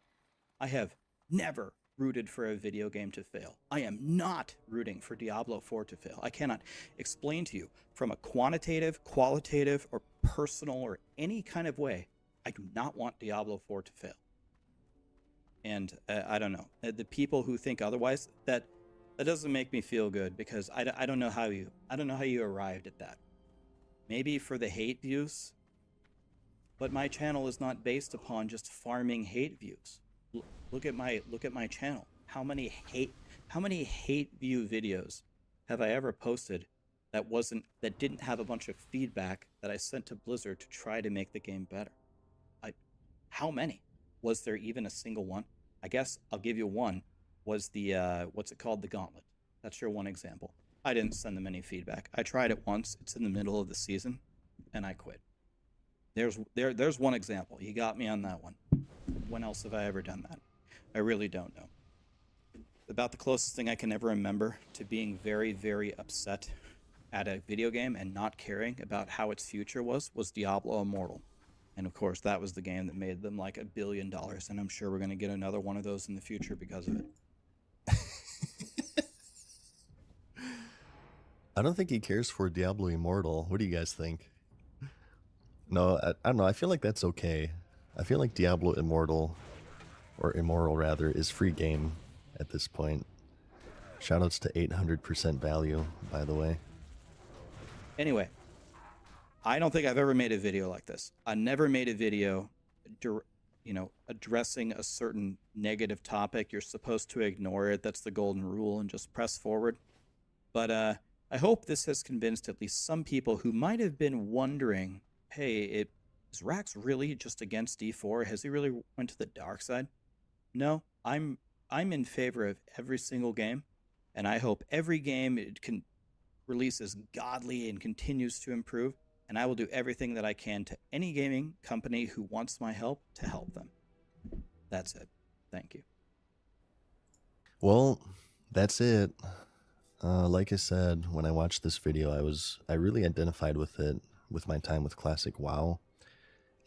I have never rooted for a video game to fail. I am not rooting for Diablo 4 to fail. I cannot explain to you from a quantitative, qualitative, or personal or any kind of way, I do not want Diablo 4 to fail. And I don't know. The people who think otherwise, that doesn't make me feel good, because I don't know how you arrived at that. Maybe for the hate views, but my channel is not based upon just farming hate views. Look at my channel. How many hate view videos have I ever posted that didn't have a bunch of feedback that I sent to Blizzard to try to make the game better? How many? Was there even a single one? I guess I'll give you one. Was the what's it called? The Gauntlet. That's your one example. I didn't send them any feedback. I tried it once. It's in the middle of the season, and I quit. There's one example. You got me on that one. When else have I ever done that? I really don't know. About the closest thing I can ever remember to being very, very upset at a video game and not caring about how its future was Diablo Immortal. And of course, that was the game that made them like $1 billion, and I'm sure we're going to get another one of those in the future because of it. I don't think he cares for Diablo Immortal. What do you guys think? No, I don't know. I feel like that's okay. I feel like Diablo Immortal, or Immoral rather, is free game at this point. Shoutouts to 800% value, by the way. Anyway, I don't think I've ever made a video like this. I never made a video, addressing a certain negative topic. You're supposed to ignore it. That's the golden rule, and just press forward. But I hope this has convinced at least some people who might have been wondering, hey, is Rax really just against D4? Has he really went to the dark side? No, I'm in favor of every single game, and I hope every game it can releases godly and continues to improve, and I will do everything that I can to any gaming company who wants my help to help them. That's it. Thank you. Well, that's it. Like I said, when I watched this video, I really identified with it, with my time with Classic WoW,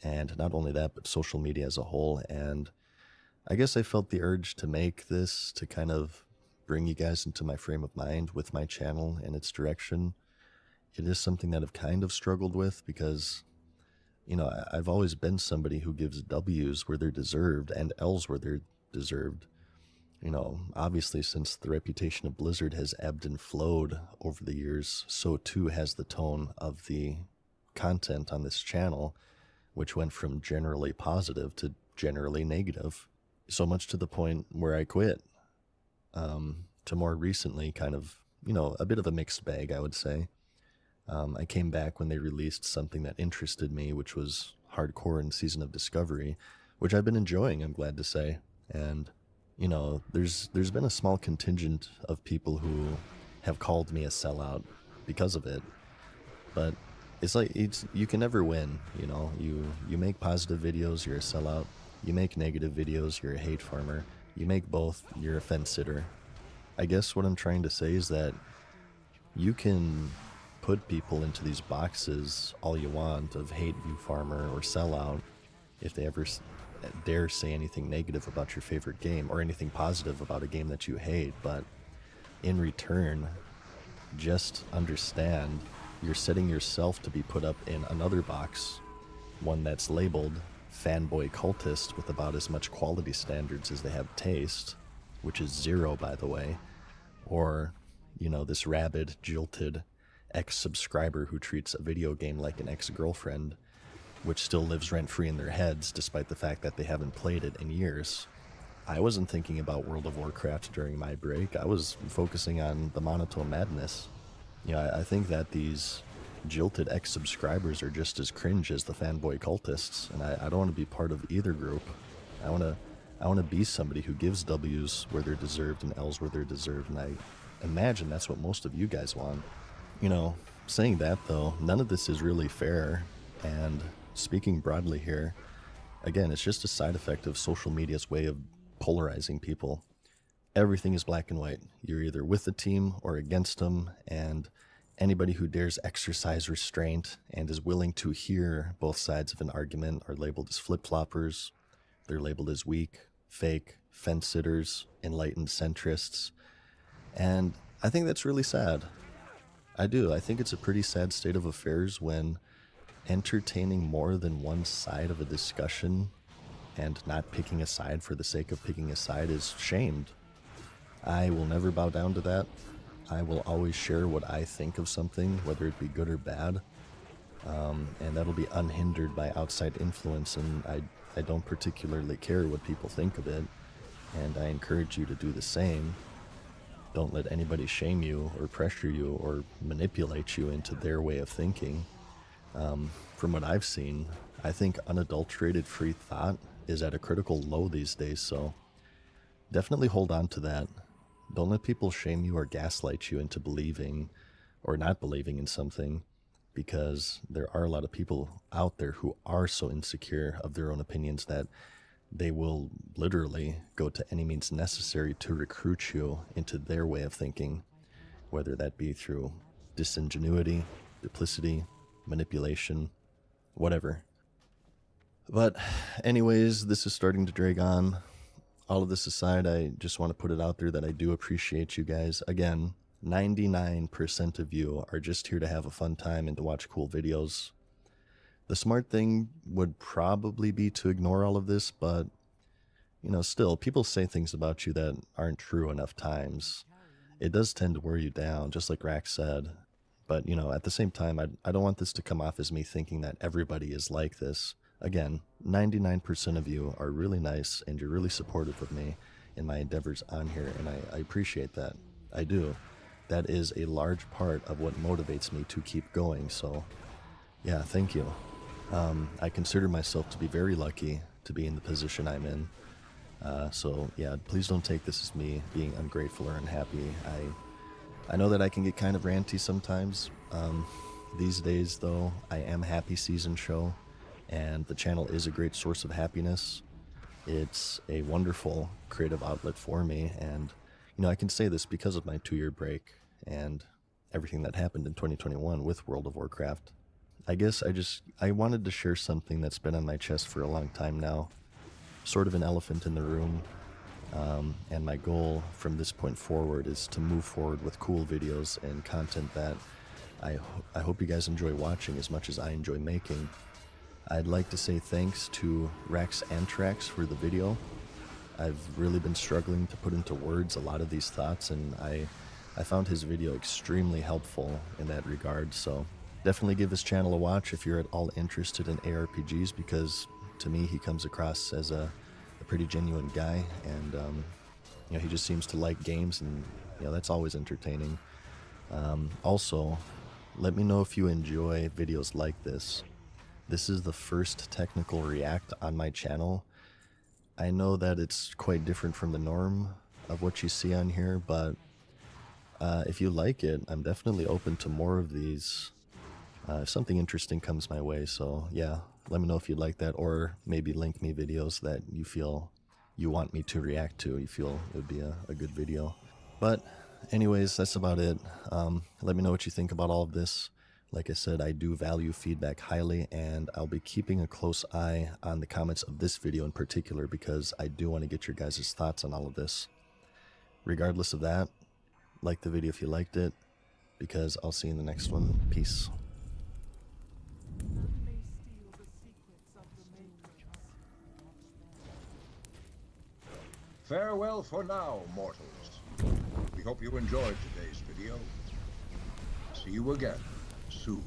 and not only that, but social media as a whole. And I guess I felt the urge to make this to kind of bring you guys into my frame of mind with my channel and its direction. It is something that I've kind of struggled with because, I've always been somebody who gives W's where they're deserved and L's where they're deserved. Obviously, since the reputation of Blizzard has ebbed and flowed over the years, so too has the tone of the content on this channel, which went from generally positive to generally negative, so much to the point where I quit, to more recently kind of, a bit of a mixed bag, I would say. I came back when they released something that interested me, which was Hardcore and Season of Discovery, which I've been enjoying, I'm glad to say. And there's been a small contingent of people who have called me a sellout because of it. But it's like, you can never win, you make positive videos, you're a sellout. You make negative videos, you're a hate farmer. You make both, you're a fence sitter. I guess what I'm trying to say is that you can put people into these boxes all you want of hate, view farmer, or sellout if they ever dare say anything negative about your favorite game or anything positive about a game that you hate, but in return, just understand you're setting yourself to be put up in another box, one that's labeled fanboy cultist with about as much quality standards as they have taste, which is 0 by the way, or, you know, this rabid, jilted ex-subscriber who treats a video game like an ex-girlfriend, which still lives rent-free in their heads despite the fact that they haven't played it in years. I wasn't thinking about World of Warcraft during my break. I was focusing on the monotone madness. You know, I think that these jilted ex-subscribers are just as cringe as the fanboy cultists, and I don't want to be part of either group. I want to be somebody who gives W's where they're deserved and L's where they're deserved, and I imagine that's what most of you guys want. You know, saying that though, none of this is really fair, and speaking broadly here, again, it's just a side effect of social media's way of polarizing people. Everything is black and white. You're either with the team or against them, and anybody who dares exercise restraint and is willing to hear both sides of an argument are labeled as flip-floppers. They're labeled as weak, fake, fence-sitters, enlightened centrists, and I think that's really sad. I do. I think it's a pretty sad state of affairs when entertaining more than one side of a discussion and not picking a side for the sake of picking a side is shamed. I will never bow down to that. I will always share what I think of something, whether it be good or bad, and that'll be unhindered by outside influence, and I don't particularly care what people think of it, and I encourage you to do the same. Don't let anybody shame you or pressure you or manipulate you into their way of thinking. From what I've seen, I think unadulterated free thought is at a critical low these days, so definitely hold on to that. Don't let people shame you or gaslight you into believing or not believing in something, because there are a lot of people out there who are so insecure of their own opinions that they will literally go to any means necessary to recruit you into their way of thinking, whether that be through disingenuity, duplicity, manipulation, whatever. But anyways, this is starting to drag on. All of this aside, I just want to put it out there that I do appreciate you guys. Again, 99% of you are just here to have a fun time and to watch cool videos. The smart thing would probably be to ignore all of this, but, you know, still, people say things about you that aren't true enough times. It does tend to wear you down, just like Rax said. But, you know, at the same time, I don't want this to come off as me thinking that everybody is like this. Again, 99% of you are really nice, and you're really supportive of me in my endeavors on here, and I appreciate that. I do. That is a large part of what motivates me to keep going, so yeah, thank you. I consider myself to be very lucky to be in the position I'm in. So yeah, please don't take this as me being ungrateful or unhappy. I know that I can get kind of ranty sometimes. These days, though, I am Happy Season Show, and the channel is a great source of happiness. It's a wonderful creative outlet for me, and, you know, I can say this because of my 2-year break and everything that happened in 2021 with World of Warcraft. I guess I wanted to share something that's been on my chest for a long time now, sort of an elephant in the room, and my goal from this point forward is to move forward with cool videos and content that I hope you guys enjoy watching as much as I enjoy making. I'd like to say thanks to Rax Antrax for the video. I've really been struggling to put into words a lot of these thoughts, and I found his video extremely helpful in that regard, so definitely give his channel a watch if you're at all interested in ARPGs, because to me he comes across as a pretty genuine guy, and you know, he just seems to like games, and you know, that's always entertaining. Also, let me know if you enjoy videos like this. This is the first technical react on my channel. I know that it's quite different from the norm of what you see on here, but if you like it, I'm definitely open to more of these if something interesting comes my way. So yeah, let me know if you'd like that, or maybe link me videos that you feel you want me to react to. You feel it would be a good video. But anyways, that's about it. Let me know what you think about all of this. Like I said, I do value feedback highly, and I'll be keeping a close eye on the comments of this video in particular because I do want to get your guys' thoughts on all of this. Regardless of that, like the video if you liked it, because I'll see you in the next one. Peace. Farewell for now, mortals. We hope you enjoyed today's video. See you again soon.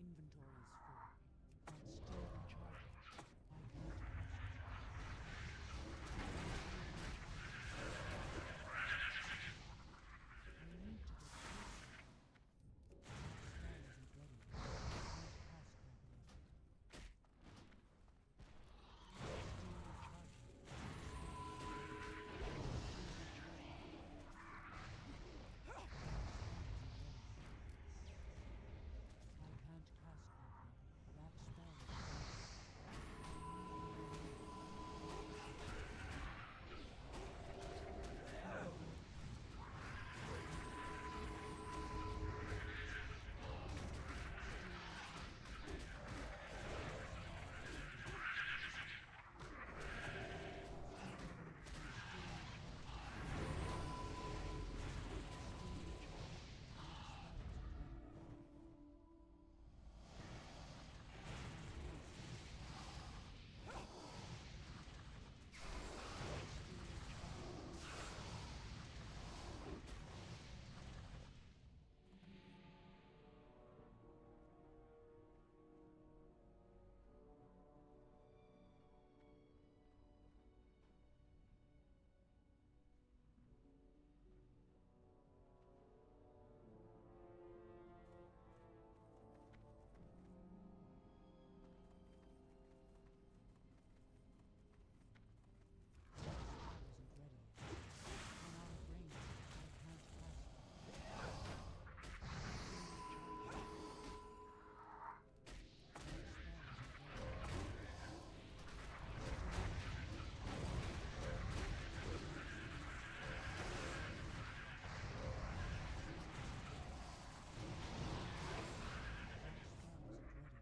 inventory is full. But still recharging. I can't cast it. I need to get closer. That spell isn't ready. I can't cast that yet. Still recharging. I can't cast that yet. That spell is ready.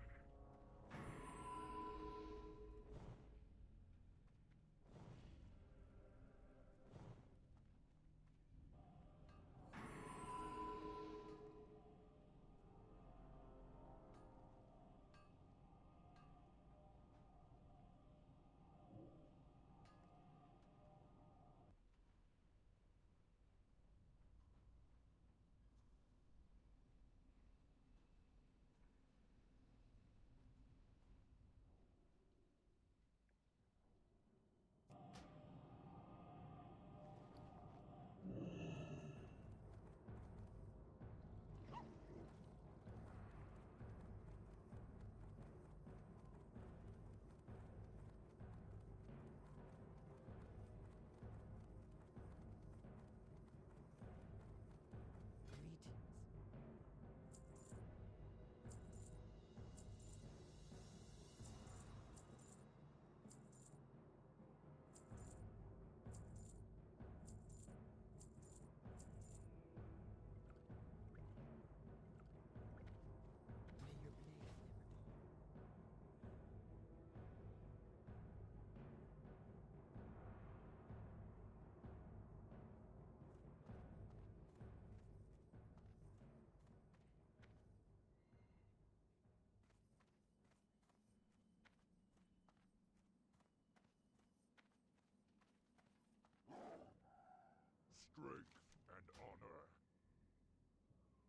Strength and honor.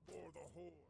For the Horde.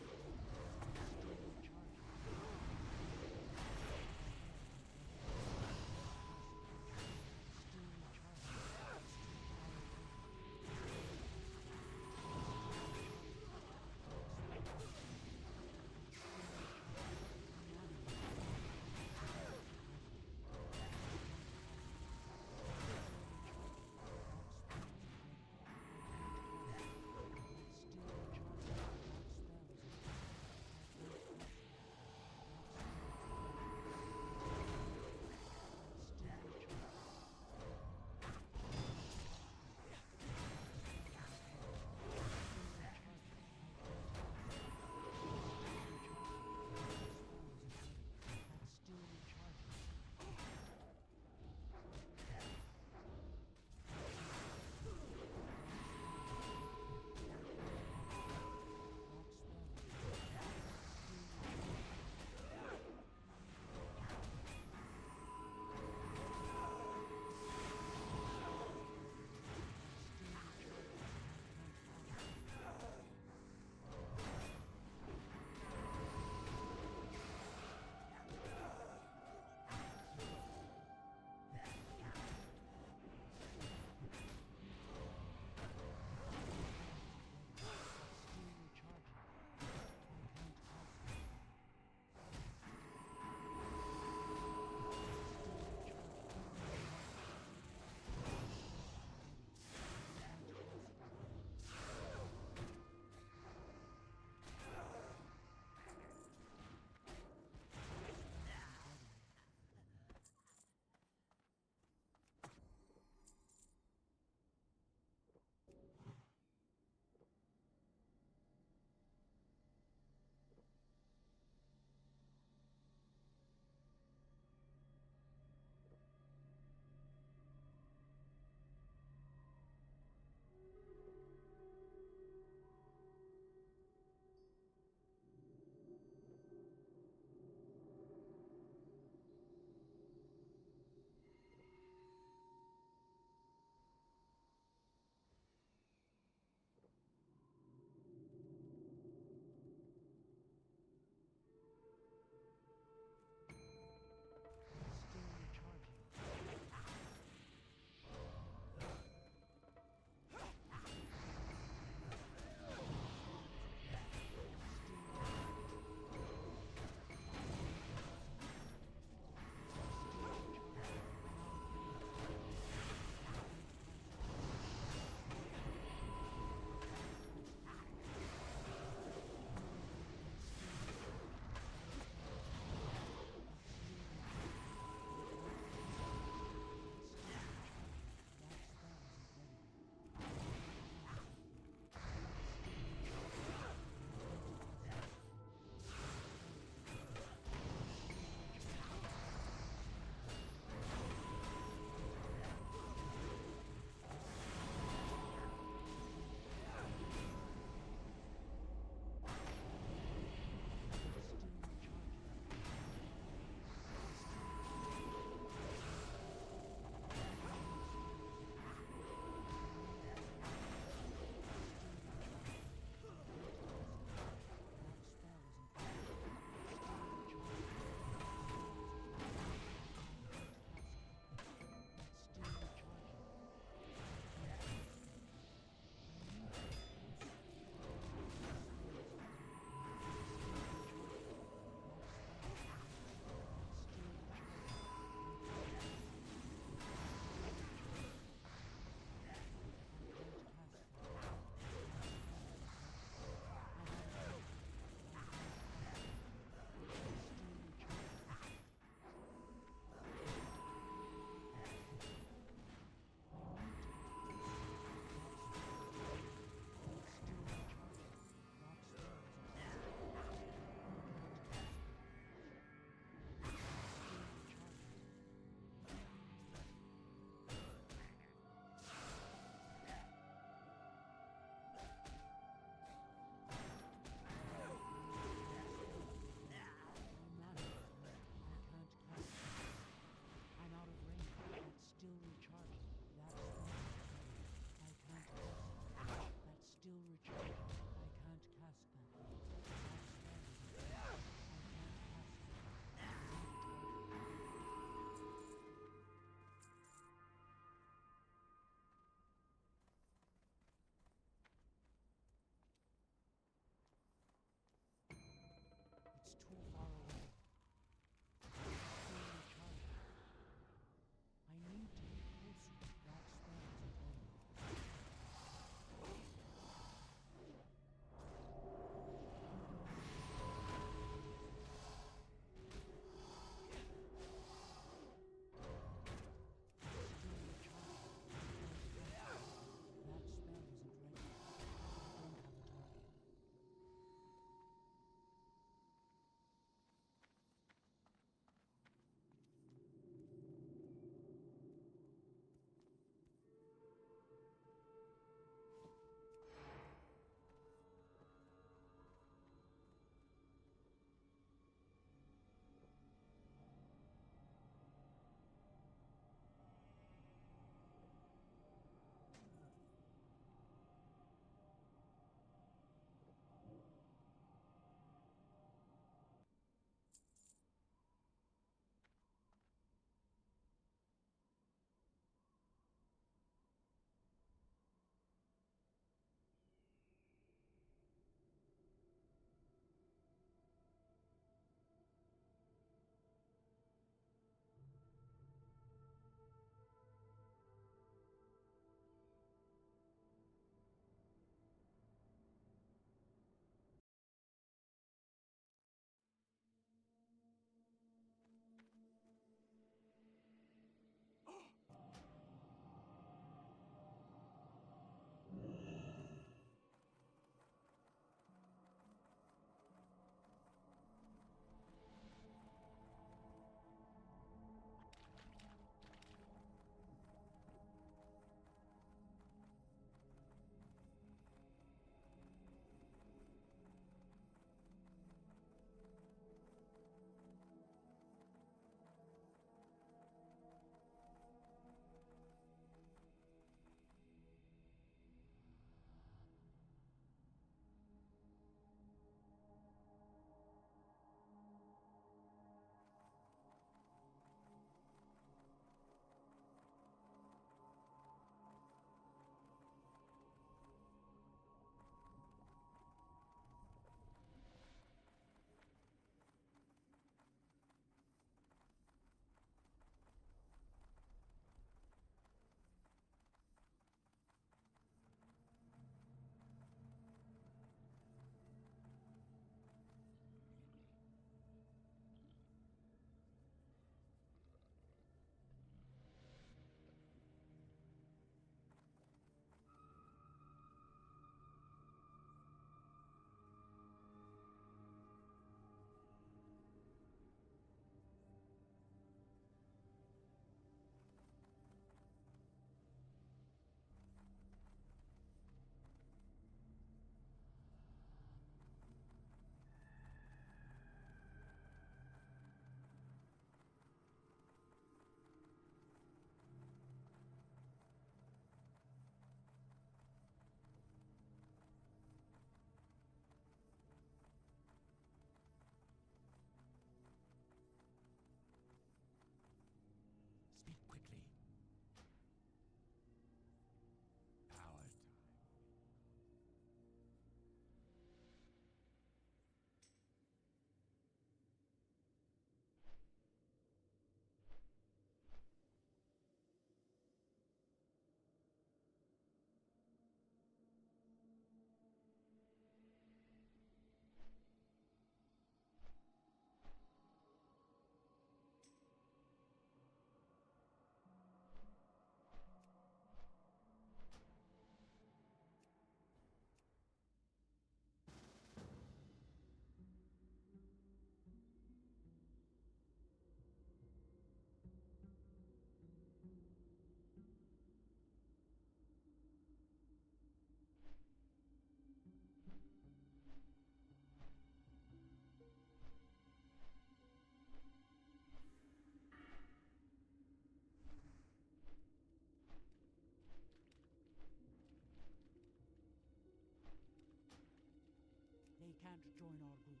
can't join our group.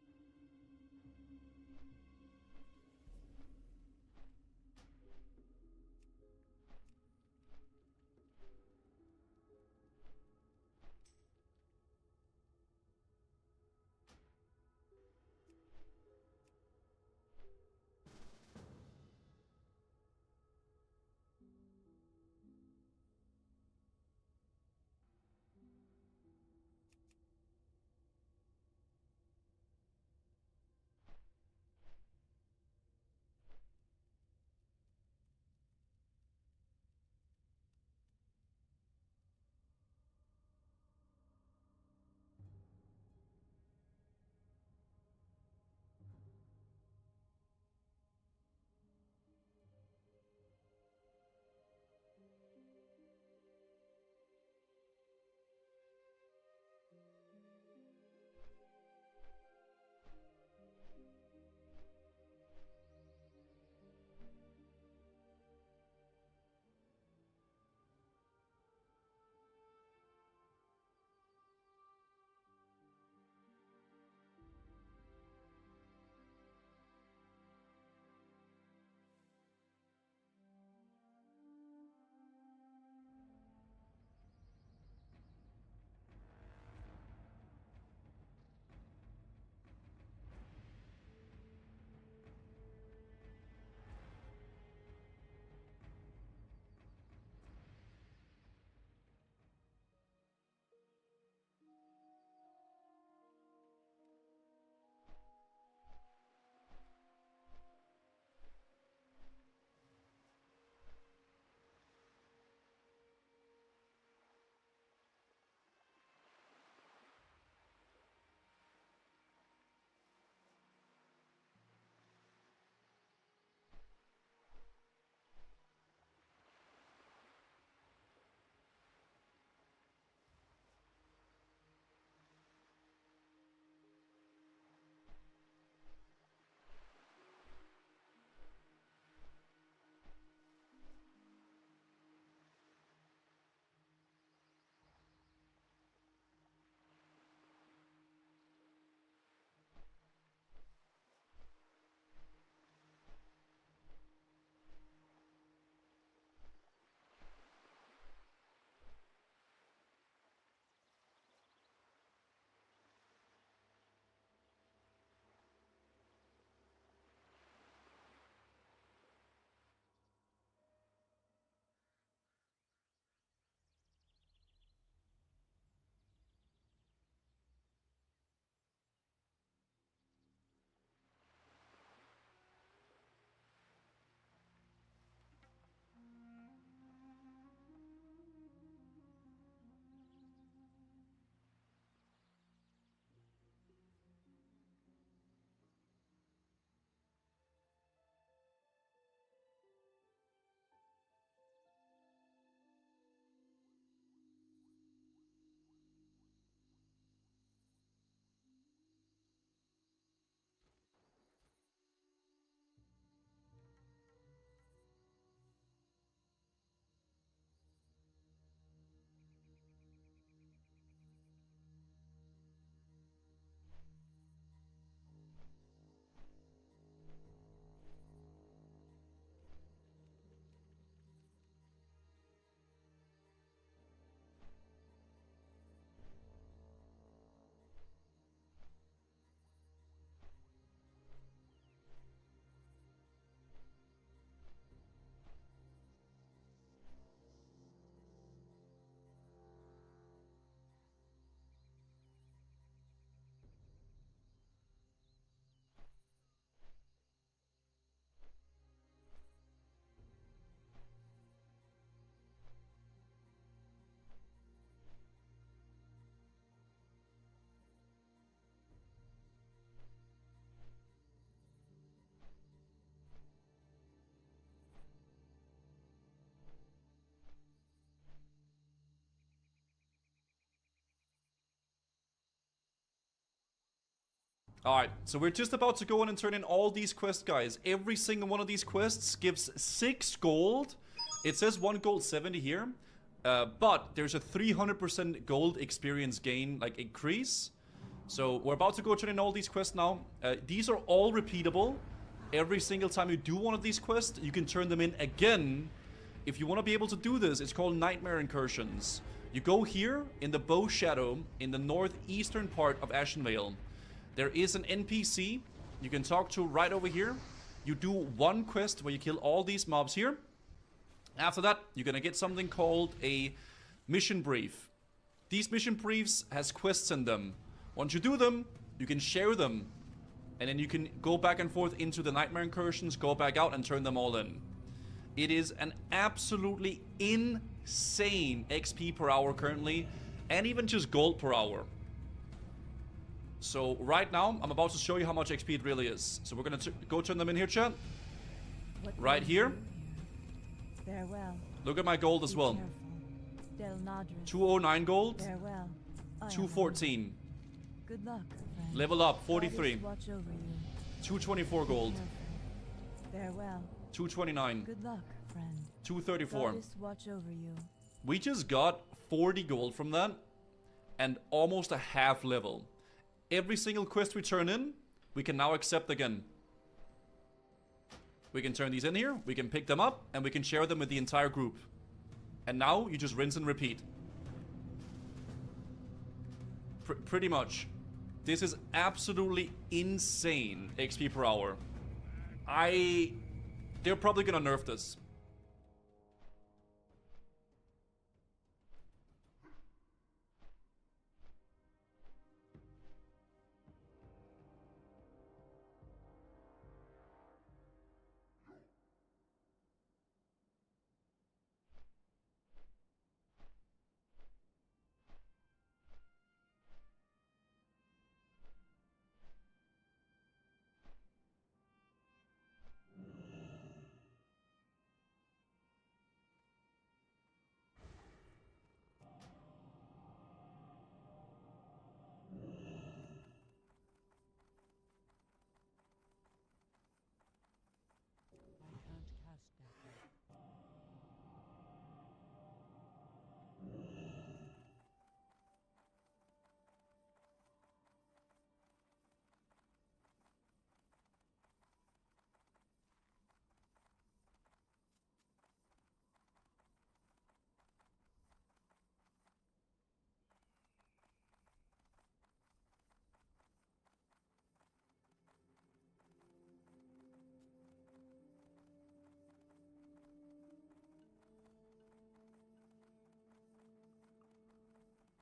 Alright, so we're just about to go in and turn in all these quests, guys. Every single one of these quests gives 6 gold. It says 1 gold 70 here. But there's a 300% gold experience gain, like, increase. So we're about to go turn in all these quests now. These are all repeatable. Every single time you do one of these quests, you can turn them in again. If you want to be able to do this, it's called Nightmare Incursions. You go here in the Bow Shadow in the northeastern part of Ashenvale. There is an NPC you can talk to right over here. You do one quest where you kill all these mobs here. After that, you're gonna get something called a mission brief. These mission briefs has quests in them. Once you do them, you can share them. And then you can go back and forth into the Nightmare Incursions, go back out and turn them all in. It is an absolutely insane XP per hour currently, and even just gold per hour. So right now, I'm about to show you how much XP it really is. So we're gonna go turn them in here, chat. Right here. Farewell. Look at my gold as well. 209 gold. Farewell. 214. Good luck, friend. Level up, 43. Watch over you. 224 gold. Farewell. 229. Good luck, friend. 234. Watch over you. We just got 40 gold from that, and almost a half level. Every single quest we turn in, we can now accept again. We can turn these in here, we can pick them up, and we can share them with the entire group. And now, you just rinse and repeat. Pretty much. This is absolutely insane XP per hour. They're probably gonna nerf this.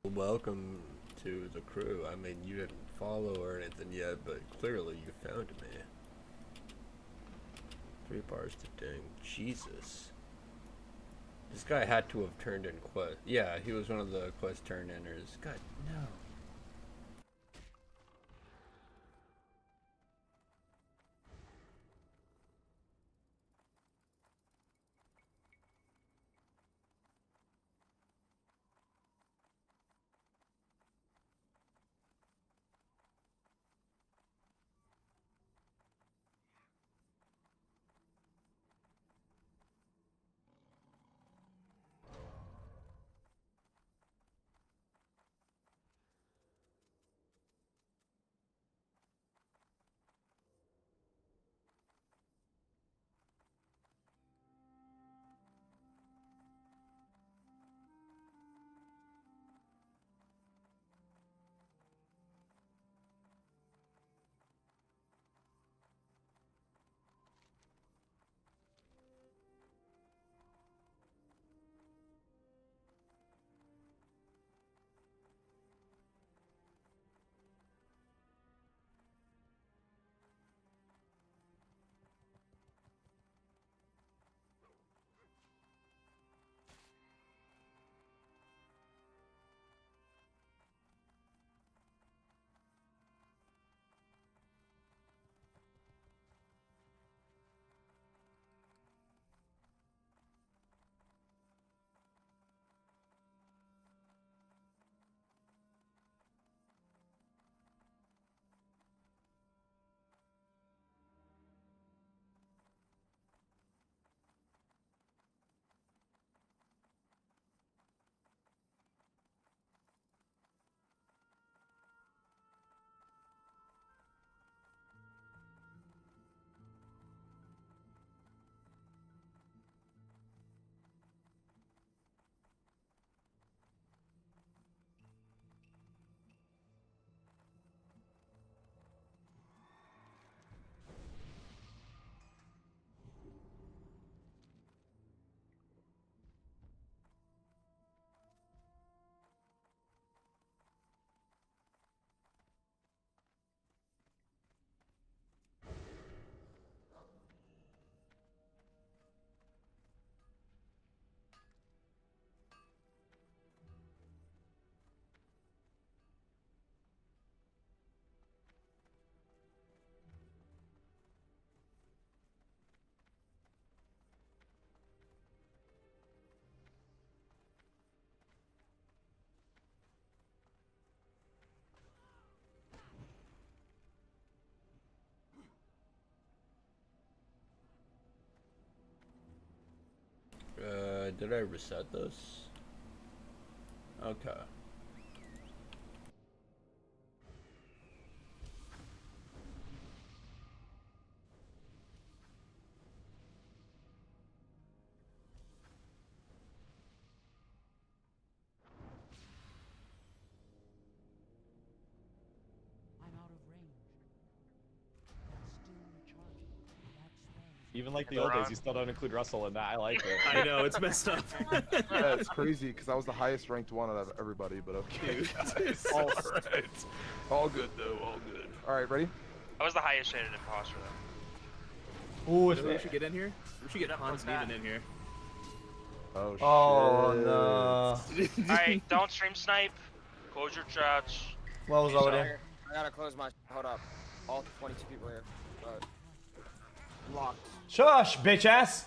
Welcome to the crew. I mean, you didn't follow or anything yet, but clearly you found me. 3 bars to ding. Jesus. This guy had to have turned in quest. Yeah, he was one of the quest turn-inners. God, no. Did I reset this? Okay. I'm out of range. That's still recharging. That's spell. Even like the old days, you still don't include Russell in that. I like it. I know, it's messed up. Yeah, it's crazy because I was the highest ranked one out of everybody, but okay. All right. All good though, all good. All right, ready? I was the highest rated imposter though. Ooh, we should get in here. We should get Hans Neiman in here. Oh shit. Oh no. Alright, don't stream snipe. Close your chats. What was over there? I gotta close my. Hold up. All 22 people here. Locked. Shush, bitch ass.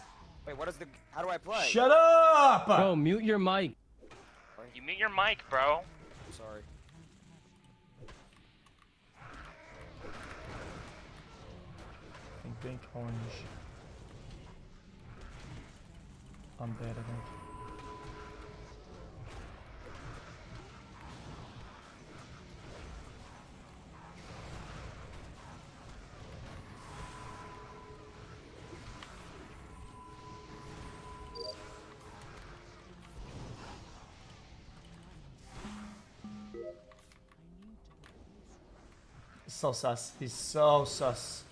Wait, what is the? How do I play? Shut up. Bro, mute your mic. You mute your mic, bro. I'm sorry. Pink, orange. I'm dead, I think. So sus. He's so sus.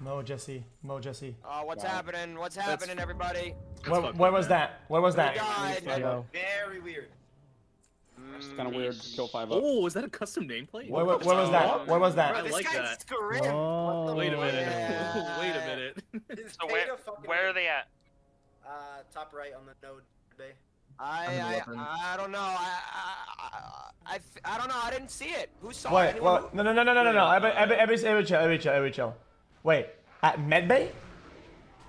Mo Jesse. Mo Jesse. What's happening? What's happening, everybody? Where was that? Where was that? Very weird. It's kind of weird. Kill 5 up. Oh, is that a custom nameplate? Where was that? Where was that? I like that. Oh, wait a minute. Wait a minute. So where are they at? Top right on the node bay. I don't know. I don't know. I didn't see it. Who saw it? Wait. No. Every chill. Wait. At Medbay?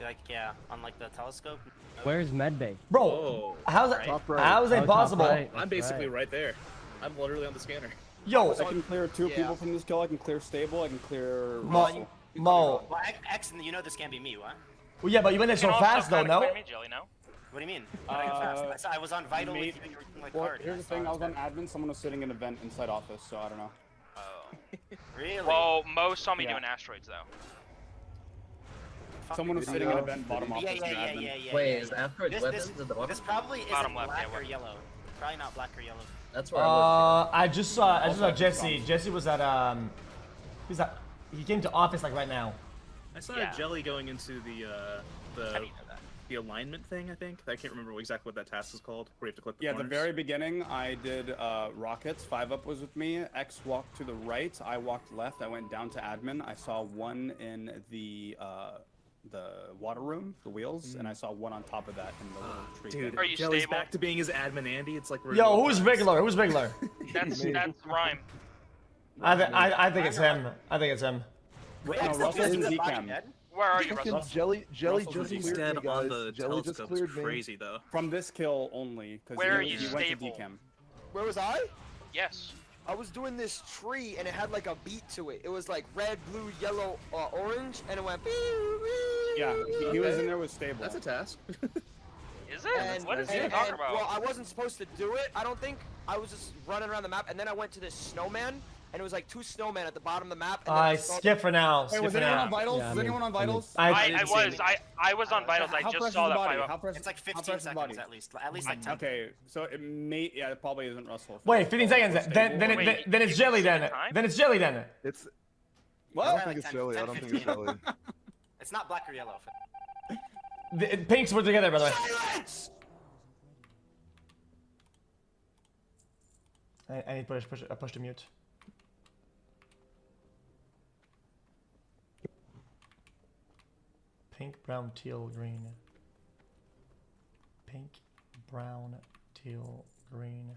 Like, yeah, on like the telescope. Where's Medbay? Bro, how's that possible? I'm basically right there. I'm literally on the scanner. Yo, I can clear 2 people from this kill. I can clear stable. I can clear. Mo. Well, X, you know this can't be me, what? Well, yeah, but you went there so fast though, no? What do you mean? I was on Vital with you and you were using like card. Here's the thing, I was on admin, someone was sitting in a vent inside office, so I don't know. Oh. Really? Well, Mo saw me doing asteroids though. Someone was sitting in a vent bottom office Yeah. Wait, is asteroids weapons at the bottom? This probably isn't bottom left, black or yellow. Probably not black or yellow. That's where I was. I just saw Jesse. Jesse was at he came to office like right now. I saw a jelly going into the alignment thing, I think. I can't remember exactly what that task is called, where you have to click the corners. At the very beginning, I did rockets. 5 up was with me. X walked to the right. I walked left. I went down to admin. I saw one in the water room, the wheels, and I saw one on top of that in the little tree. Dude, are you Jelly's stable? back to being his admin Andy. It's like Yo, who's regular? Who's regular? That's Rhyme. I think it's him. I think it's him. Wait, no, Russell's in decam. Where are you, Russell? Jelly just cleared dead me, guys. on the Jelly just telescope. cleared me. Crazy though. From this kill only, because Where are he you went to stable? decam. Where was I? Yes. I was doing this tree and it had like a beat to it. It was like red, blue, yellow, orange, and it went. Yeah, he was in there with stable. That's a task. Is it? What is he talking about? Well, I wasn't supposed to do it. I don't think. I was just running around the map, and then I went to this snowman, and it was like 2 snowmen at the bottom of the map. And Skip for now. Wait, was anyone on vitals? Was anyone on vitals? I was on vitals. I just saw that 5 up. It's like 15 seconds at least. At least like 10. Okay, so it may, it probably isn't Russell. Wait, 15 seconds. Then it's Jelly then. Then it's Jelly then. It's. What? I don't think it's Jelly. I don't think it's Jelly. It's not black or yellow. The pinks were together, by the way. I need to push to mute. Pink, brown, teal, green. Pink, brown, teal, green.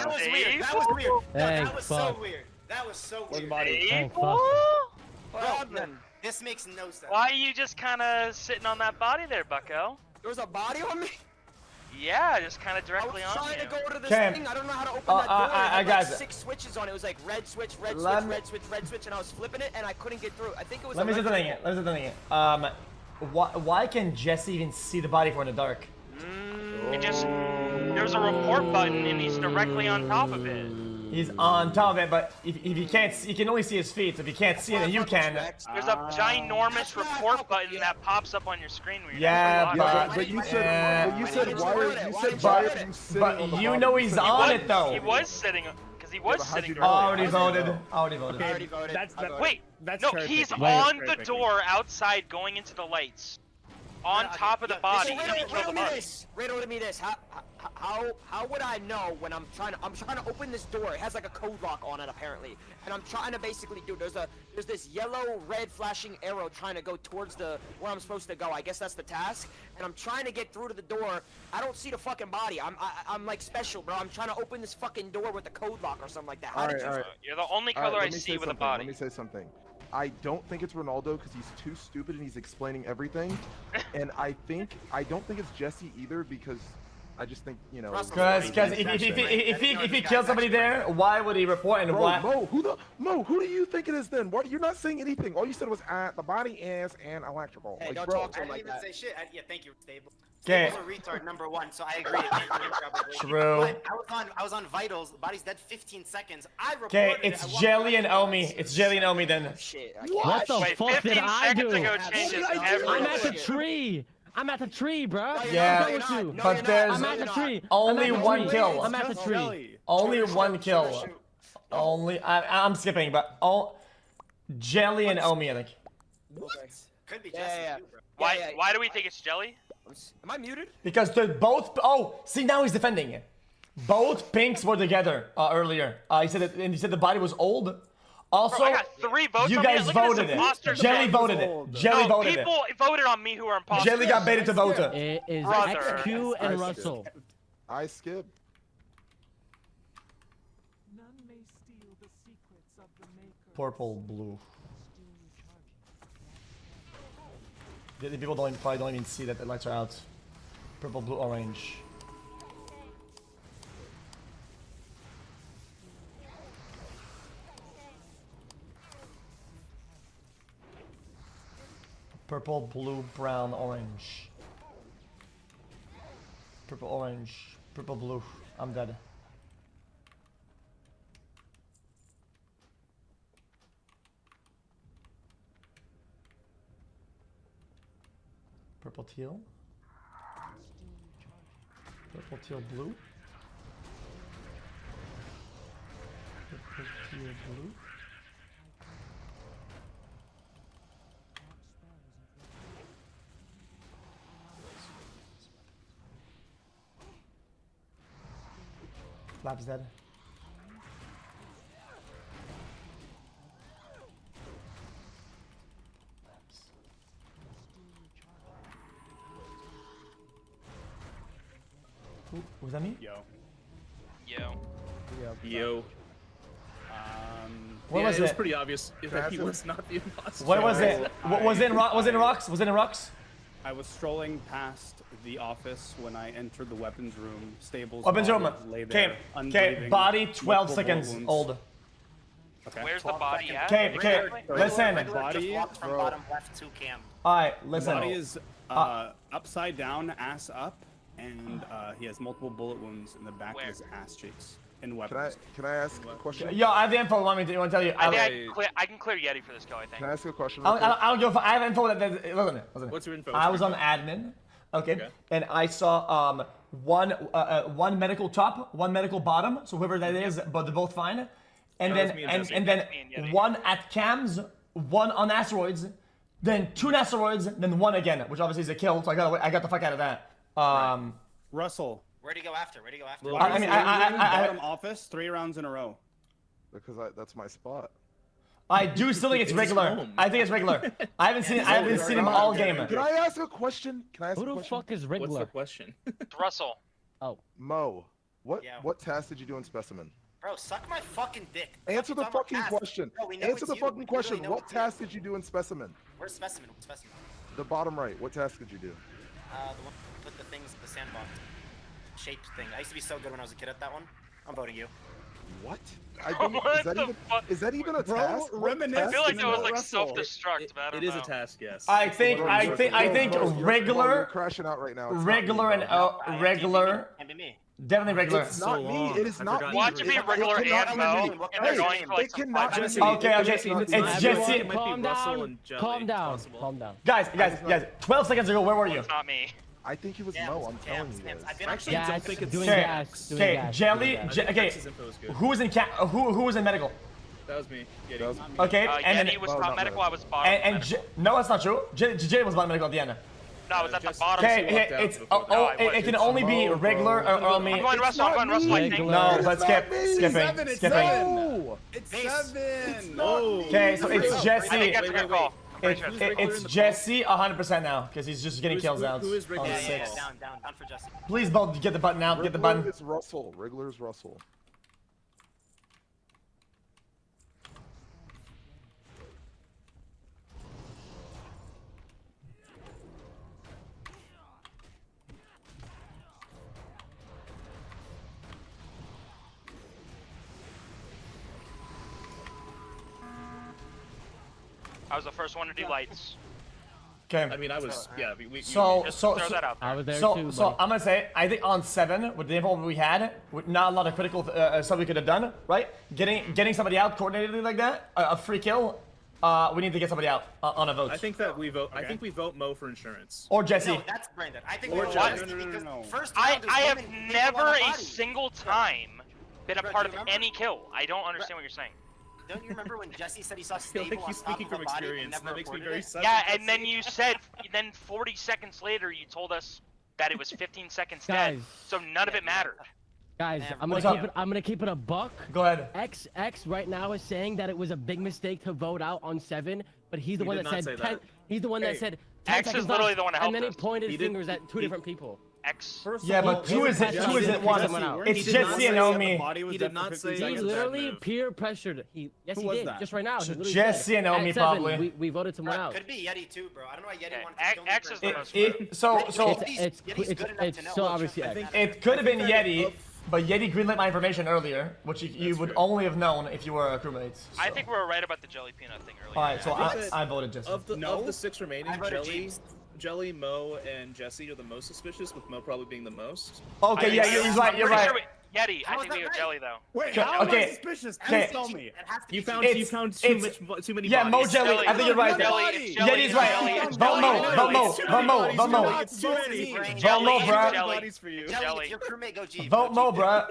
That was weird. That was weird. No, that was so fuck. weird. That was so Where's weird. the body? Thank fuck. What happened? This makes no sense. Why are you just kind of sitting on that body there, Bucko? There was a body on me? Yeah, just kind of directly on I was you. trying to go to this Cam. thing. I don't know how to open that door. I It had got like it. 6 switches on it. It was like red switch, red switch, Let me- red switch, red switch, and I was flipping it and I couldn't get through. I think it was Let me say something electrical. here. Let me say something here. Why can Jesse even see the body if we're in the dark? It just there's a report button and he's directly on top of it. He's on top of it, but if he can't, he can only see his feet. So if you can't see it, then you can. There's a ginormous report button that pops up on your screen when you're Yeah, but you said, why are you sitting on the you bottom? know You he's said- on it though. He was sitting, because he was sitting. Already voted. Already voted. I already voted. Wait, That's no, cherry he's picking. on Cherry the picking. door outside going into the lights. On top of the body, and he killed the body. Riddle to me this. How would I know when I'm trying to open this door? It has like a code lock on it apparently, and I'm trying to basically do. There's this yellow red flashing arrow trying to go towards where I'm supposed to go. I guess that's the task, and I'm trying to get through to the door. I don't see the fucking body. I'm like special, bro. I'm trying to open this fucking door with a code lock or something like that. How did you? You're the only All right, color I let me see say with a something, body. Let me say something. I don't think it's Ronaldo because he's too stupid and he's explaining everything. And I don't think it's Jesse either because I just think, you know. Because if he kills somebody there, why would he report and Bro, why? Mo, who do you think it is then? What? You're not saying anything. All you said was, the body is an electrical. Hey, like, don't bro. talk to I him didn't like even that. say shit. Yeah, thank you, Stable. Okay. Stable's a retard number one, so I agree. Probably. True. But I was on vitals. The body's dead 15 seconds. I reported Okay, it. it's Jelly and Omi. It's Jelly and Omi then. Shit. What the Wait, fuck 15 did I do? seconds ago changes I'm at the everything. tree. I'm at the tree, bro. Yeah, but there's I'm at the tree. only I'm at the one tree. kill. I'm at the tree. Only one kill. Only I'm skipping, but all Jelly and Omi, I think. Could be Jesse Yeah. too, bro. Why do we think it's Jelly? Am I muted? Because they're both. Oh, see now he's defending. Both pinks were together earlier. He said the body was old. Also, Bro, I got 3 votes you on me. guys Look at this voted imposter it. Jelly shit. voted it. Jelly No, voted it. people voted on me who are imposters. Jelly got baited to vote it. It is Brother. XQ and Russell. I skipped. None may steal the secrets of the maker. Purple, blue. The people probably don't even see that the lights are out. Purple, blue, orange. Purple, blue, brown, orange. Purple, orange. Purple, blue. I'm dead. Purple, teal. Purple, teal, blue. Purple, teal, blue. Flap's dead. Ooh, was that me? Yo. What yeah, was it was it? pretty obvious that he was not the imposter. What was it? Was it in rocks? Was it in rocks? I was strolling past the office when I entered the weapons room. Stables. Weapons room. Lay there, Okay, unbreathing, body 12 multiple seconds bullet wounds. old. Okay. Where's the body at? Okay, listen. Just walked from bottom left to cam. Alright, The listen. body is upside down, ass up, and he has multiple bullet wounds in the back of his ass cheeks. And weapons. Can I ask a question? Yo, I have the info. Want to tell you? I can clear Yeti for this go, I think. Can I ask a question? I don't give a fuck. I have info that. Listen. What's your info? I was on admin, okay, and I saw one medical top, one medical bottom. So whoever that is, but they're both fine. And That was then me and Jesse. then one at cams, one on asteroids, then 2 on asteroids, then 1 again, which obviously is a kill. So I got the fuck out of that. Russell. Where'd he go after? Bottom office 3 rounds in a row. Because that's my spot. I do still think it's regular. I think it's regular. I haven't seen him all game. Can I ask a question? Who the fuck is regular? What's the question? It's Russell. Oh. Mo, What task did you do in Specimen? Bro, suck my fucking dick. Answer the fucking question. Bro, we know Answer it's the you. fucking We question. really know What it's you. task did you do in Specimen? Where's Specimen? Where's Specimen? The bottom right. What task did you do? The one with the things, the sandbox shaped thing. I used to be so good when I was a kid at that one. I'm voting you. What? Is that even a Bro, task? What reminisce. task I feel like is that was that? like self-destruct, but I don't It is know. a task, yes. I think You're regular, crashing out right now. It's not regular me, and bro. regular. Can't be me. Definitely regular. It's not me. It is not me. Watch it be regular and Mo, and they're going for like It some cannot be Jesse. me. Okay, Jesse, it's not Jesse. everyone. It might be Calm Russell down. and Jelly, Calm down. possible. Calm down. Guys. 12 seconds ago, where were you? It's not me. I think it was Mo. I'm telling you guys. I've been Actually, I Gas, don't think it's doing Okay, gas, doing okay, gas, Jelly. doing gas. Okay, X's info is good. who was in who was in medical? That was me. Yeah, That was- Okay, and Yeti then was Oh, top not medical, bad. I was bottom medical. no, that's not true. Jay was bottom medical at the end. No, I was at the Jesse- bottom. Jesse Okay, walked out it's before No, I it wasn't. can only be regular or only. I'm going Russell, I think. No, It's let's not skip, me. skipping. No. It's Base. 7. Oh. Okay, so it's I think Jesse. that's a good call. Pretty sure it's regular. It's Jesse 100% now because he's just getting kills out. Who is on regular? Yeah, 6. down for Jesse. Please, both get the button out. Get the button. Regular is Russell. Regular is Russell. I was the first one to do lights. Okay. I mean, I was. Yeah. We Just throw that out there. I was there So, too. so buddy. I'm gonna say, I think on 7, with the info we had, with not a lot of critical stuff we could have done, right? Getting somebody out coordinatedly like that, a free kill. We need to get somebody out on a vote. I think that we vote. I think we vote Mo for insurance. Or Jesse. No, that's Brandon. I think Or we're Jesse. Jesse because first I round is have women, people never on the a body. single time been a Bro, part do of you remember? any kill. I don't understand what you're saying. Don't you remember when Jesse said he saw feel stable like on he's top speaking of a from body and experience, and never that makes me reported very it? sad. Yeah, and then you said, then 40 seconds later, you told us that it was 15 seconds dead. Guys. So none of it mattered. Guys, Never. I'm What's gonna up? keep it. I'm gonna keep it a buck. Go ahead. XX right now is saying that it was a big mistake to vote out on 7, but he's the He one did that not said say 10. that. He's the one that Hey, said 10 X is seconds literally left, the one that and then he helped us. pointed He his did- fingers at two different people. X. Yeah, but who is it? Who is it? One. It's Jesse and Omi. He did not say He that was a bad literally move. peer pressured. Yes, Who he was did. that? Just right now. He literally Jesse said, and Omi at 7, probably. We voted someone out. Could be Yeti too, bro. I don't know why Yeti Okay, wanted to kill me. X for is his the most vote. So It's so obviously X. it could have been Yeti, but Yeti greenlit my information earlier, which you would only have known if you were a crewmate. So. I think we were right about the jelly peanut thing earlier. Alright, so I think I voted Jesse. Of the 6 remaining, I voted Jelly, James. Jelly, Mo, and Jesse are the most suspicious, with Mo probably being the most. Okay, yeah, you're right. You're right. Yeti, I How is think we that go right? jelly though. Wait, Okay, how am I okay, suspicious? okay. Please tell me. It has to be Too many Yeah, Mo bodies. Jelly. I think you're right. Jelly, Yeti's right. Vote Mo. Vote Mo. Vote Mo. Vote Mo. It's too many. Vote Mo, bruh. Bodies for you. Jelly, if your crewmate go Jeeves. Vote Mo, bruh.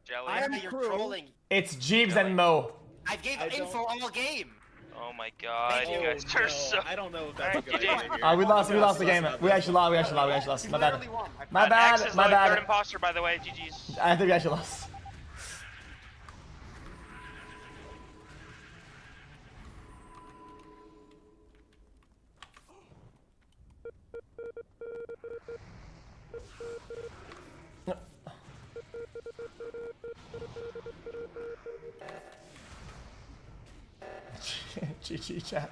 Jelly. I am You're crew. trolling. It's Jeeves and Mo. I gave info all game. Oh my god, you guys are so. I don't know if that's a good idea here. We lost the game. We actually lost. My bad. My X bad. is My the third bad. imposter, by the way. GG's. I think we actually lost. GG chat.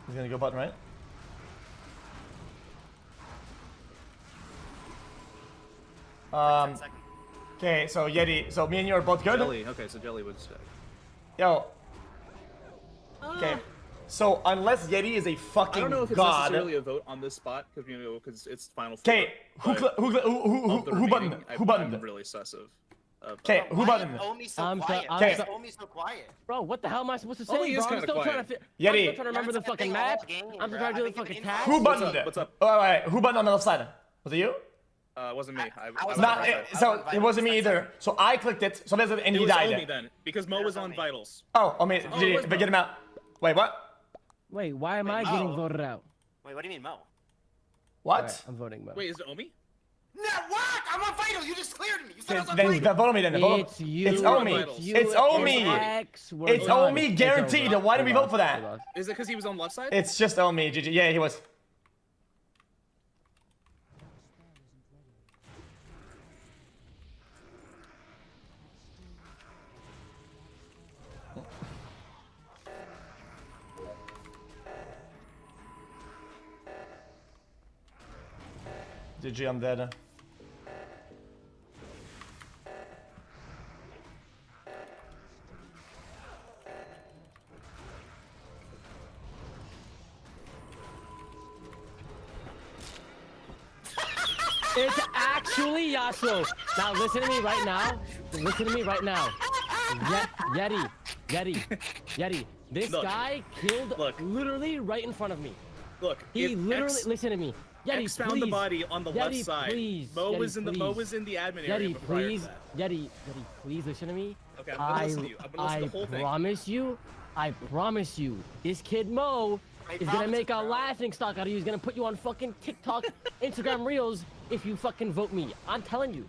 He's gonna go button, right? Okay, so Yeti, so me and you are both good? Jelly. Okay, so Jelly would stay. Yo. Okay. So unless Yeti is a I fucking don't know if it's god. necessarily a vote on this spot because it's final. Okay, who buttoned? Who buttoned? I'm really sus of. Okay, who buttoned? Why is Omi so quiet? Bro, what the hell am I supposed to say, Omi bro? is I'm kinda still trying quiet. to I'm still trying to remember the fucking map. I'm still trying to do the fucking task. Who buttoned it? What's up? Oh, wait, who buttoned on the left side? Was it you? It wasn't me. I It's was not. on It, so it wasn't me either. So I clicked it. So basically, and It he was died. Omi then because Mo was on vitals. Oh, I mean, where's but get him out. Wait, what? Wait, why am I getting voted out? Wait, what do you mean, Mo? What? Alright, I'm voting Mo. Wait, is it Omi? No, what? I'm on vital. You just cleared me. You said I was on Then vital. vote me then. Vote. It's you. It's Omi. It's Omi. It's Omi guaranteed. Why did we vote for that? Is it because he was on left side? It's just Omi. GG. Yeah, he was. GG, I'm dead. It's actually Yasuo. Now listen to me right now. Listen to me right now. Yeti. This guy killed literally right in front of me. Look, he literally listen to me. Yeti, X found please. the body on the left Yeti, side. Please. Mo Yeti, was in the admin area. Yeti, prior to please. that. Yeti, please listen to me. Okay, I'm gonna listen to you. I'm gonna listen to the whole thing. I promise you, this kid Mo is gonna make a laughing stock out of you. He's gonna put you on fucking TikTok, Instagram Reels if you fucking vote me. I'm telling you,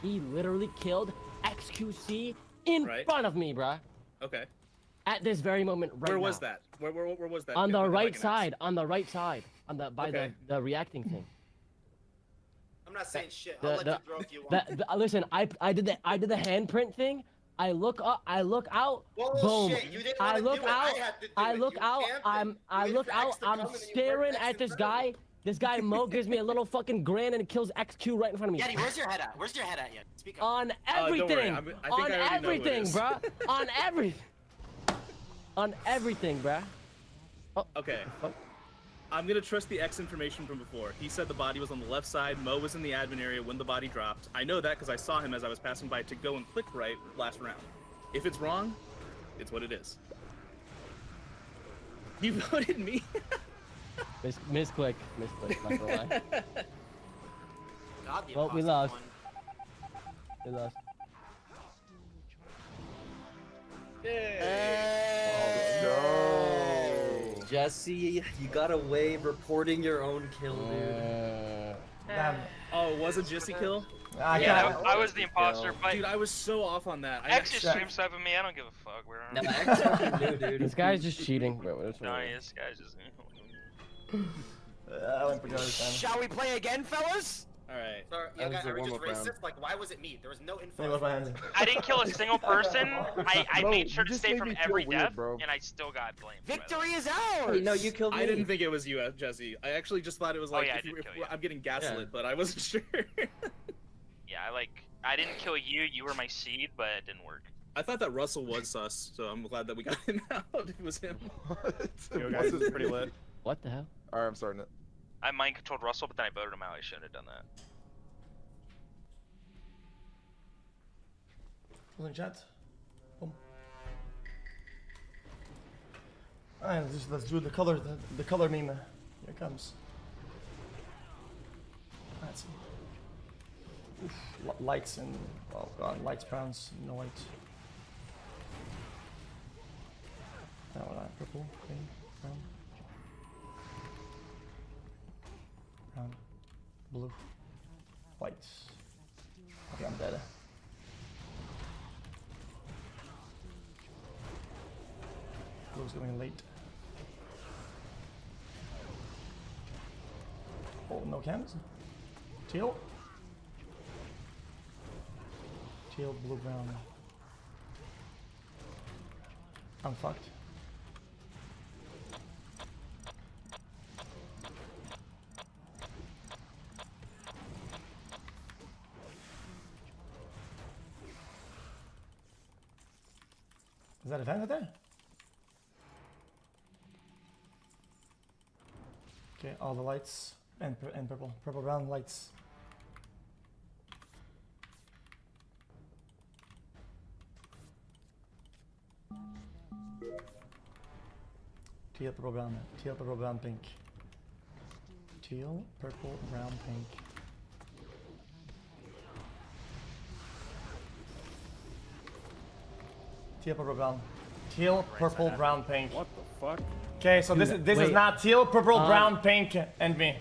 he literally killed XQC in front of me, bruh. Okay. At this very moment, right now. Where was that? Where was that? On the right side. On the right side. By the reacting thing. I'm not saying shit. I'll let you throw if you want. Listen, I did the handprint thing. I look up. I look out. Bullshit, Boom. you didn't I wanna look do it. out. I had to do I it. look You out. camped I look out. I'm staring at this guy. This guy Mo gives me a little fucking grin and kills XQ right in front of me. Yeti, where's your head at? Where's your head at, Yeti? Speak up. On everything. On everything, bruh. On everything. On everything, bruh. Oh, okay. I'm gonna trust the X information from before. He said the body was on the left side. Mo was in the admin area when the body dropped. I know that because I saw him as I was passing by to go and click right last round. If it's wrong, it's what it is. You voted me. Misclick, not gonna lie. God, the Well, we lost. We lost. Jesse, you got away reporting your own kill, dude. Oh, was it Jesse kill? Yeah, I was the imposter, but dude, I was so off on that. X just stream sniping me. I don't give a fuck. We're No, X fucking knew, dude. This guy's just cheating. No, this guy's just. I went for the other time. Shall we play again, fellas? Alright. Sorry, yeah, guys, are we just racist? Like, why was it me? There was no info. I didn't kill a single person. I made sure to stay from every death, and I still got blamed. Victory is ours! Hey, no, you killed me. I didn't think it was you, Jesse. I actually just thought it was like, yeah, I'm getting gaslit, but I wasn't sure. Yeah, I didn't kill you. You were my seed, but it didn't work. I thought that Russell was sus, so I'm glad that we got him out. It was him. Yo, guys, this is pretty lit. What the hell? Alright, I'm starting it. I mind controlled Russell, but then I voted him out. I shouldn't have done that. In chat. Boom. Alright, let's do the color meme. Here it comes. Let's see. Oof, lights and oh god, lights, browns, no white. That one, purple, green, brown, brown, blue, white. Okay, I'm dead. Blue's going late. Oh, no cams. Teal. Teal, blue, brown. I'm fucked. Is that a fan right there? Okay, all the lights and purple brown lights. Teal, purple, brown, pink. Teal, purple, brown, pink. Teal, purple, brown. Teal, purple, brown, pink. What the fuck? Okay, so this is not teal, purple, brown, pink, and me.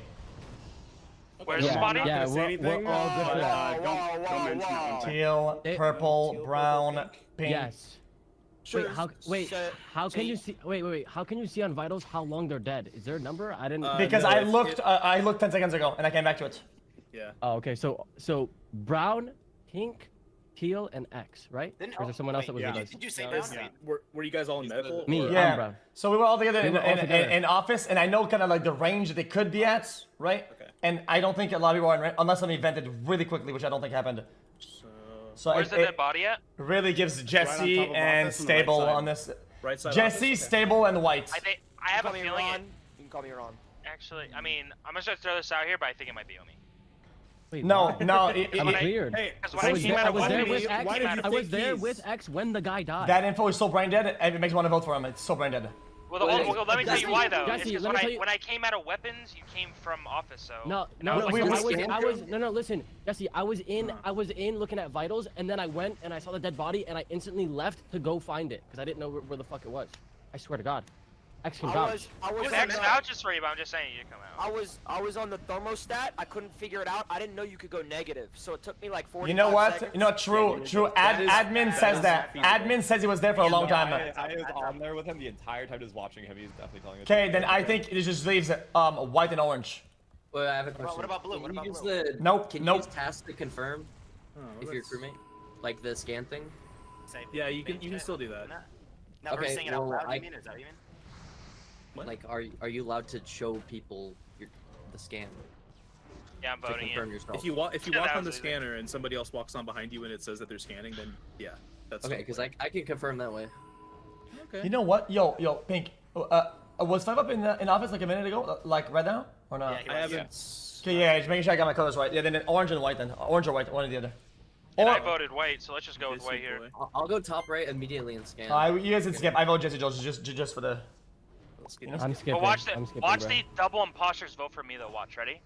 Where's his body? Yeah, we're all good for that. Don't mention that one. Teal, purple, brown, pink. Yes. How can you see? Wait. How can you see on vitals how long they're dead? Is there a number? I didn't. Because I looked 10 seconds ago and I came back to it. Yeah. Oh, okay. So brown, pink, teal, and X, right? Or is there someone else that was with us? Did you say brown? Were you guys all in medical? Me, or- I'm brown. So we were all together We were all together. in office, and I know kind of like the range that they could be at, right? Okay. And I don't think a lot of people are in range, unless something vented really quickly, which I don't think happened. So Where's the dead body at? Really gives Jesse top of and office on the right Stable side. on this. Right side Jesse, office? Okay. Stable, and White. I have a Call me feeling. Ron. You can call me Ron. Actually, I mean, I'm just gonna throw this out here, but I think it might be Omi. Wait, No. I'm weird. Hey, Because when I came out of was there weapons, with X. why did you I was think there he's- with X when the guy died. That info is so brain dead, and it makes me want to vote for him. It's so brain dead. well, let me tell you why though. It's Jesse, because let me tell you- when I came out of weapons, you came from office, so. No, and I was like, no, listen, Jesse, I was in looking at vitals, and then I went and I saw the dead body, and I instantly left to go find it because I didn't know where the fuck it was. I swear to God, X can vouch. If X vouches for you, but I'm just saying you come out. I was on the thermostat. I couldn't figure it out. I didn't know you could go negative, so it took me like 45 You know what? seconds. You know, true. Admin says that. Admin says he was there for a long time. I was on there with him the entire time, just watching him. He's definitely telling us. Okay, then I think it just leaves white and orange. Wait, I have a question. What about blue? What Can you about use blue? the Nope, Can you nope. use task to confirm if you're crewmate? Like the scan thing? Yeah, you can still do that. No, we're Okay, saying it out well, loud. I- You mean is that what you mean? Like, are you allowed to show people the scan? Yeah, I'm to voting confirm in. yourself? If you walk that on the was easy. scanner and somebody else walks on behind you and it says that they're scanning, then yeah, that's Okay, because I can confirm that way. Okay. You know what? Yo, Pink. Was 5 up in office like a minute ago? Like right now? Or not? I haven't. Okay, yeah, just making sure I got my colors right. Yeah, then orange and white then. Orange or white, one or the other. And Or, I voted white, so let's just go with white here. I'll go top right immediately and scan. you guys can skip. I vote Jesse Jones just for the. I'm skipping. But watch I'm skipping, watch bro. the double imposters vote for me though. Watch, ready?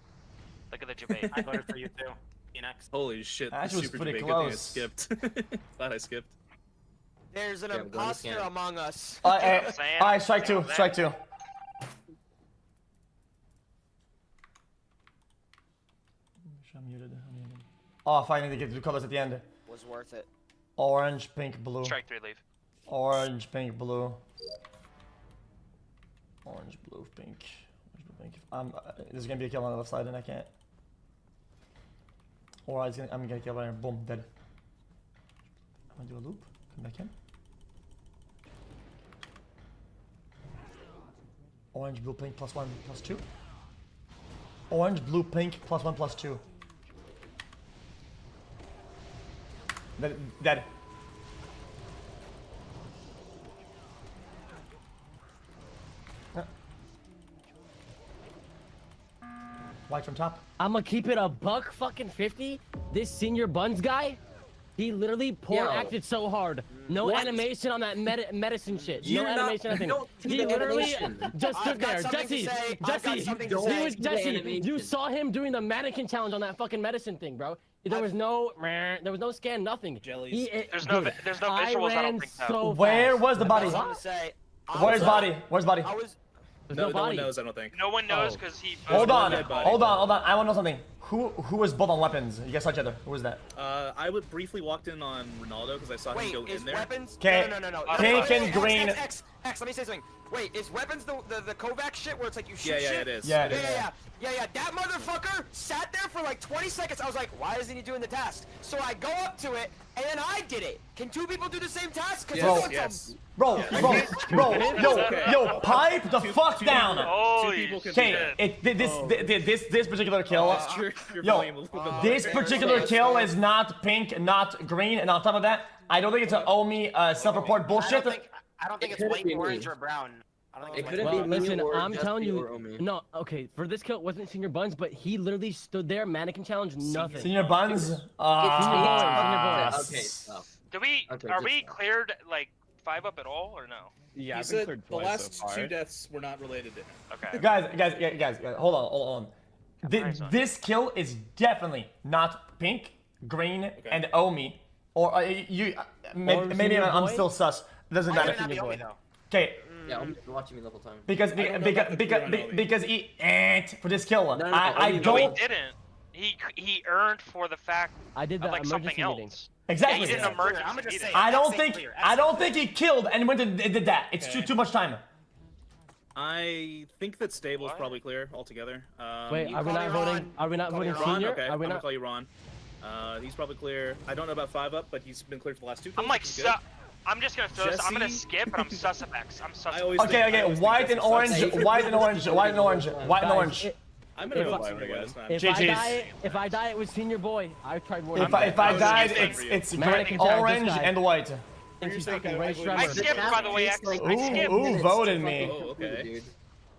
Look at the debate. I voted for you too. You next. Holy shit! That the was super pretty debate. Good thing I close. skipped. Glad I skipped. There's an Yeah, we're going to imposter scan. among us. Alright, strike two. Strike two. I'm muted. Oh, finally they get the colors at the end. Was worth it. Orange, pink, blue. Strike 3, leave. Orange, pink, blue. Orange, blue, pink. Orange, blue, pink. There's gonna be a kill on the left side and I can't. Or I'm gonna kill right here. Boom, dead. I'm gonna do a loop. Come back in. Orange, blue, pink, +1, +2. Orange, blue, pink, +1, +2. Dead. White from top. I'ma keep it a buck fucking 50. This senior buns guy, he literally poor acted so hard. No What? animation on that medicine shit. You're no not- animation. you Nothing. don't do He the literally animation. just I've stood got there. something to Jesse, say. I've got Jesse, something to he say. was Do the Jesse. You animation. saw him doing the mannequin challenge on that fucking medicine thing, bro. There was no scan, nothing. Jellies. There's no Dude, there's no visuals. I don't think so. so Where fast. was the body? I was gonna say. Where's body? Where's body? There's No, no no body. one knows. I don't think. No one knows because he. Hold one on. dead body. Hold on. I want to know something. Who was both on weapons? You guys saw each other. Who was that? I would briefly walked in on Ronaldo because I saw Wait, him go is in there. weapons? Okay. No. Pink and green. X, let me say something. Wait, is weapons the Kovac shit where it's like you shoot Yeah, shit? it is. Yeah. It is. Yeah. That motherfucker sat there for like 20 seconds. I was like, why isn't he doing the task? So I go up to it, and then I did it. Can two people do the same task? Cause Yes, this yes. Bro, yo, pipe the fuck down. Holy Okay, this particular kill. Your Yo, volume a little bit this lower. particular kill is not pink, not green, and on top of that, I don't think it's an Omi self-report bullshit. I don't think It it's couldn't white, be me. orange, or brown. I don't think It it's couldn't white. be Well, me listen, or I'm telling Jesse you. or Omi. No, okay. For this kill, it wasn't senior buns, but he literally stood there, mannequin challenge, nothing. Senior buns. Senior boys. Okay, stop. Are we cleared like 5 up at all or no? Yeah, He I've been said cleared the twice last so far. 2 deaths were not related to him. Okay. Guys, hold on. This kill is definitely not pink, green, and Omi. Or maybe senior I'm boy? still sus. Doesn't Why matter. could it not be Omi, though? Okay. Yeah, Omi's been watching me the whole time. Because I don't know about the clear on Omi. he for this kill. No, I Omi don't. He didn't. he earned for the fact I did of that like something emergency meeting. else. Exactly. Yeah, he did an emergency meeting. I don't think he killed and went and did that. It's too much time. I think that stable is probably clear altogether. Wait, are we not voting? Are we not voting Ron? senior? Okay, Are we I'm gonna not? call you Ron. He's probably clear. I don't know about 5 up, but he's been cleared for the last 2 kills. I'm like, which is good. I'm just gonna throw this. I'm gonna Jesse? skip, but I'm sus of X. I'm sus. Okay, white and orange, white and orange, white and orange, white and orange. I'm gonna vote senior boy this time. If I die, it was senior boy. I tried voting. If I died, it's green, orange, and white. I skipped, by the way, X. I skipped. Who voted me? Oh, okay.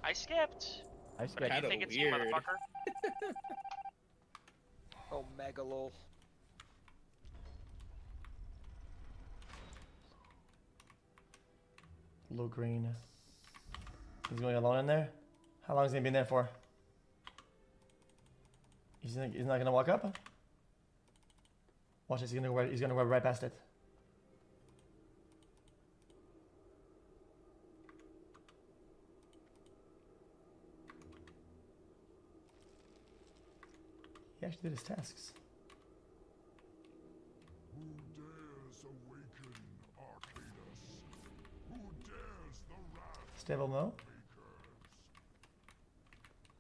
I skipped. I But if you think it's you, weird. motherfucker. Oh, Megalo. Blue green. He's going alone in there? How long has he been there for? He's not gonna walk up? Watch this, he's gonna go right past it. He actually did his tasks. Who dares awaken Arcadus? Who dares the wrath Stable no? makers?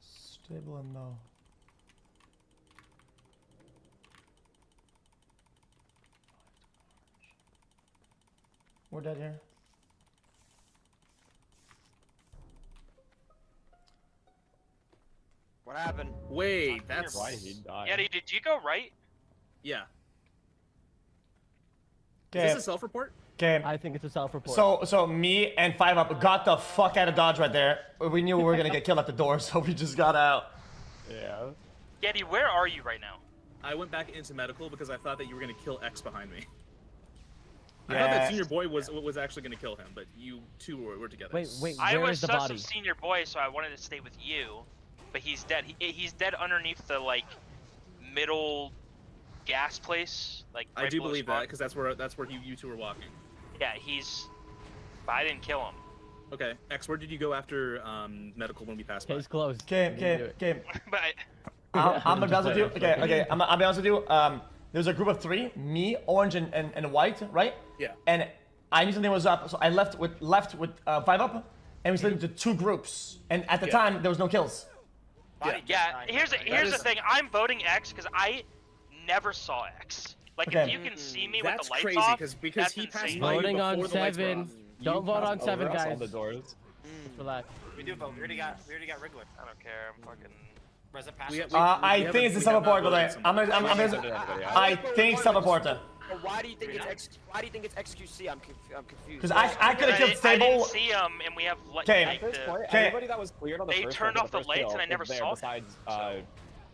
Stable and no. We're dead here. What happened? Wait, that's Why he died. Eddie, did you go right? Yeah. Okay. Is this a self-report? Okay. I think it's a self-report. So me and 5 up got the fuck out of Dodge right there. We knew we were gonna get killed at the door, so we just got out. Yeah. Eddie, where are you right now? I went back into medical because I thought that you were gonna kill X behind me. I thought that senior boy was actually gonna kill him, but you two were together. Wait, I where was is the sus body? of senior boy, so I wanted to stay with you, but he's dead. He's dead underneath the like middle gas place. Like I right do below believe spawn. that because that's where you two were walking. Yeah, he's. But I didn't kill him. Okay, X, where did you go after medical when we passed by? Case closed. Okay. But I'm gonna be honest with you. Okay. I'll be honest with you. There's a group of 3, me, orange, and white, right? Yeah. And I knew something was up, so I left with 5 up, and we split into 2 groups. And at the time, there was no kills. Yeah. Here's the thing. I'm voting X because I never saw X. Like Okay. if you can see me with That's the lights crazy, off, 'cause that's he passed insane. by you Voting on before the lights were 7. off. Don't vote on 7, Over us guys. on the doors. Just relax. We do vote. We already got Wriggler. I don't care. I'm fucking. Resin pass. I think it's a self-report, by the way. I think self-report. Why do you think it's XQC? I'm confused. Because I could have killed I Stable. didn't see him, and we have like. Okay. Everybody that was cleared on the They first turned one, off the first lights, kill and I never is there saw. Besides,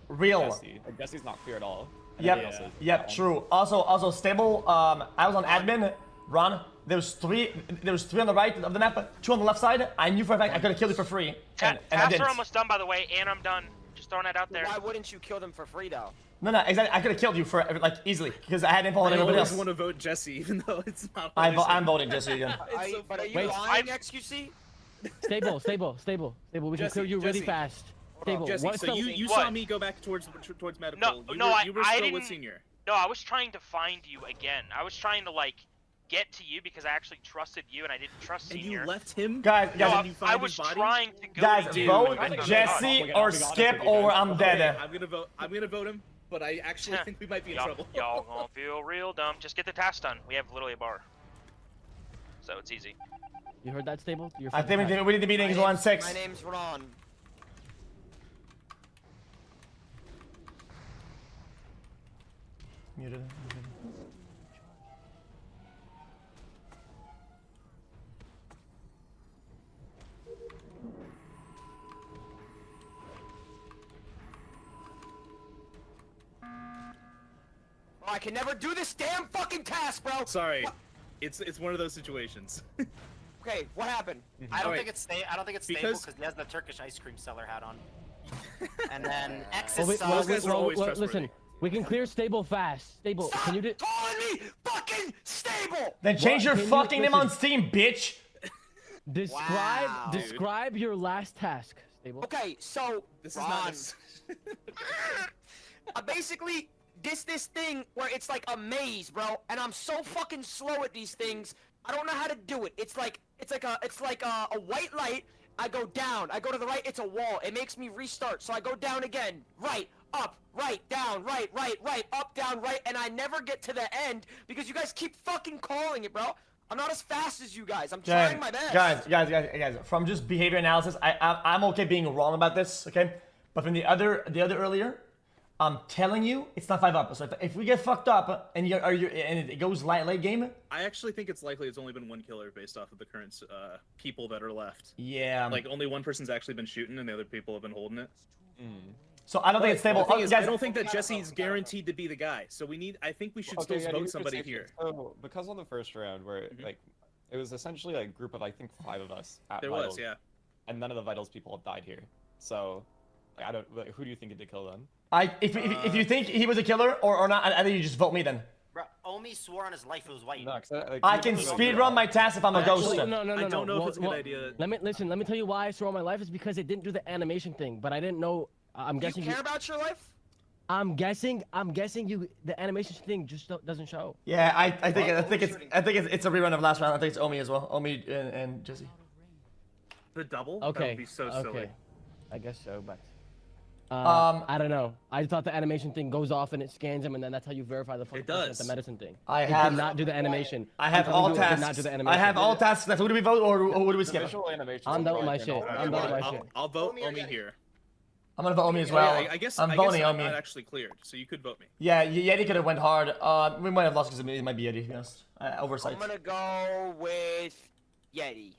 Real. Jesse. Like, Jesse's not clear at all. Everybody else is. Yep, true. Also Stable, I was on admin, Ron, there was three on the right of the map, 2 on the left side. I knew for a fact I could have killed you for free, and I Tasks didn't. are almost done, by the way, and I'm done. Just throwing that out there. Why wouldn't you kill them for free though? No, exactly. I could have killed you for like easily because I had info on I everybody always else. want to vote Jesse, even though it's not. I'm voting Jesse again. But are you Wait. lying, XQC? Stable. We can clear you really Jesse. fast. Stable. Jesse, What's so the... you What? saw me go back towards medical. You were I still didn't. with senior. No, I was trying to find you again. I was trying to like get to you because I actually trusted you, and I didn't trust And senior. you left him. Guys, No, I was trying to go. Guys, to you, vote but- Jesse or skip or I'm dead. I'm gonna vote him, but I actually think we might be in trouble. Y'all gonna feel real dumb. Just get the task done. We have literally a bar, so it's easy. You heard that, Stable? I think we need the meetings 1-6. My name's Ron. Muted. Oh, I can never do this damn fucking task, bro. Sorry, it's one of those situations. Okay, what happened? I don't Wait. think it's stable because he has the Turkish ice cream seller hat on. And then X is Listen, we can clear Stable fast. Stable, can you do? Calling me fucking Stable. Then change your fucking name on Steam, bitch. Describe your last task, Stable. Okay, so This is Ron, not. basically this thing where it's like a maze, bro, and I'm so fucking slow at these things. I don't know how to do it. It's like a white light. I go down. I go to the right. It's a wall. It makes me restart. So I go down again. Right, up, right, down, right, up, down, right, and I never get to the end because you guys keep fucking calling it, bro. I'm not as fast as you guys. I'm trying my best. Guys. From just behavior analysis, I'm okay being wrong about this, okay? But from the other earlier, I'm telling you, it's not 5 up. So if we get fucked up and it goes late game. I actually think it's likely it's only been 1 killer based off of the current people that are left. Yeah. Like only 1 person's actually been shooting and the other people have been holding it. So I don't think it's stable. Guys, I don't think that Jesse's guaranteed to be the guy. So I think we should still vote somebody here. So because on the first round where like it was essentially like a group of I think 5 of us at There Vitals, was, yeah. And none of the Vitals people have died here. So like, I don't. Like, who do you think did kill them? If you think he was a killer or not, I think you just vote me then. Bro, Omi swore on his life it was white. No, I can speedrun my task if I'm a ghost. No. I don't know if it's a good idea. Let me tell you why I swore on my life is because it didn't do the animation thing, but I didn't know. I'm guessing. You care about your life? I'm guessing the animation thing just doesn't show. Yeah, I think it's a rerun of last round. I think it's Omi as well. Omi and Jesse. The double? Okay. That would be so silly. I guess so, but I don't know. I thought the animation thing goes off and it scans him, and then that's how you verify the fucking person with the medicine thing. I It have did not do the animation. I have all tasks. I have all tasks left. Who do we vote or who do we skip? I'm done with my shit. I'll vote Omi here. I'm gonna vote Omi as well. I guess I'm I'm voting Omi. not actually cleared, so you could vote me. Yeah, Yeti could have went hard. We might have lost because it might be Yeti. To be honest, oversight. I'm gonna go with Yeti.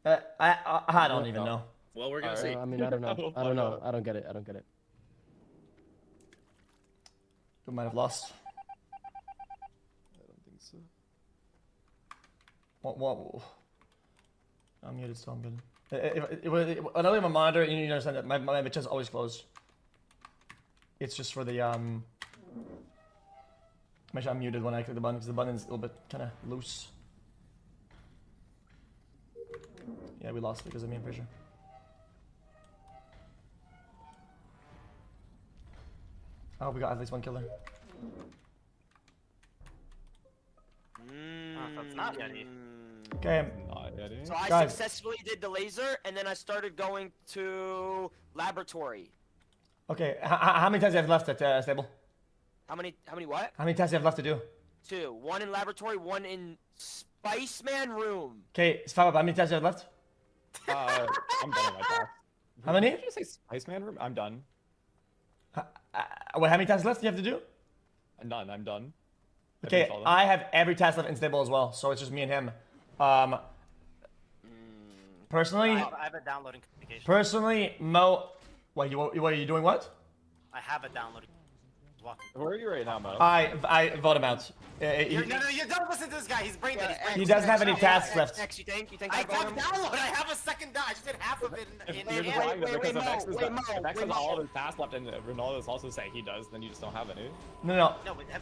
I don't even know. Well, we're gonna see. I mean, I don't know. I don't get it. We might have lost. I don't think so. What? I'm muted, so I'm good. I know my monitor, you understand that my chest is always closed. It's just for the make sure I'm muted when I click the button because the button's a little bit kind of loose. Yeah, we lost because of me, I'm pretty sure. Oh, we got at least 1 killer. That's not Yeti. Okay. So I Guys. successfully did the laser, and then I started going to laboratory. Okay, how many times do you have left at Stable? How many what? How many tasks do you have left to do? 2. 1 in laboratory, 1 in Spiceman room. Okay, Spab, how many tasks do you have left? I'm done with my task. How many? Did you say Spiceman room? I'm done. Wait, how many tasks left do you have to do? I'm done. I'm done. Okay, I have every task left in Stable as well, so it's just me and him. Personally, I have a downloading communication. Personally, Mo, what are you doing? What? I have a downloading. Where are you right now, Mo? I vote him out. No, you don't listen to this guy. He's brain dead. He doesn't have any tasks left. X, you think I have download. I have a second down. I just did half of it in You're just lying though, because if X has all of his tasks left and Ronaldo's also saying he does, then you just don't have any. No.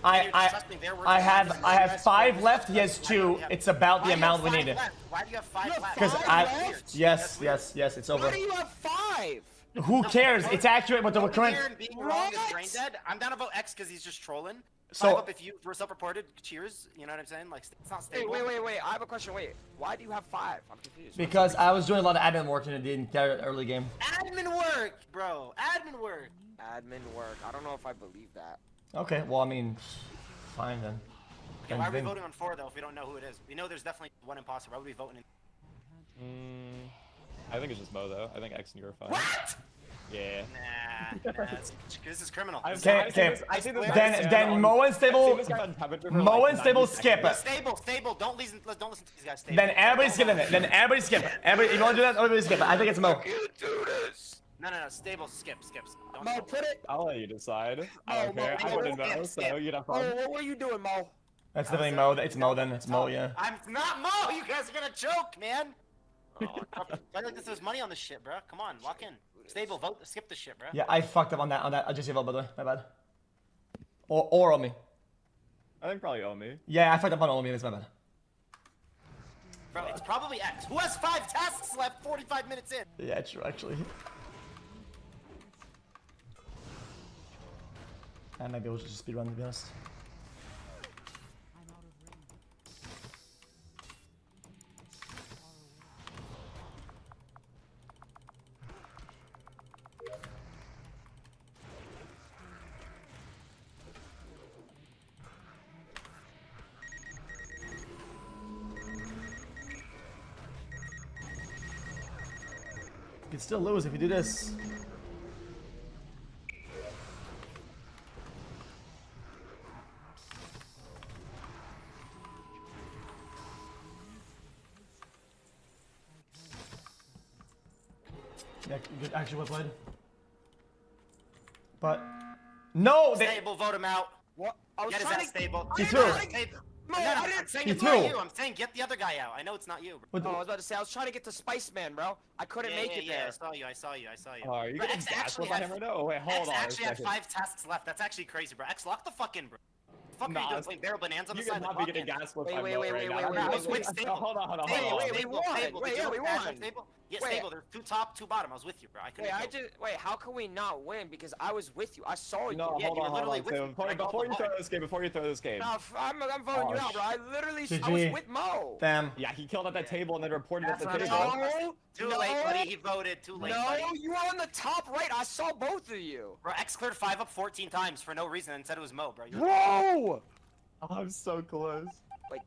I have 5 left. He has 2. It's about the amount we need. Why do you have 5 left? Because yes, it's over. Why do you have 5? Who cares? It's accurate with the current. Being wrong is brain dead. I'm down to vote X because he's just trolling. So 5 up if you were self-reported. Cheers. You know what I'm saying? Like it's not stable. Wait. I have a question. Wait. Why do you have 5? I'm confused. Because I was doing a lot of admin work in the entire early game. Admin work, bro. Admin work. Admin work. I don't know if I believe that. Okay. Well, I mean, fine then. Okay, why are we voting on 4 though if we don't know who it is? We know there's definitely 1 imposter. Why would we be voting? I think it's just Mo though. I think X and you are fine. What? Yeah. Nah, this is criminal. Okay. Then Mo and Stable. Mo and Stable skip it. Stable. Don't listen to these guys. Stable. Then everybody skip it. If you want to do that, everybody skip it. I think it's Mo. No. Stable. Skip. Mo, put it. I'll let you decide. I don't care. I voted Mo, so you'd have fun. What were you doing, Mo? That's definitely Mo. It's Mo then. It's Mo, yeah. I'm not Mo. You guys are gonna choke, man. I like this. There's money on this shit, bro. Come on, lock in. Stable, vote. Skip this shit, bro. Yeah, I fucked up on that. I just vote, by the way. My bad. Or Omi. I think probably Omi. Yeah, I fucked up on Omi. That's my bad. Bro, it's probably X. Who has 5 tasks left? 45 minutes in. Yeah, true, actually. And maybe we'll just speedrun, to be honest. You can still lose if you do this. Yeah, good, actually well played. But no, they Stable, vote him out. What? I was Get his trying ass to... stable. He Get threw. his ass stable. No, No, I I'm didn't- saying He it's not threw. you. I'm saying get the other guy out. I know it's not you. Bro. Oh, I was about to say, I was trying to get to Spice Man, bro. I couldn't Yeah, make yeah, it yeah, there. I saw you. I saw you. I saw you. Oh, are you Bro, getting X gas actually whip on had- him right now? Oh, wait, hold X on a actually had second. 5 tasks left. That's actually crazy, bro. X, lock the fuck in, bro. Fuck are Nah, you doing? Playing barrel bonanza on the You side? could not Lock be getting in. gas whipped Wait, by wait, Mo wait, right wait, now. wait, wait, I wait, was stable. Hold on, hold on, Stable, hold on. wait, stable, we won. stable. Wait, Did you yeah, look we at Azure won. Stable? Yeah, Wait. stable. There's 2 top, 2 bottom. I was with you, bro. I couldn't Wait, kill. wait, how can we not win? Because I was with you. I saw you. No, Yeah, hold you were on, literally hold with on. me. So, I called before the you throw ball. this game, No, I'm voting you out, bro. I literally, I was with Mo. Damn. Yeah, he killed at that table and then reported at That's the not table. true. Too late, buddy. He voted. Too late, buddy. No, you were on the top right. I saw both of you. Bro, X cleared 5 up 14 times for no reason and said it was Mo, bro. Bro! I'm so close. Like,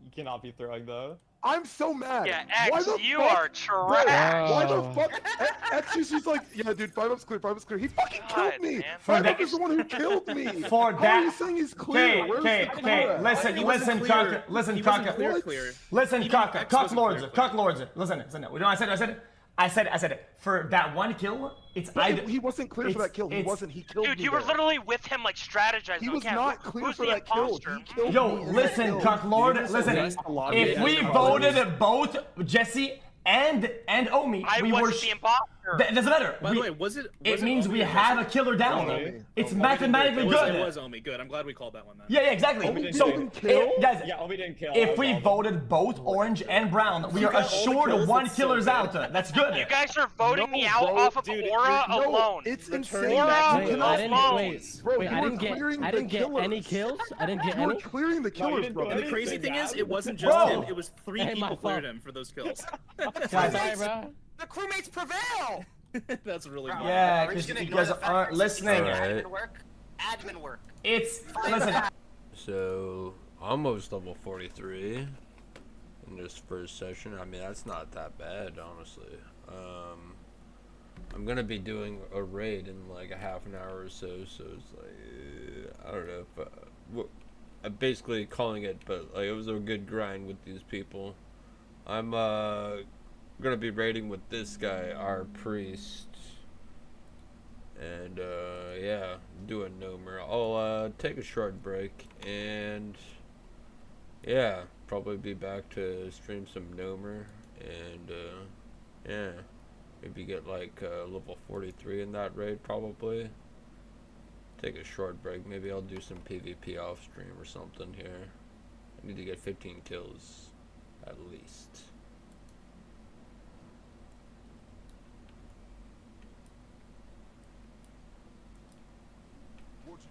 you cannot be throwing though. I'm so mad. Yeah, Why X, the you fuck? are Bro, trash. why the fuck? X is just like, yeah, dude, 5 up's clear, 5 up's clear. He fucking God, killed me. man. 5 For up is the one who killed me. For How that- are you saying he's clear? Where's the clear? Listen, He wasn't listen, clear. Cocker, listen, He wasn't Cocker. clear, clear. Listen, Even Cocker, X Cock wasn't Lords, clear, Cock Lords. Listen, you know what I said. I said it. For that one kill, it's But either he wasn't clear for that kill. He wasn't. He killed Dude, me you were there. literally with him, like strategizing. He was okay, not clear who's for the that kill. imposter? He killed Yo, me. listen, Cock Lord, listen. If we voted both Jesse and Omi, I we were. wasn't the imposter. It doesn't matter. By the way, was it? It means Omi we or have a Jesse? killer down. Omi. It's Omi mathematically didn't do good. It was Omi. Good. I'm glad we called that one then. Yeah, exactly. Omi didn't So, kill. guys, Yeah, Omi didn't kill. if we voted both orange and brown, we are got all the assured kills, one that's so killer's good. out. That's good. You guys are voting me out bro, off of dude, Aura No, alone. it's Returning insane. back You to Wait, cannot I Wait, didn't vote. wait. Bro, Wait, you I were didn't get. clearing I the didn't get any killers. kills. I didn't get You were any. clearing the No, you killers, didn't bro. do And the anything, crazy thing is, Gab. it wasn't just Bro. him. It was 3 Hey, my people cleared fault. him for those kills. Sorry, bro. The crewmates prevail. That's really Bro, funny. Yeah, we're just because gonna you ignore guys the fact aren't that listening. Alright. Admin work. Admin work. It's listen. So, almost level 43 in this first session. I mean, that's not that bad, honestly. I'm gonna be doing a raid in like a half an hour or so, so it's like, I don't know if, I'm basically calling it, but like, it was a good grind with these people. I'm gonna be raiding with this guy, our priest. And yeah, doing Nomer. I'll take a short break and yeah, probably be back to stream some Nomer and yeah, maybe get like level 43 in that raid probably. Take a short break. Maybe I'll do some PvP off stream or something here. I need to get 15 kills at least. What you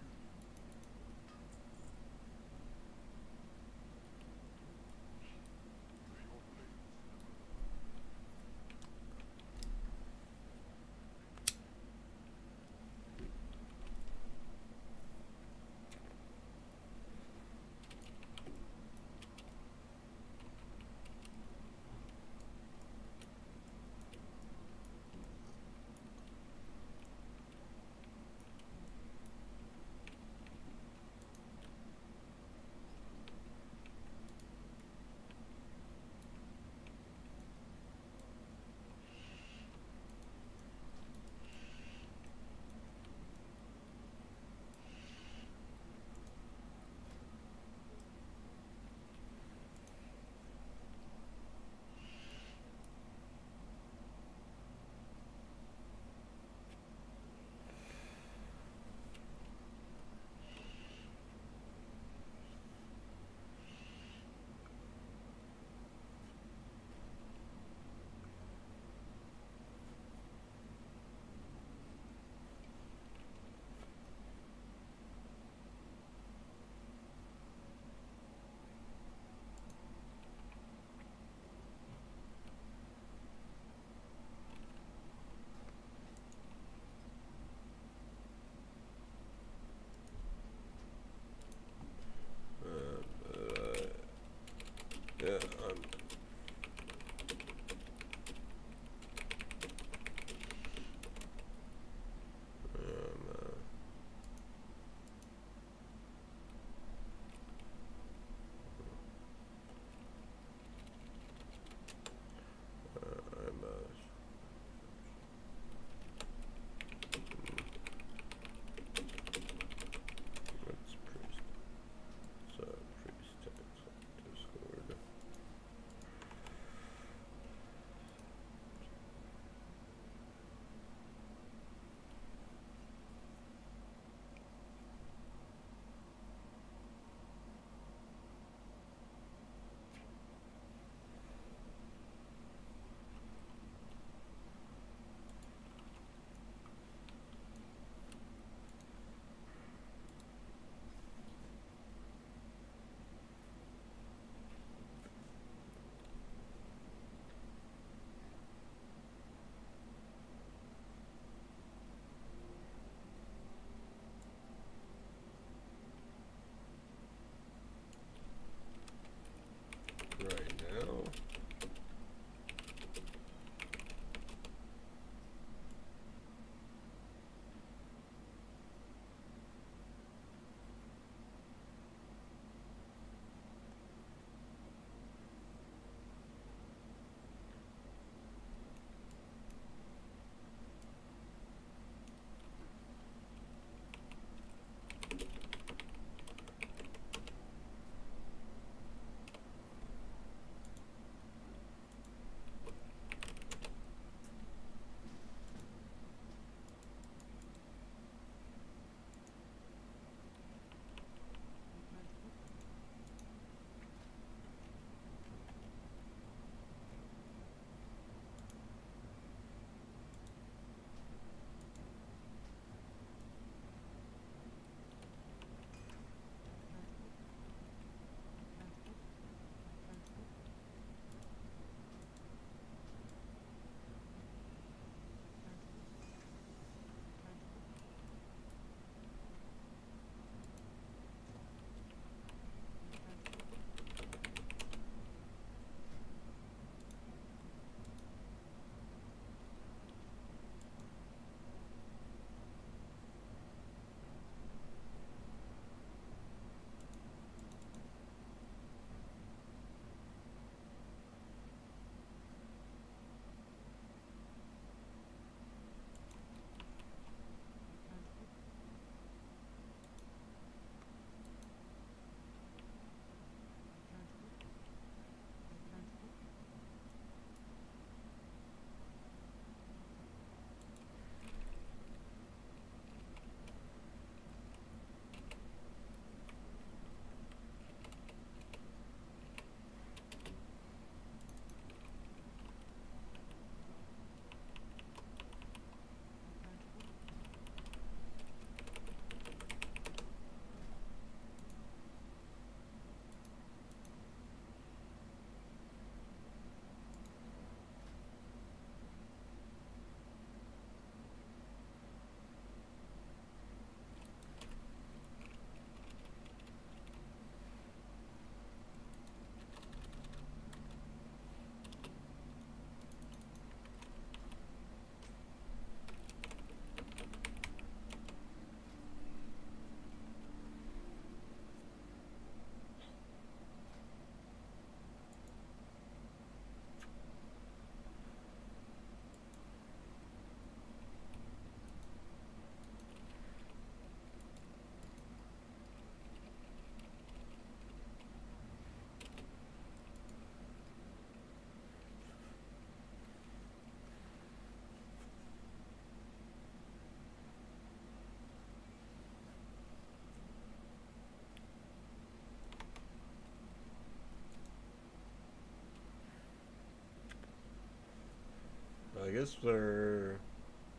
guess we're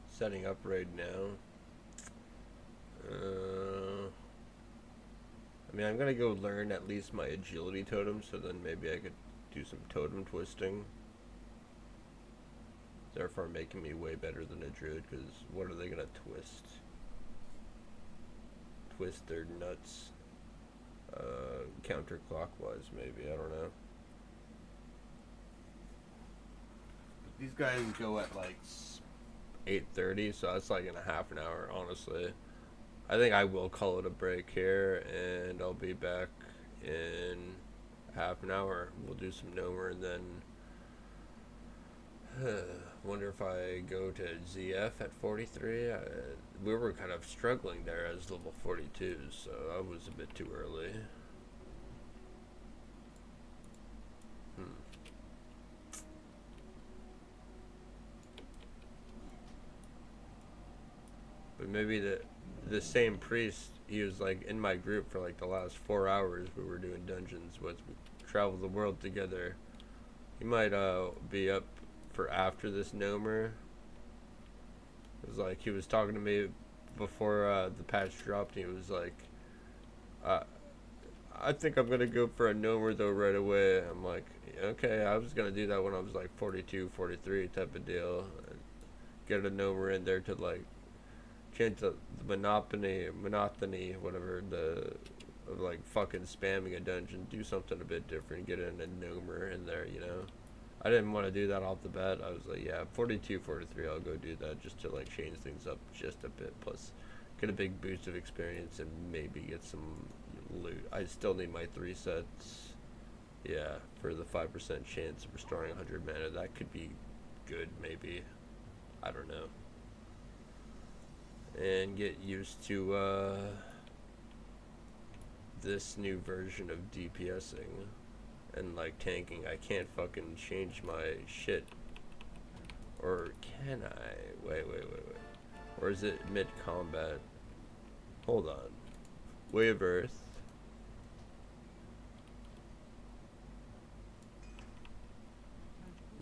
setting up right now. I mean, I'm gonna go learn at least my agility totem, so then maybe I could do some totem twisting. Therefore making me way better than a druid, because what are they gonna twist? Twist their nuts. Counterclockwise, maybe, I don't know. These guys go at like 8:30, so that's like in a half an hour, honestly. I think I will call it a break here, and I'll be back in half an hour. We'll do some Nomer, and then wonder if I go to ZF at 43. We were kind of struggling there as level 42s, so I was a bit too early. But maybe the same priest, he was like in my group for like the last 4 hours. We were doing dungeons with, we traveled the world together. He might be up for after this Nomer. It was like he was talking to me before the patch dropped, and he was like, I think I'm gonna go for a Nomer though right away. I'm like, okay, I was gonna do that when I was like 42, 43 type of deal. Get a Nomer in there to like change the monotony, whatever, of like fucking spamming a dungeon. Do something a bit different. Get in a Nomer in there, you know. I didn't want to do that off the bat. I was like, yeah, 42, 43, I'll go do that just to like change things up just a bit. Plus, get a big boost of experience and maybe get some loot. I still need my 3 sets. Yeah, for the 5% chance of restoring 100 mana. That could be good, maybe. I don't know. And get used to this new version of DPSing. And like tanking. I can't fucking change my shit. Or can I? Wait. Or is it mid-combat? Hold on. Way of Earth.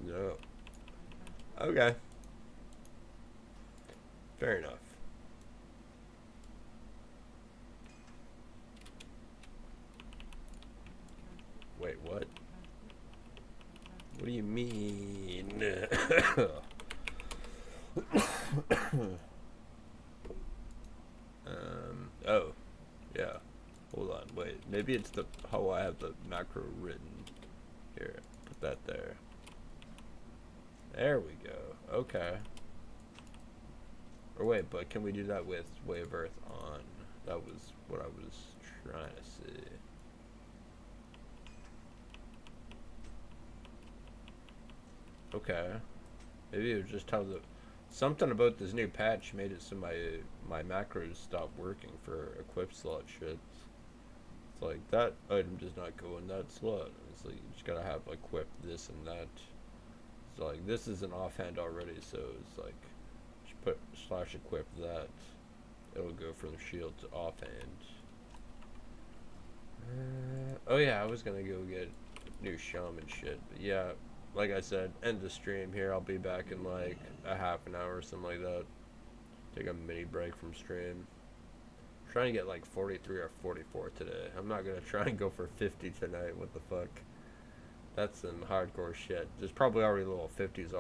No. Okay. Fair enough. Wait, what? What do you mean? Oh, yeah. Hold on, wait. Maybe it's the how I have the macro written. Here, put that there. There we go. Okay. Or wait, but can we do that with Way of Earth on? That was what I was trying to see. Okay. Maybe it was just how the something about this new patch made it so my macros stopped working for equip slot shit. It's like that item does not go in that slot. It's like you just gotta have equip this and that. So like this is an offhand already, so it's like just put / equip that. It'll go from shield to offhand. Oh yeah, I was gonna go get new shaman shit, but yeah. Like I said, end the stream here. I'll be back in like a half an hour or something like that. Take a mini break from stream. I'm trying to get like 43 or 44 today. I'm not gonna try and go for 50 tonight. What the fuck? That's some hardcore shit. There's probably already little 50s